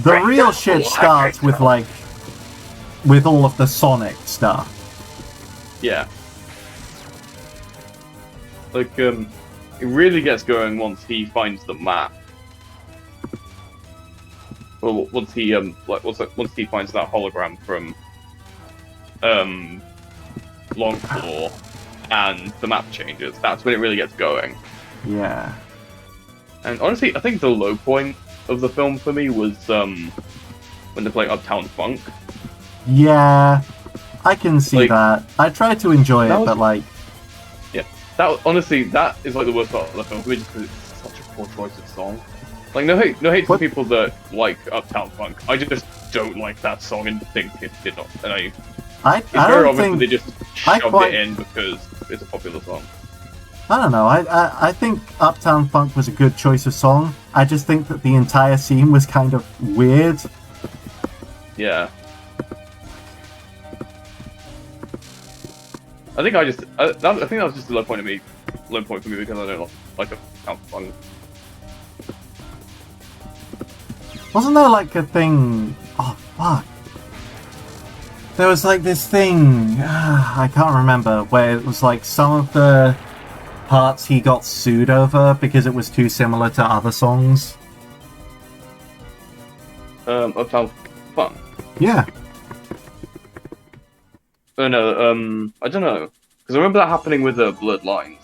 the real shit starts with like with all of the Sonic stuff. Yeah. Like it really gets going once he finds the map. Well, once he once he finds that hologram from Longclaw and the map changes, that's when it really gets going. Yeah. And honestly, I think the low point of the film for me was when they play Uptown Funk. Yeah, I can see Like, that. I tried to enjoy it, but like... Yeah, honestly, that is like the worst part of the film for me, just because it's such a poor choice of song. Like, no hate to the people that like Uptown Funk. I just don't like that song and think it did not. And it's very don't obvious think... that they just shoved it in because it's a popular song. I don't know, I think Uptown Funk was a good choice of song. I just think that the entire scene was kind of weird. Yeah. I think that was just a low point for me because I don't like Uptown Funk. Wasn't there like a thing... Oh, fuck. There was like this thing... I can't remember, where it was like some of the parts he got sued over because it was too similar to other songs. Uptown Funk? Yeah. Oh no, I don't know. Because I remember that happening with Bloodlines.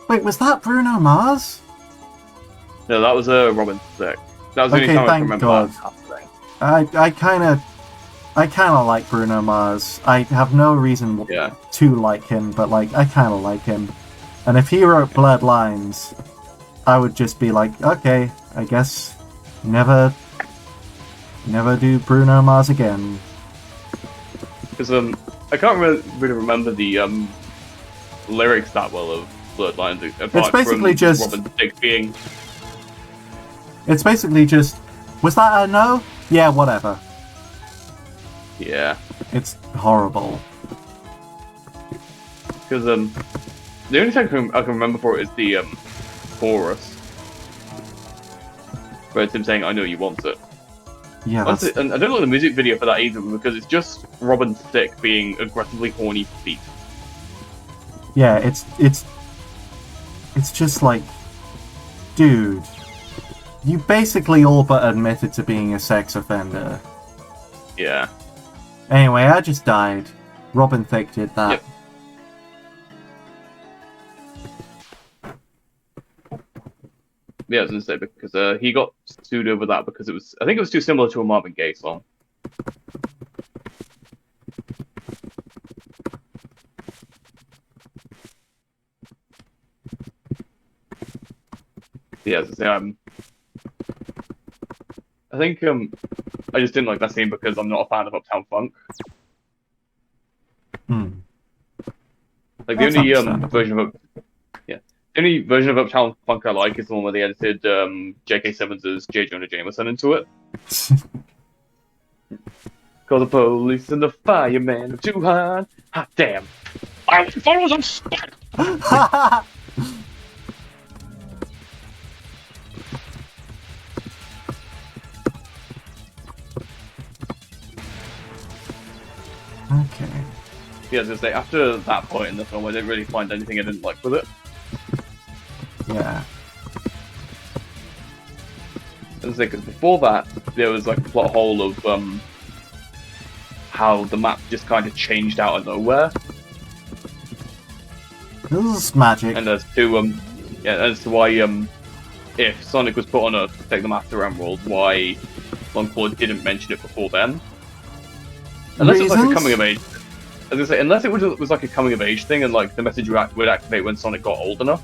Wait, was that Bruno Mars? No, that was Robin Thicke. That was the only time I can remember that happening. I kind of like Bruno Mars. I have no reason to like him, but like I kind of like him. And if he wrote Bloodlines, I would just be like, okay, I guess never do Bruno Mars again. Because I can't really remember the lyrics that well of Bloodlines. It's basically just Robin Thicke being. It's basically just, was that a no? Yeah, whatever. Yeah. It's horrible. Because the only thing I can remember for it is the chorus, where it's him saying, "I know you want it." Yeah, honestly, and I don't like the music video for that either because it's just Robin Thicke being aggressively horny for Pete. Yeah, it's just like, dude, you basically all but admitted to being a sex offender. Yeah. Anyway, I just died. Robin Thicke did that. Yep. Yeah, I was gonna say because he got sued over that because I think it was too similar to a Marvin Gaye song. Yeah, as I say, I think I just didn't like that scene because I'm not a fan of Uptown Funk. Like the only version of the only version of Uptown Funk I like is the one where they edited J.K. Simmons' J. Jonah Jameson into it. Call the police and the fireman are too hot. Hot damn! I follow them. Okay. Yeah, I was gonna say, after that point in the film, I didn't really find anything I didn't like with it. Yeah. Because before that, there was like a plot hole of how the map just kind of changed out of nowhere. This is magic. And as to why if Sonic was put on Earth to take the map to Emerald, why Longclaw didn't mention it before then. Unless it's like a coming of age. I was gonna say, unless it was like a coming of age thing, and like the message would activate when Sonic got old enough,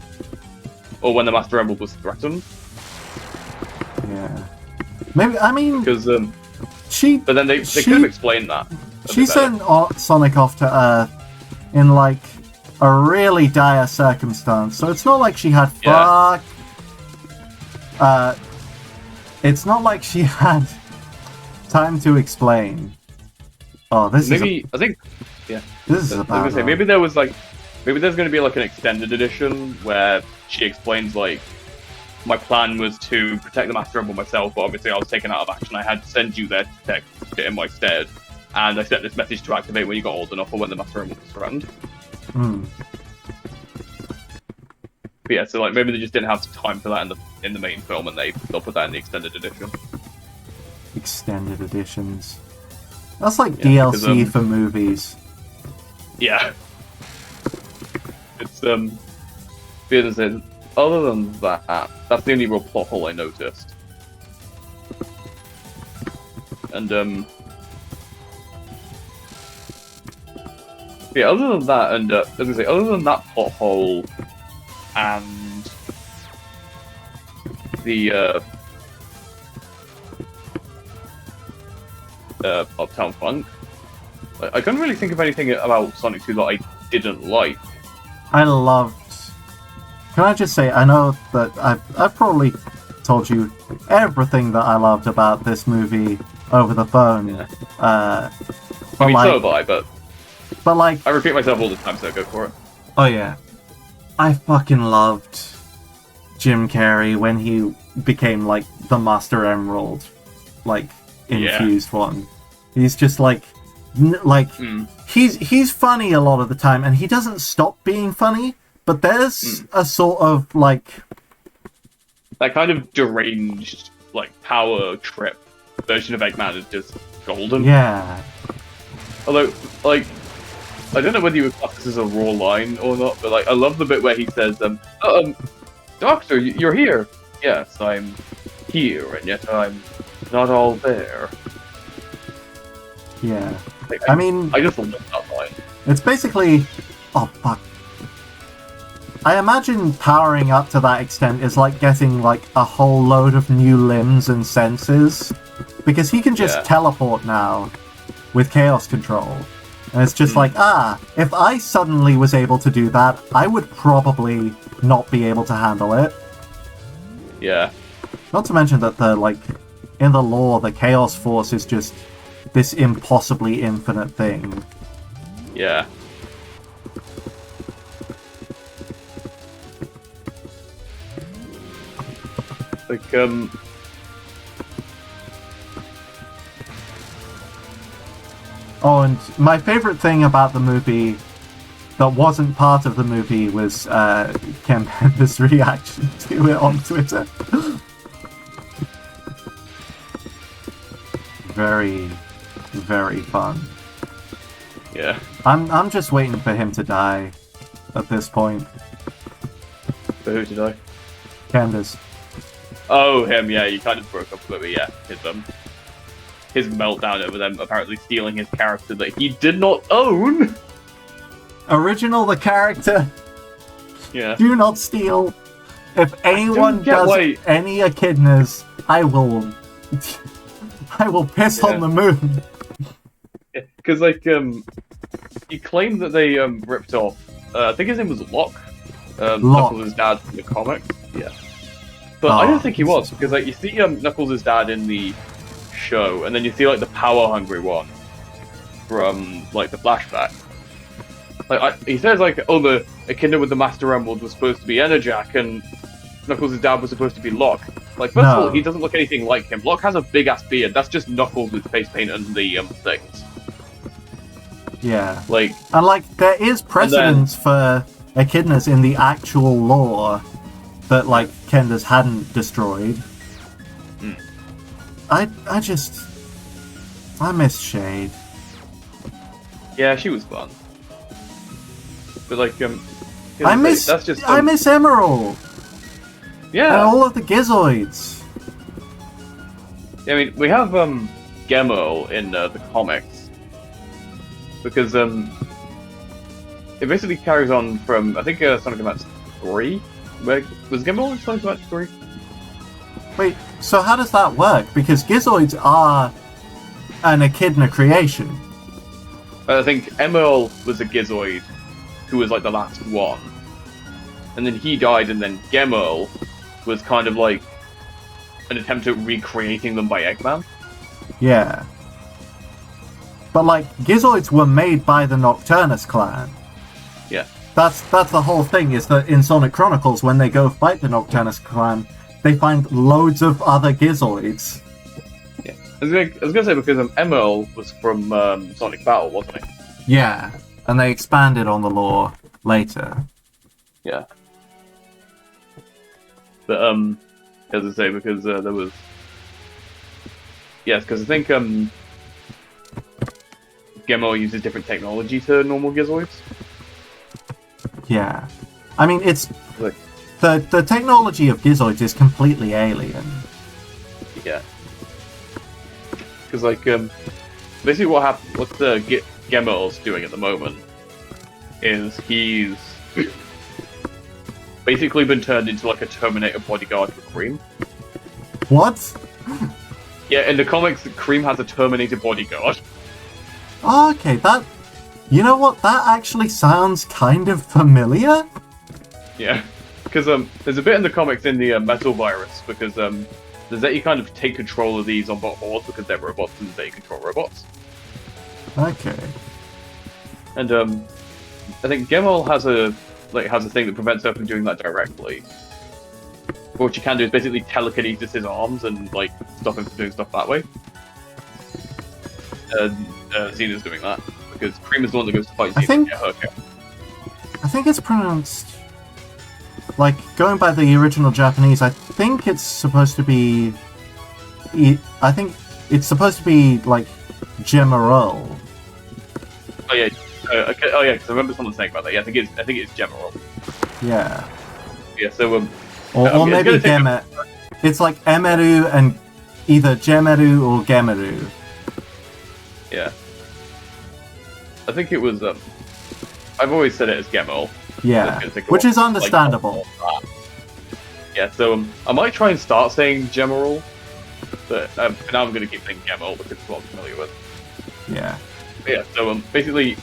or when the Master Emerald was threatened. Yeah. Maybe, I mean, because but then they could have explained that. She sent Sonic off to Earth in like a really dire circumstance, so it's not like she had it's not like she had time to explain. Oh, this I think this is a bad I was gonna say, maybe there's going to be like an extended edition where she explains like, my plan was to protect the Master Emerald myself, but obviously I was taken out of action. I had to send you there to protect it in my stead, and I sent this message to activate when you got old enough or when the Master Emerald was threatened. But yeah, so like maybe they just didn't have time for that in the main film, and they'll put that in the extended edition. Extended editions. That's like DLC for movies. Yeah. It's other than that, that's the only real plot hole I noticed. And yeah, other than that, and as I say, other than that plot hole and the Uptown Funk, I couldn't really think of anything about Sonic 2 that I didn't like. I loved. Can I just say, I know that I've probably told you everything that I loved about this movie over the phone. Yeah. I mean, so have I, but like, I repeat myself all the time, so go for it. Oh yeah, I fucking loved Jim Carrey when he became like the Master Emerald, like infused one. He's just like, he's funny a lot of the time, and he doesn't stop being funny. But there's a sort of like that kind of deranged, like power trip version of Eggman is just golden. Yeah. Although, like, I don't know whether you would class this as a raw line or not, but like, I love the bit where he says, Doctor, you're here. Yes, I'm here, and yet I'm not all there. Yeah. Like, I mean, I just love that line. It's basically, oh fuck. I imagine powering up to that extent is like getting like a whole load of new limbs and senses, because he can just teleport now with chaos control. And it's just like, if I suddenly was able to do that, I would probably not be able to handle it. Yeah. Not to mention that in the lore, the Chaos Force is just this impossibly infinite thing. Yeah. Like, Oh, and my favorite thing about the movie that wasn't part of the movie was Ken Pender's reaction to it on Twitter. Very, very fun. Yeah. I'm just waiting for him to die at this point. For who to die? Candace. Oh, him, yeah, you kind of broke up with me, yeah. His meltdown over them apparently stealing his character that he did not own! Original the character. Yeah. Do not steal. If anyone does any echidnas, I will piss on the moon. Because, like, he claimed that they ripped off, I think his name was Locke. Knuckles' dad from the comics. Yeah. But I don't think he was, because, like, you see Knuckles' dad in the show, and then you see, like, the power-hungry one from, like, the flashback. Like, he says, like, oh, the echidna with the Master Emerald was supposed to be Enerjack, and Knuckles' dad was supposed to be Locke. Like, first of all, he doesn't look anything like him. Locke has a big-ass beard. That's just Knuckles with face paint and the things. Yeah. Like, and, like, there is precedence for echidnas in the actual lore that, like, Kenders hadn't destroyed. I miss Shade. Yeah, she was fun. But, like, I miss Emerald! Yeah! And all of the Gizoids! Yeah, I mean, we have, Gemo in, the comics. Because, it basically carries on from, I think, Sonic Advance 3? Was Gemo in Sonic Advance 3? Wait, so how does that work? Because Gizoids are an echidna creation. I think Emerl was a Gizoid who was like the last one. And then he died, and then Gemerl was kind of like an attempt at recreating them by Eggman. Yeah. But like, Gizoids were made by the Nocturnus clan. Yeah. That's the whole thing, is that in Sonic Chronicles, when they go fight the Nocturnus clan, they find loads of other Gizoids. Yeah. I was gonna say, because Emerl was from Sonic Battle, wasn't he? Yeah. And they expanded on the lore later. Yeah. But, as I say, because there was... Yes, because I think Gemerl uses different technology to normal Gizoids. Yeah. I mean, it's... Like, The technology of Gizoids is completely alien. yeah. Because, like, basically what Gemerl's doing at the moment is he's basically been turned into, like, a Terminator bodyguard for Cream. What? Yeah, in the comics, Cream has a Terminator bodyguard. Oh, okay, that... You know what? That actually sounds kind of familiar? Yeah. Because there's a bit in the comics in the Metal Virus, because the Zeti kind of take control of these Zombot hordes because they're robots and they control robots. Okay. And I think Gemerl has a thing that prevents her from doing that directly. But what she can do is basically telekinesis his arms and like stop him from doing stuff that way. Xena's doing that because Cream is the one that goes to fight Xena. I think it's pronounced... Like, going by the original Japanese, I think it's supposed to be... I think it's supposed to be, like, Gemerl. Oh yeah, because I remember someone saying about that. Yeah, I think it's Gemerl. Yeah. Yeah, so or maybe Gemer. It's like Emeru and either Gemeru or Gemeru. Yeah. I think it was. I've always said it as Gemerl. Yeah, which is understandable. Like, yeah, so I might try and start saying Gemerl, but for now I'm going to keep saying Gemerl because it's what I'm familiar with. Yeah. But yeah, so basically,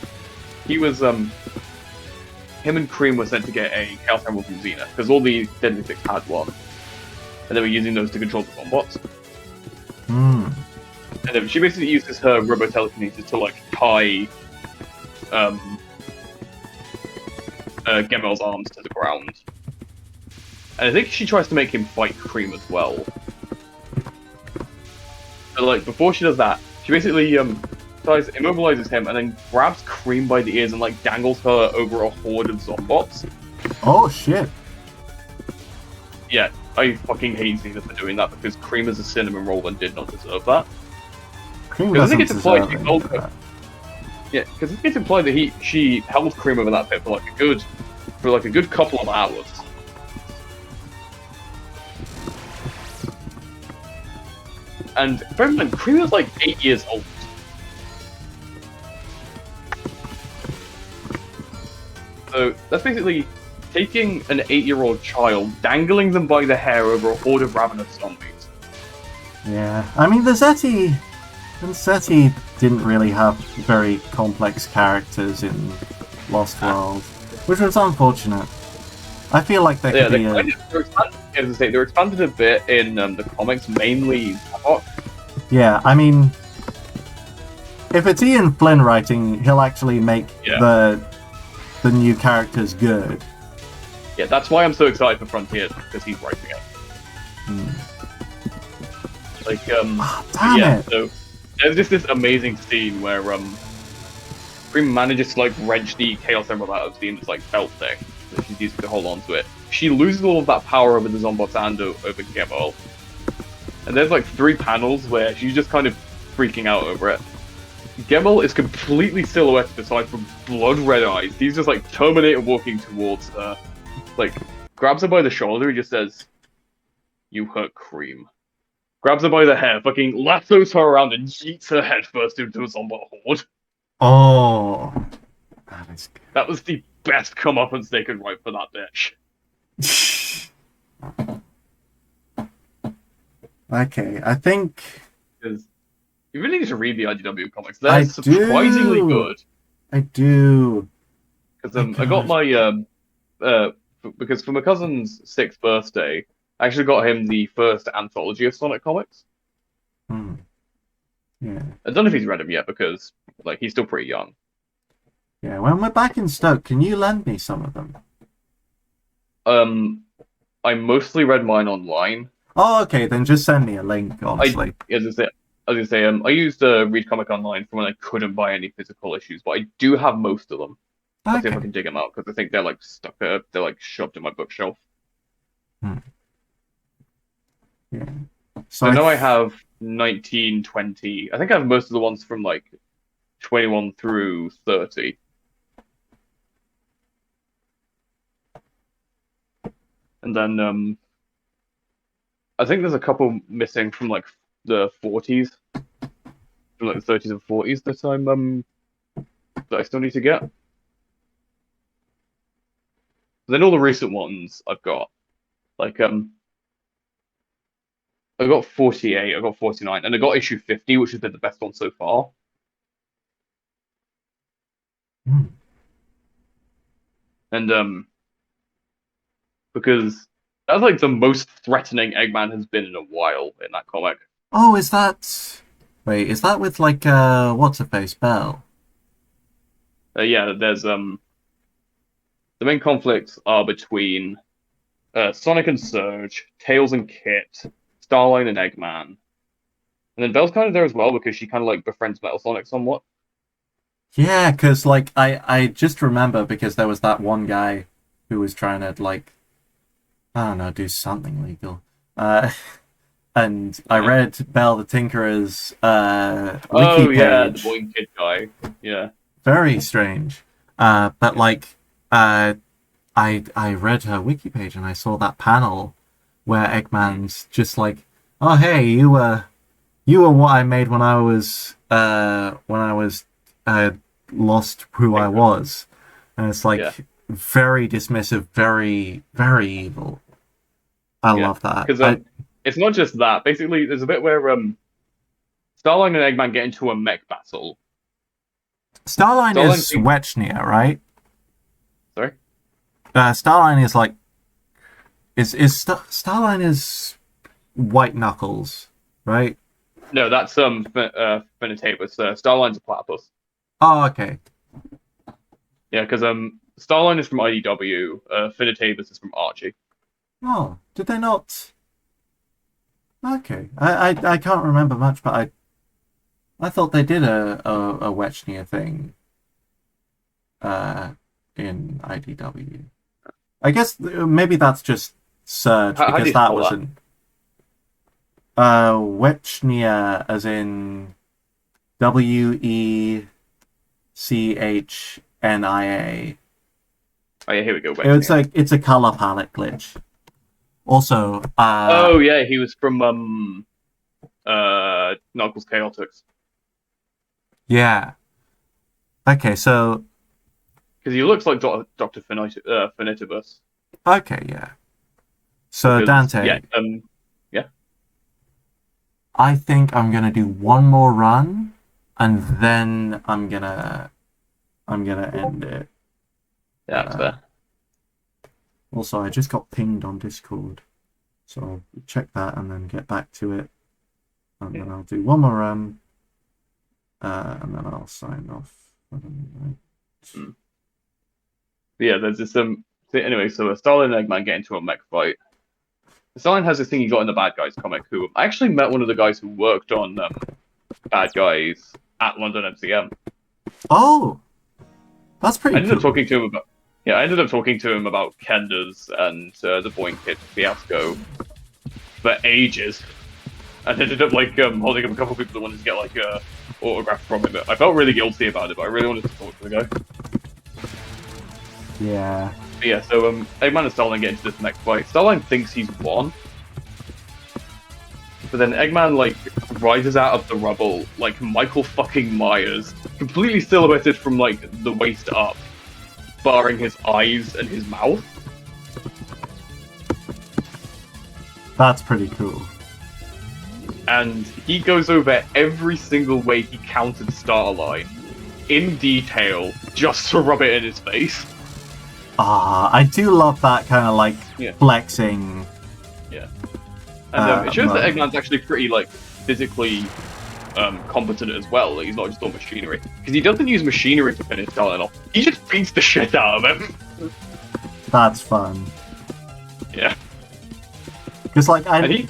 he was him and Cream were sent to get a Chaos Emerald from Xena because all the Deadly Six had one, and they were using those to control the Zombots. Hmm. And then she basically uses her robo-telekinesis to like tie Gemerl's arms to the ground. And I think she tries to make him fight Cream as well. But like before she does that, she basically immobilizes him and then grabs Cream by the ears and like dangles her over a horde of Zombots. Oh shit. Yeah, I fucking hate Xena for doing that because Cream is a cinnamon roll and did not deserve that. Cream doesn't deserve that. Yeah, because it's implied that she held Cream over that pit for like a good couple of hours. And bear in mind, Cream was like 8 years old. So that's basically taking an 8-year-old child, dangling them by the hair over a horde of ravenous zombies. Yeah, I mean the Zeti didn't really have very complex characters in Lost World, which was unfortunate. I feel like there could be they're expanded a bit in the comics, mainly Zavok. Yeah, I mean, if it's Ian Flynn writing, he'll actually make the new characters good. Yeah, that's why I'm so excited for Frontier, because he's writing it. Like, damn it! So there's just this amazing scene where Cream manages to like wrench the Chaos Emerald out of Xena's like belt thing that she's using to hold on to it. She loses all of that power over the Zombots and over Gemerl. And there's like 3 panels where she's just kind of freaking out over it. Gemerl is completely silhouetted aside from blood red eyes. He's just like Terminator walking towards her. Like, grabs her by the shoulder and just says, "You hurt Cream." Grabs her by the hair, fucking lassos her around and yeets her head first into a Zombot horde. Oh. That was the best comeuppance they could write for that bitch. Okay, I think Because you really need to read the IDW comics. I They're surprisingly do. good. I do. Because My I got God. my because for my cousin's 6th birthday, I actually got him the first anthology of Sonic comics. Hmm. Yeah. I don't know if he's read them yet because like he's still pretty young. Yeah. When we're back in Stoke, can you lend me some of them? Um, I mostly read mine online. Oh, okay. Then just send me a link, I honestly. as I say, I used Read Comic Online for when I couldn't buy any physical issues, but I do have most of them. I'll see if I Okay. can dig them out because I think they're like stuck, they're like shoved in my bookshelf. Hmm. Yeah. So So now I have 19, 20. I think I have most of the ones from like 21 through 30. And then I think there's a couple missing from like the 40s, from like the 30s and 40s that I still need to get. Then all the recent ones I've got. Like I got 48, I got 49, and I got issue 50, which has been the best one so far. hmm. And because that's like the most threatening Eggman has been in a while in that comic. Oh, is that? Wait, is that with like what's her face Belle? Yeah, there's the main conflicts are between Sonic and Surge, Tails and Kit, Starline and Eggman. And then Belle's kind of there as well because she kind of like befriends Metal Sonic somewhat. Yeah, because like I just remember because there was that one guy who was trying to like I don't know do something legal. And I read Belle the Tinkerer's wiki Oh yeah, the page. boy and kid guy. Yeah. Very strange. But Yeah. like I read her wiki page and I saw that panel where Mm. Eggman's just like, oh hey, you were what I made when I was lost who I Tinker. was, and it's Yeah. like very dismissive, very very evil. I Yeah. love that. Because it's not just that. Basically, there's a bit where Starline and Eggman get into a mech battle. Starline Starline is thinks, Wechnia, right? sorry. Starline is like Starline is White Knuckles, right? No, that's Finitavis. Starline's a platypus. Oh, okay. Yeah, because Starline is from IDW. Finitavis is from Archie. Oh, did they not? Okay, I can't remember much, but I thought they did a Wechnia thing uh, in IDW. I guess maybe that's just Surge How do because you that spell that? wasn't Wechnia as in WECHNIA. Oh yeah, here we go. It's Wexnia. like it's a color palette glitch. Also, Oh yeah, he was from Knuckles Chaotix. yeah. Okay, so Because he looks like Doctor Finitibus. okay, yeah. So Because yeah, Dante, yeah, I think I'm gonna do one more run, and then I'm gonna end it. yeah, that's fair. Also, I just got pinged on Discord, so I'll check that and then get back to it, and Yeah. then I'll do one more run, and then I'll sign off. Mm. Yeah, there's this anyway, so Starlin and Eggman get into a mech fight. Starlin has this thing he got in the Bad Guys comic. Who I actually met one of the guys who worked on Bad Guys at London MCM. Oh, that's I pretty ended up cool. talking to him about I ended up talking to him about Kenders and the Boing Kid fiasco for ages. And ended up like holding up a couple of people that wanted to get like a autograph from him. I felt really guilty about it, but I really wanted to talk to the guy. Yeah. But yeah, so Eggman and Starline get into this mech fight. Starline thinks he's won, but then Eggman like rises out of the rubble like Michael fucking Myers, completely silhouetted from like the waist up, barring his eyes and his mouth. That's pretty cool. and he goes over every single way he countered Starlight in detail just to rub it in his face. I do love that kind of like flexing. Yeah, and it shows that Eggman's actually pretty like physically competent as well. Like, he's not just all machinery, because he doesn't use machinery to finish Scarlet off. He just beats the shit out of him. That's fun. Yeah, because like he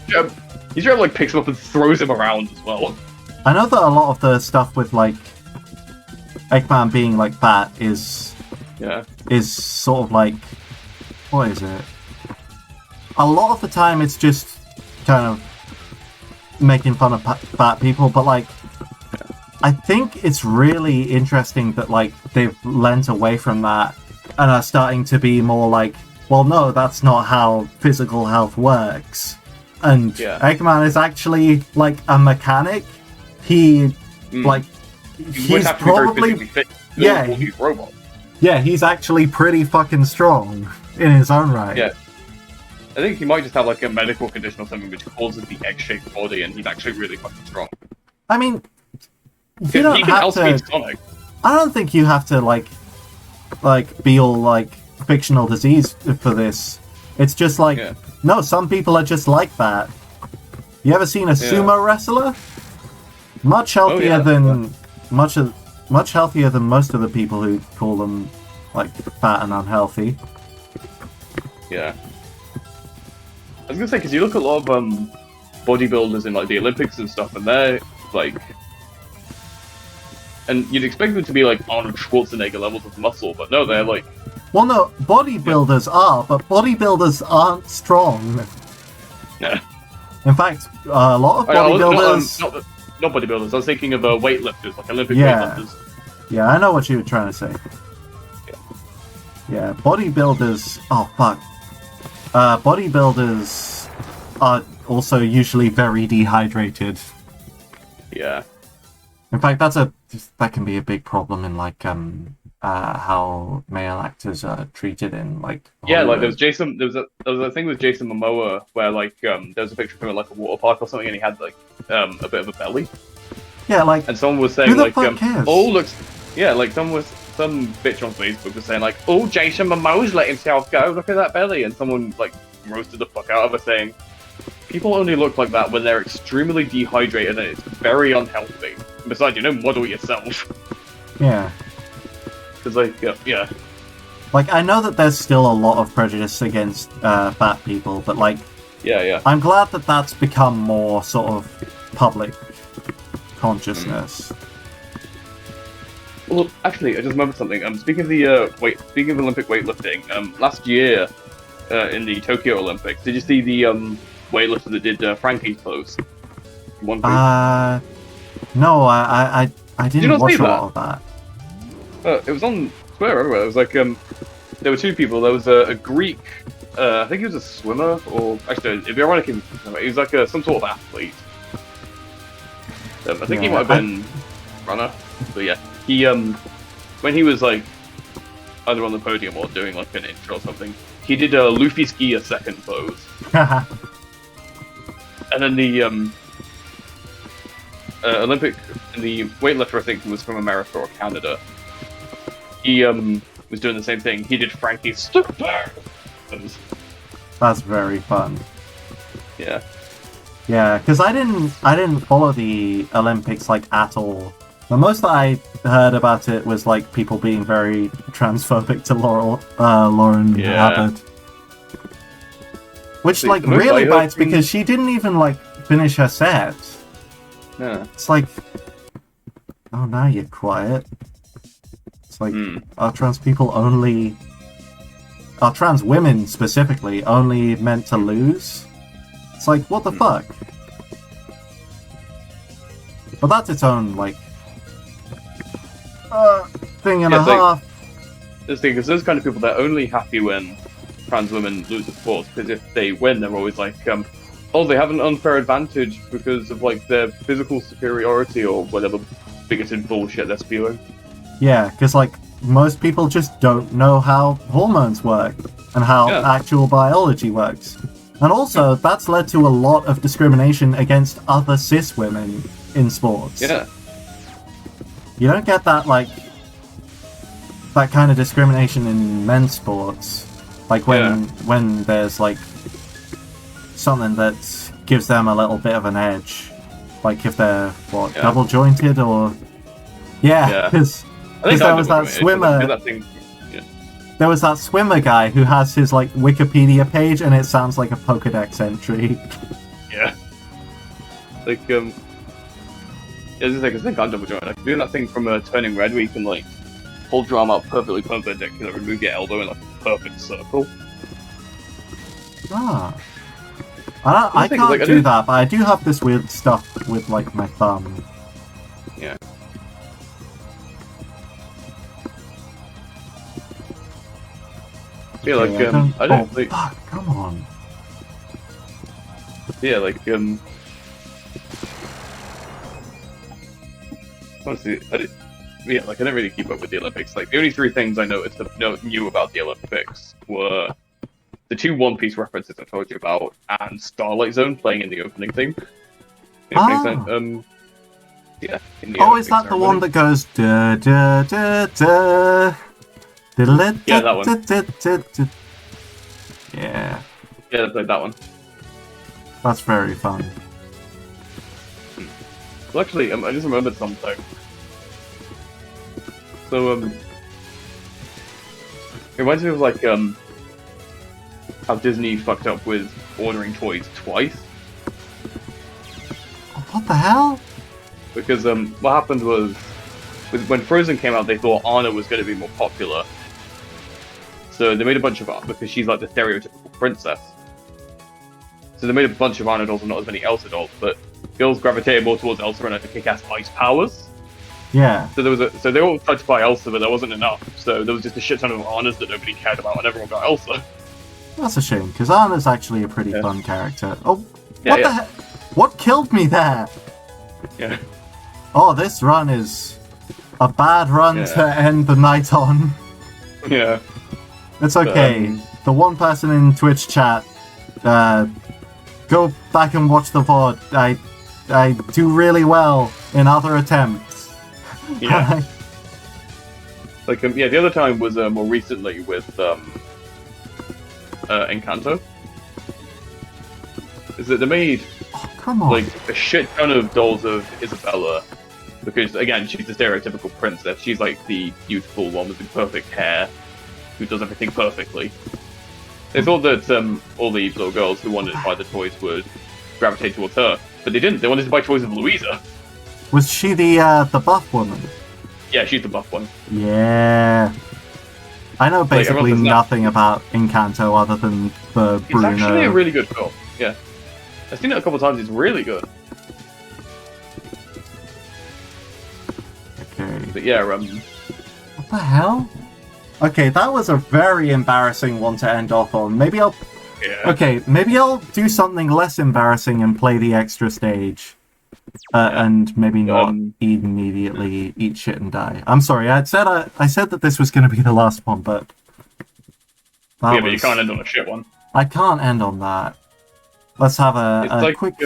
like picks him up and throws him around as well. I know that a lot of the stuff with like Eggman being like fat is sort of like, what is it? A lot of the time it's just kind of making fun of fat people, but like I think it's really interesting that like they've lent away from that and are starting to be more like, well, no, that's not how physical health works. And Eggman is actually like a mechanic. He's probably fit, robot. Yeah, he's actually pretty fucking strong in his own right. Yeah. I think he might just have like a medical condition or something which causes the egg-shaped body, and he's actually really fucking strong. I mean, you don't have to. Sonic. I don't think you have to like be all like fictional disease for this. It's just like no, some people are just like that. You ever seen a sumo wrestler? Much healthier than much healthier than most of the people who call them like fat and unhealthy. Yeah. I was gonna say, because you look at a lot of bodybuilders in like the Olympics and stuff, and they're like, and you'd expect them to be like Arnold Schwarzenegger levels of muscle, but no, they're like. Well, no, bodybuilders are, but bodybuilders aren't strong. Yeah. In fact, a lot of bodybuilders. Not bodybuilders. I was thinking of weightlifters, like Olympic weightlifters. Yeah, I know what you were trying to say. Yeah, bodybuilders. Oh fuck. Bodybuilders are also usually very dehydrated. Yeah. In fact, that can be a big problem in like how male actors are treated in like Hollywood. Like there was a thing with Jason Momoa where like there was a picture of him at like a water park or something, and he had like a bit of a belly. Yeah, like, and someone was saying who the like fuck cares? Some bitch on Facebook was saying like, oh, Jason Momoa's let himself go, look at that belly, and someone like roasted the fuck out of her saying people only look like that when they're extremely dehydrated and it's very unhealthy. And besides, model yourself. Yeah. Because like like, I know that there's still a lot of prejudice against fat people, but like I'm glad that that's become more sort of public consciousness. Well, actually, I just remembered something. Speaking of Olympic weightlifting, last year in the Tokyo Olympics, did you see the weightlifter that did Frankie's pose? No, I didn't watch a lot of that. It was on Twitter everywhere. It was like there were two people. There was a Greek, I think he was a swimmer, or actually, it'd be ironic if he was like some sort of athlete. I think he might have been runner, but yeah. He when he was like either on the podium or doing like an intro or something, he did a Luffy ski a second pose. And then the the weightlifter, I think, was from America or Canada. He was doing the same thing. He did Frankie's super pose. That's very fun. Yeah. Yeah, because I didn't follow the Olympics like at all. The most that I heard about it was like people being very transphobic to Lauren Hubbard, which like really bites because she didn't even like finish her set. Yeah, it's like, oh, now you're quiet. It's like, are trans women specifically only meant to lose? It's like, what the fuck? But that's its own like thing and a half. This thing, because those kind of people, they're only happy when trans women lose the sport, because if they win, they're always like, oh, they have an unfair advantage because of like their physical superiority or whatever bigoted bullshit they're spewing. Yeah, because like most people just don't know how hormones work and how actual biology works. And also, that's led to a lot of discrimination against other cis women in sports. Yeah. You don't get that, like, that kind of discrimination in men's sports. Like, when there's, like, something that gives them a little bit of an edge. Like, if they're, double-jointed or... Yeah, because there was that swimmer... There was that swimmer guy who has his, like, Wikipedia page, and it sounds like a Pokedex entry. Yeah. Like, it's just like, I think I'm double jointed. I can do that thing from Turning Red where you can, like, hold your arm out perfectly perpendicular and move your elbow in, like, a perfect circle. Ah. I can't do that, but I do have this weird stuff with, like, my thumb. Yeah. Yeah, like, I don't think... Fuck, come on. Yeah, like, honestly, I don't really keep up with the Olympics. Like, the only three things I noticed knew about the Olympics were the two One Piece references I told you about, and Starlight Zone playing in the opening theme. Yeah. Oh, is that the one that goes da da da da? Yeah, that one. Yeah. Yeah, I played that one. That's very fun. Well, actually, I just remembered something. So, it reminds me of, like, how Disney fucked up with ordering toys twice. What the hell? Because, what happened was, when Frozen came out, they thought Anna was going to be more popular. So they made a bunch of Anna, because she's like the stereotypical princess. So they made a bunch of Anna dolls and not as many Elsa dolls, but girls gravitated more towards Elsa and her kick-ass ice powers. Yeah. So they were all touched by Elsa, but there wasn't enough. So there was just a shit ton of Annas that nobody cared about, and everyone got Elsa. That's a shame, because Anna's actually a pretty fun character. Oh, what the heck? What killed me there? Yeah. Oh, this run is a bad run to end the night on. Yeah. It's okay. The one person in Twitch chat, go back and watch the VOD. I do really well in other attempts. Yeah. Like, the other time was more recently with Encanto. Is that they made like a shit ton of dolls of Isabella, because again she's the stereotypical princess. She's like the beautiful one with the perfect hair, who does everything perfectly. They thought that all the little girls who wanted to buy the toys would gravitate towards her, but they didn't. They wanted to buy toys of Louisa. Was she the buff woman? Yeah, she's the buff one. Yeah. I know basically nothing about Encanto other than the Bruno. It's actually a really good film. Yeah. I've seen it a couple of times. It's really good. Okay. But yeah, what the hell? Okay, that was a very embarrassing one to end off on. Maybe I'll... Yeah. Okay, maybe I'll do something less embarrassing and play the extra stage. And maybe not immediately eat shit and die. I'm sorry, I said that this was going to be the last one, but... But you can't end on a shit one. I can't end on that. Let's have a quick...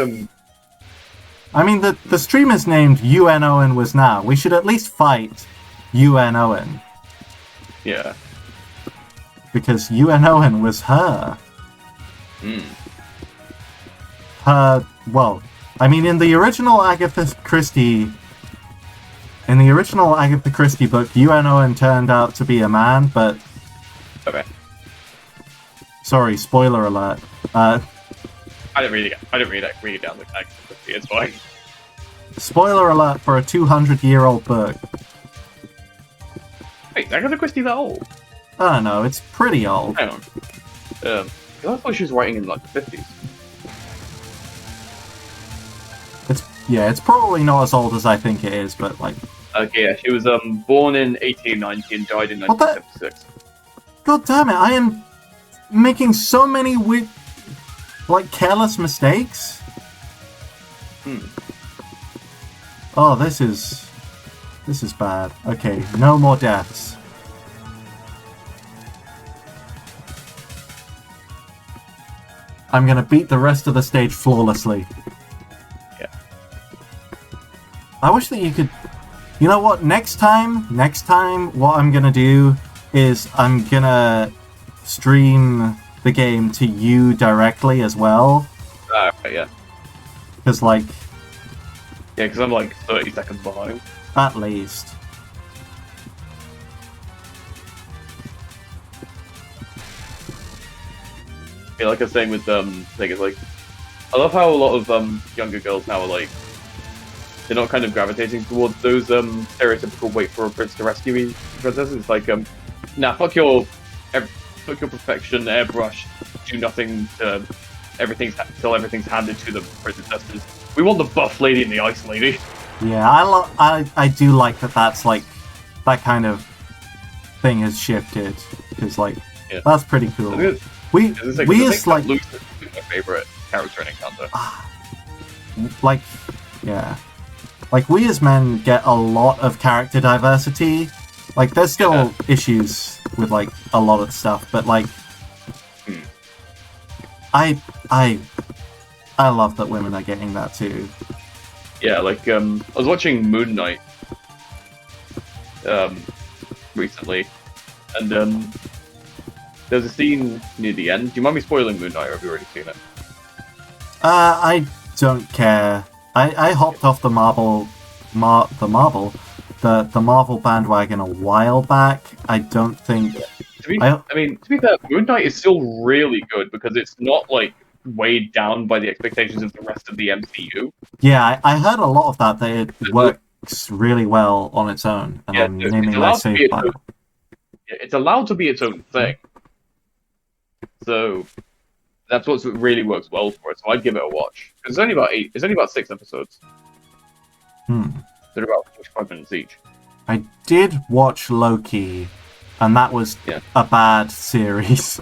I mean, the stream is named UN Owen Was Now. We should at least fight UN Owen. Yeah. Because UN Owen was her. Her... Well... I mean, in the original Agatha Christie book, UN Owen turned out to be a man, but... Okay. Sorry, spoiler alert. I didn't read it down the Agatha Christie, it's fine. Spoiler alert for a 200-year-old book. Wait, is Agatha Christie that old? I don't know, it's pretty old. Hang on. I thought she was writing in, like, the 50s. It's probably not as old as I think it is, but like... Okay, yeah, she was born in 1890 and died in 1976. God damn it, I am making so many weird, like, careless mistakes. Oh, this is bad. Okay, no more deaths. I'm gonna beat the rest of the stage flawlessly. Yeah. I wish that you could... You know what? Next time, what I'm gonna do is I'm gonna stream the game to you directly as well. Yeah. Because, like... Yeah, because I'm like 30 seconds behind. At least. Yeah, like I was saying with thing is like, I love how a lot of younger girls now are like, they're not kind of gravitating towards those stereotypical wait for a prince to rescue me princesses. It's like nah, fuck your perfection, airbrush, do nothing to till everything's handed to the princesses. We want the buff lady and the ice lady. Yeah, I do like that. That's like that kind of thing has shifted because like that's pretty cool. We as like Luke's my favorite character in Encanto. Like yeah, like we as men get a lot of character diversity. Like there's still issues with like a lot of stuff, but like I love that women are getting that too. Yeah, like I was watching Moon Knight recently, and there's a scene near the end. Do you mind me spoiling Moon Knight, or have you already seen it? I don't care. I hopped off the Marvel bandwagon a while back. I don't think. To be fair, Moon Knight is still really good because it's not like weighed down by the expectations of the rest of the MCU. Yeah, I heard a lot of that. That it works really well on its own, and I'm naming my save file. It's allowed to be its own thing. So that's what really works well for it. So I'd give it a watch. It's only about 8. It's only about 6 episodes. They're about 45 minutes each. I did watch Loki, and that was a bad series.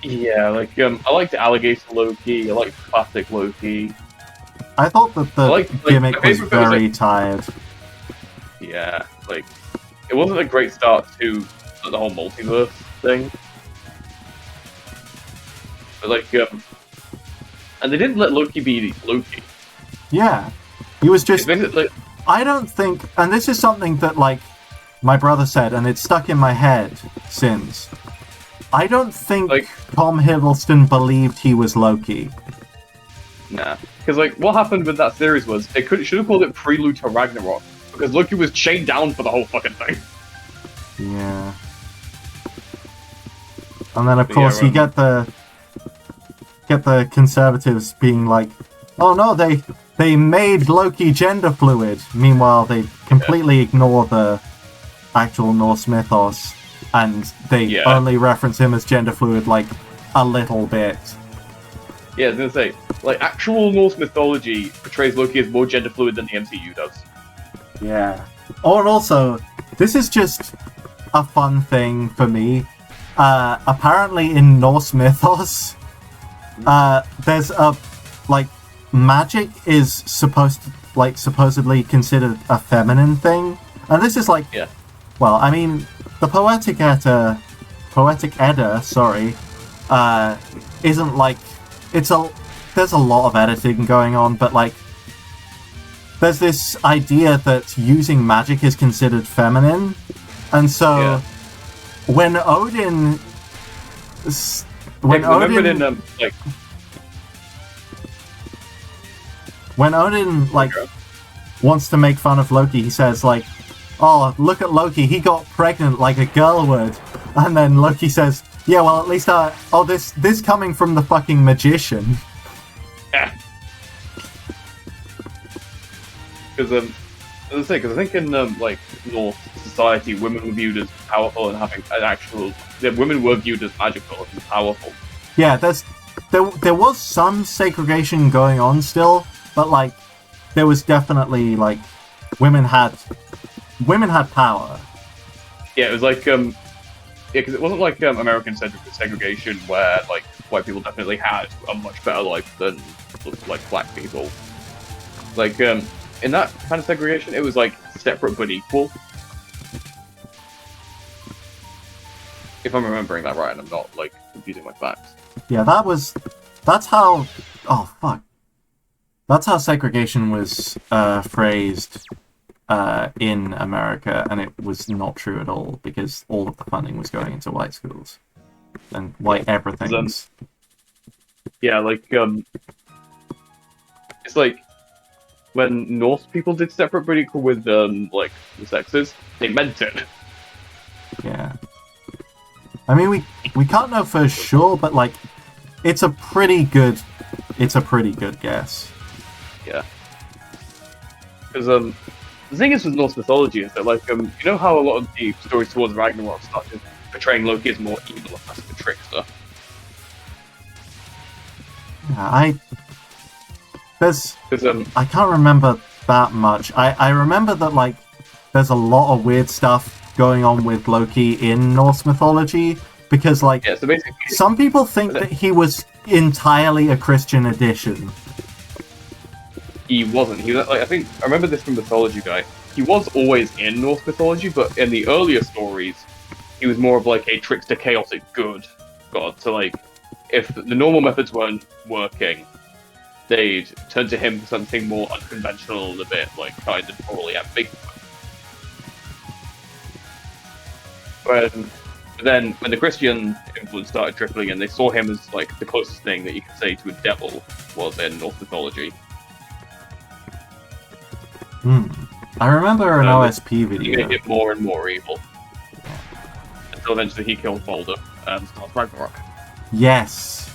Yeah, like I liked Alligator Loki. I liked Plastic Loki. I thought that the gimmick was very tired. Yeah, like it wasn't a great start to the whole multiverse thing. But like, and they didn't let Loki be Loki. Yeah, he was just. I don't think, and this is something that like my brother said, and it's stuck in my head since. I don't think Tom Hiddleston believed he was Loki. Nah, because like what happened with that series was they should have called it Prelude to Ragnarok because Loki was chained down for the whole fucking thing. Yeah. And then of course you get the conservatives being like, "Oh no, they made Loki gender fluid." Meanwhile, they completely ignore the actual Norse mythos. And they only reference him as gender fluid, like, a little bit. Yeah, I was gonna say, like, actual Norse mythology portrays Loki as more gender fluid than the MCU does. Yeah. Oh, and also, this is just a fun thing for me. Apparently in Norse mythos, there's a, like, magic is supposedly considered a feminine thing. And this is like, well, I mean... The Poetic Edda, isn't like there's a lot of editing going on, but like there's this idea that using magic is considered feminine, and so when Odin wants to make fun of Loki, he says like, "Oh, look at Loki, he got pregnant like a girl would." And then Loki says, "Yeah, well, at least this coming from the fucking magician." Yeah. Because, as I say, I think in, like, Norse society, women were viewed as powerful and having an actual... women were viewed as magical and powerful. Yeah, there was some segregation going on still, but, like, there was definitely, like, women had power. Yeah, it was like, because it wasn't like American segregation where like white people definitely had a much better life than like black people. Like in that kind of segregation, it was like separate but equal. If I'm remembering that right, and I'm not like confusing my facts. Yeah, that's how... Oh, fuck. That's how segregation was phrased in America, and it was not true at all, because all of the funding was going into white schools. And white everythings. Yeah, like, it's like, when Norse people did separate pretty cool with, like, the sexes, they meant it. Yeah. I mean, we can't know for sure, but, like, it's a pretty good guess. Yeah. Because, the thing is with Norse mythology is that, like, you know how a lot of the stories towards Ragnarok started portraying Loki as more evil and less of a trickster? Yeah, Because, I can't remember that much. I remember that, like, there's a lot of weird stuff going on with Loki in Norse mythology, because, like, yeah, so basically, some people think that he was entirely a Christian addition. he wasn't. He was, like, I remember this from Mythology Guy. He was always in Norse mythology, but in the earlier stories, he was more of, like, a trickster, chaotic good god. So, like, if the normal methods weren't working, they'd turn to him for something more unconventional and a bit, like, kind of morally ambiguous. But then, when the Christian influence started trickling in, they saw him as, like, the closest thing that you could say to a devil was in Norse mythology. I remember an OSP He video. made it more and more evil. Until eventually he killed Balder and started Ragnarok. Yes.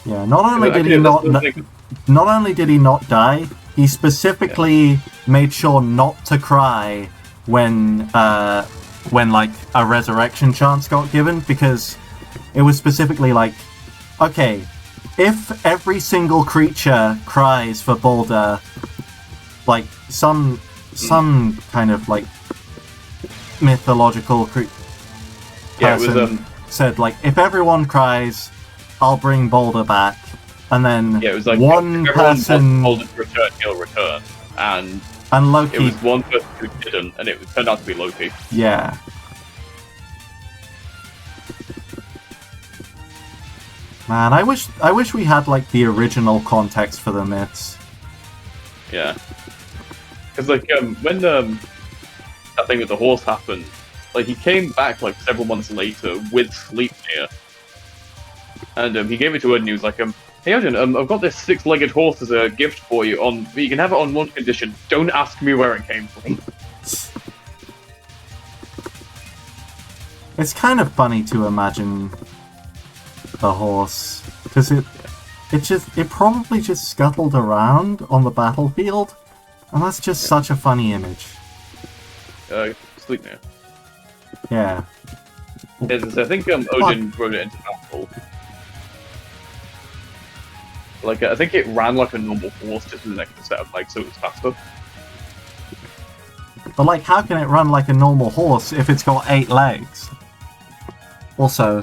Yeah, not only did he not die, he specifically made sure not to cry when like a resurrection chance got given, because it was specifically like, okay, if every single creature cries for Balder, like some kind of like mythological person said, like, if everyone cries, I'll bring Balder back, and then it was like, one person Balder to return, he'll return, and Loki. It was one person who didn't, and it turned out to be Loki. Yeah. Man, I wish we had, like, the original context for the myths. Yeah. Because, like, when that thing with the horse happened, like, he came back, like, several months later with Sleipnir. And he gave it to Odin, and he was like, hey Odin, I've got this 6-legged horse as a gift for you, but you can have it on one condition. Don't ask me where it came from. It's kind of funny to imagine the horse, because it probably just scuttled around on the battlefield, and that's just such a funny image. Sleipnir. Yeah. I think Odin rode it into battle. Like, I think it ran like a normal horse, just with an extra set of legs, so it was faster. But, like, how can it run like a normal horse if it's got 8 legs? Also,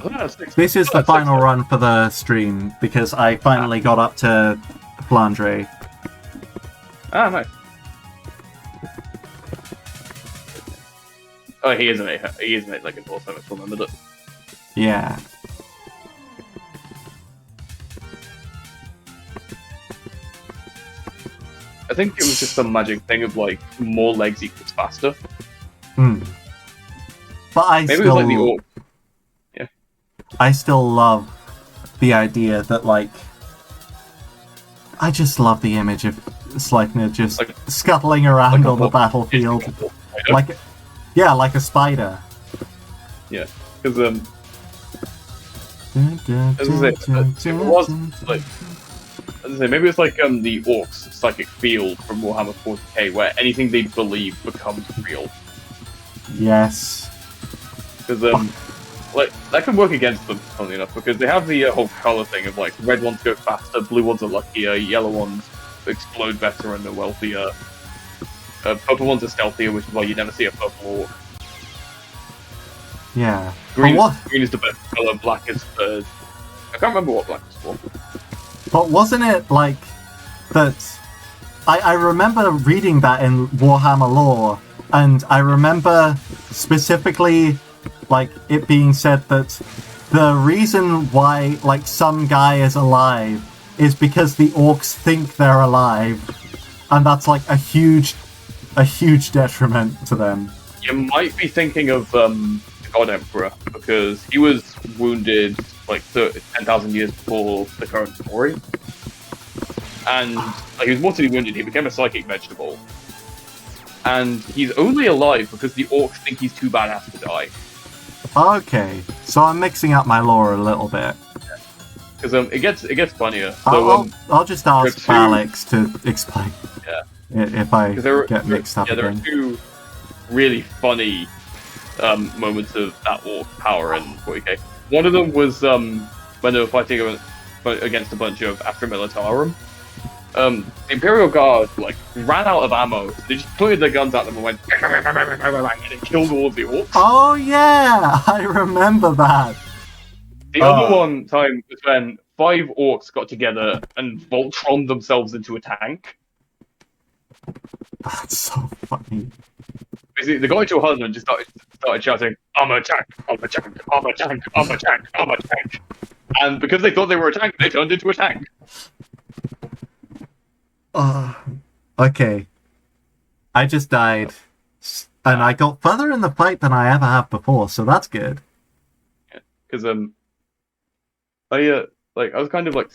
this is the final run for the stream, because I finally got up to Flandre. Ah, nice. Oh, he is an 8-legged horse, I just remembered it. Yeah. I think it was just some magic thing of, like, more legs equals faster. But Maybe it was like the orc. Yeah. I still love the idea that, like, I just love the image of Sleipnir just like, scuttling around on the battlefield. Like a spider. Yeah, because it was like, as I say, maybe it's like the orcs' psychic field from Warhammer 40k, where anything they believe becomes real. Yes. Because like that can work against them, funnily enough, because they have the whole color thing of like red ones go faster, blue ones are luckier, yellow ones explode better and are wealthier. Purple ones are stealthier, which is why you never see a purple orc. Yeah. Green is the best color, black is third. I can't remember what black is for. But wasn't it like that? I remember reading that in Warhammer lore, and I remember specifically, like, it being said that the reason why, like, some guy is alive is because the orcs think they're alive, and that's, like, a huge detriment to them. You might be thinking of the God Emperor, because he was wounded, like, 10,000 years before the current story. And like, he was mortally wounded, he became a psychic vegetable. And he's only alive because the orcs think he's too badass to die. Okay, so I'm mixing up my lore a little bit. Because it gets funnier. So, I'll just ask Alex to explain. Yeah. If I get mixed up there again. are two really funny moments of that orc power in 40k. One of them was when they were fighting against a bunch of Astra Militarum. The Imperial Guard like ran out of ammo. So they just pointed their guns at them and went and it killed all of the orcs. Oh yeah, I remember that. The other one time was when 5 orcs got together and Voltroned themselves into a tank. That's so funny. Basically, they got into a huddle and just started shouting, "I'm a tank! I'm a tank! I'm a tank! I'm a tank! I'm a tank!" And because they thought they were a tank, they turned into a tank. Okay. I just died, and I got further in the fight than I ever have before, so that's good. Yeah, because I was kind of like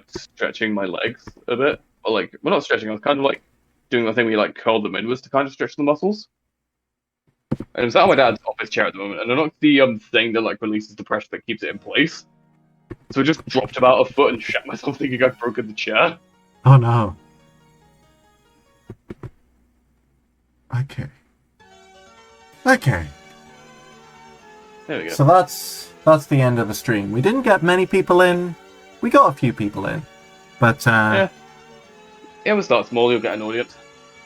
stretching my legs a bit, or like, well, not stretching. I was kind of like doing the thing where you like curl them inwards to kind of stretch the muscles. And I'm sat on my dad's office chair at the moment, and I knocked the thing that like releases the pressure that keeps it in place. So I just dropped about a foot and shat myself, thinking I'd broken the chair. Oh no. Okay. There we go. So that's the end of the stream. We didn't get many people in. We got a few people in, but Yeah, we'll start small. You'll get an audience.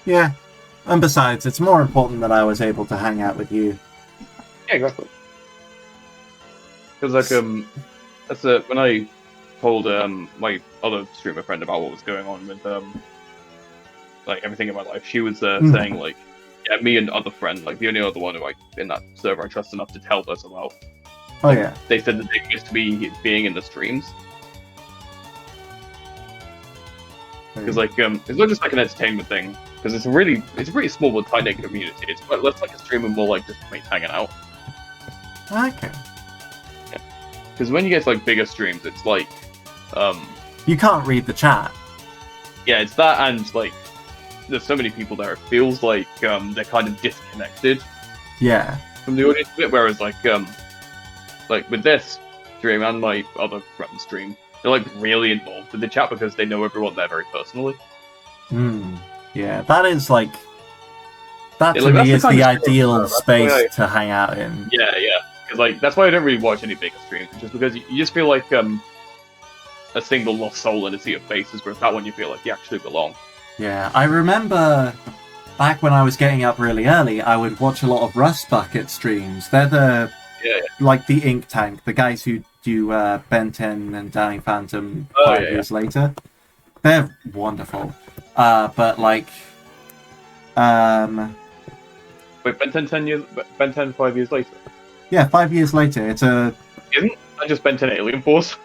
Yeah. And besides, it's more important that I was able to hang out with you. Yeah, exactly. Because like that's when I told my other streamer friend about what was going on with like everything in my life, she was saying like, yeah, me and other friend, like the only other one who I in that server I trust enough to tell this about. Oh yeah. They said that they missed me being in the streams. Because like it's not just like an entertainment thing. Because it's a really small but tight knit community. It's less like a stream and more like just mates hanging out. Okay. Yeah. Because when you get to like bigger streams, it's like you can't read the chat. Yeah, it's that, and like there's so many people there. It feels like they're kind of disconnected. Yeah. From the audience a bit. Whereas like with this stream and my other friend's stream, they're like really involved in the chat because they know everyone there very personally. Yeah, that is like that Yeah, to like, me is that's the the kind of ideal stream space to hang out in. Yeah. Because like that's why I don't really watch any bigger streams, just because you just feel like a single lost soul in a sea of faces, whereas that one you feel like you actually belong. Yeah, I remember back when I was getting up really early, I would watch a lot of Rust Bucket streams. They're the like the Ink Tank, the guys who do Ben 10 and Danny Phantom 5 years later. They're wonderful. But like Wait, Ben 10 5 years later? Yeah, 5 years later. It's a Isn't that just Ben 10 Alien Force?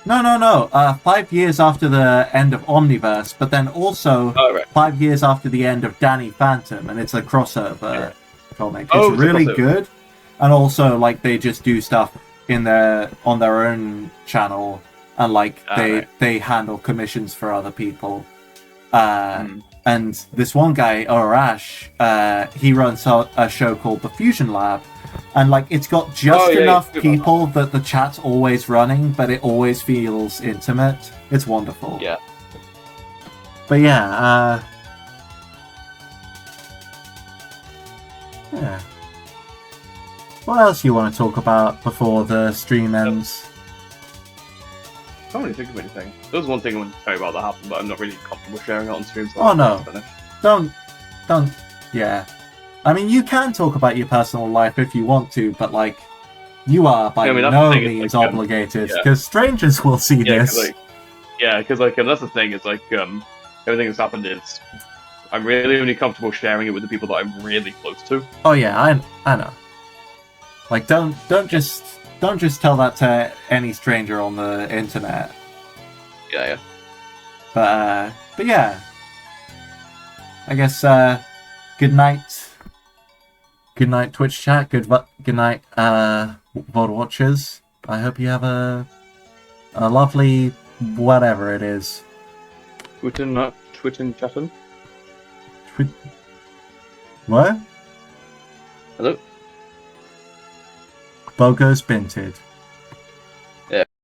No. 5 years after the end of Omniverse, but then also 5 years after the end of Danny Phantom, and it's a crossover comic. It's really good, and also like they just do stuff on their own channel, and like they handle commissions for other people. And this one guy, Arash, he runs a show called The Fusion Lab. And like it's got just enough people that the chat's always running, but it always feels intimate. It's wonderful. Yeah. But yeah. What else you want to talk about before the stream ends? I can't really think of anything. There was one thing I wanted to tell you about that happened, but I'm not really comfortable sharing it on stream. So oh no! Don't. Yeah. I mean, you can talk about your personal life if you want to, but like, you are by no means like, obligated because strangers will see this. Because like, that's the thing. It's like everything that's happened is I'm really only comfortable sharing it with the people that I'm really close to. Oh yeah, I know. Like, don't just tell that to any stranger on the internet. Yeah. But yeah. I guess good night. Good night, Twitch chat. Good night, VOD watchers. I hope you have a lovely whatever it is. Twitting, chatting. What? Hello? Bogo's Binted.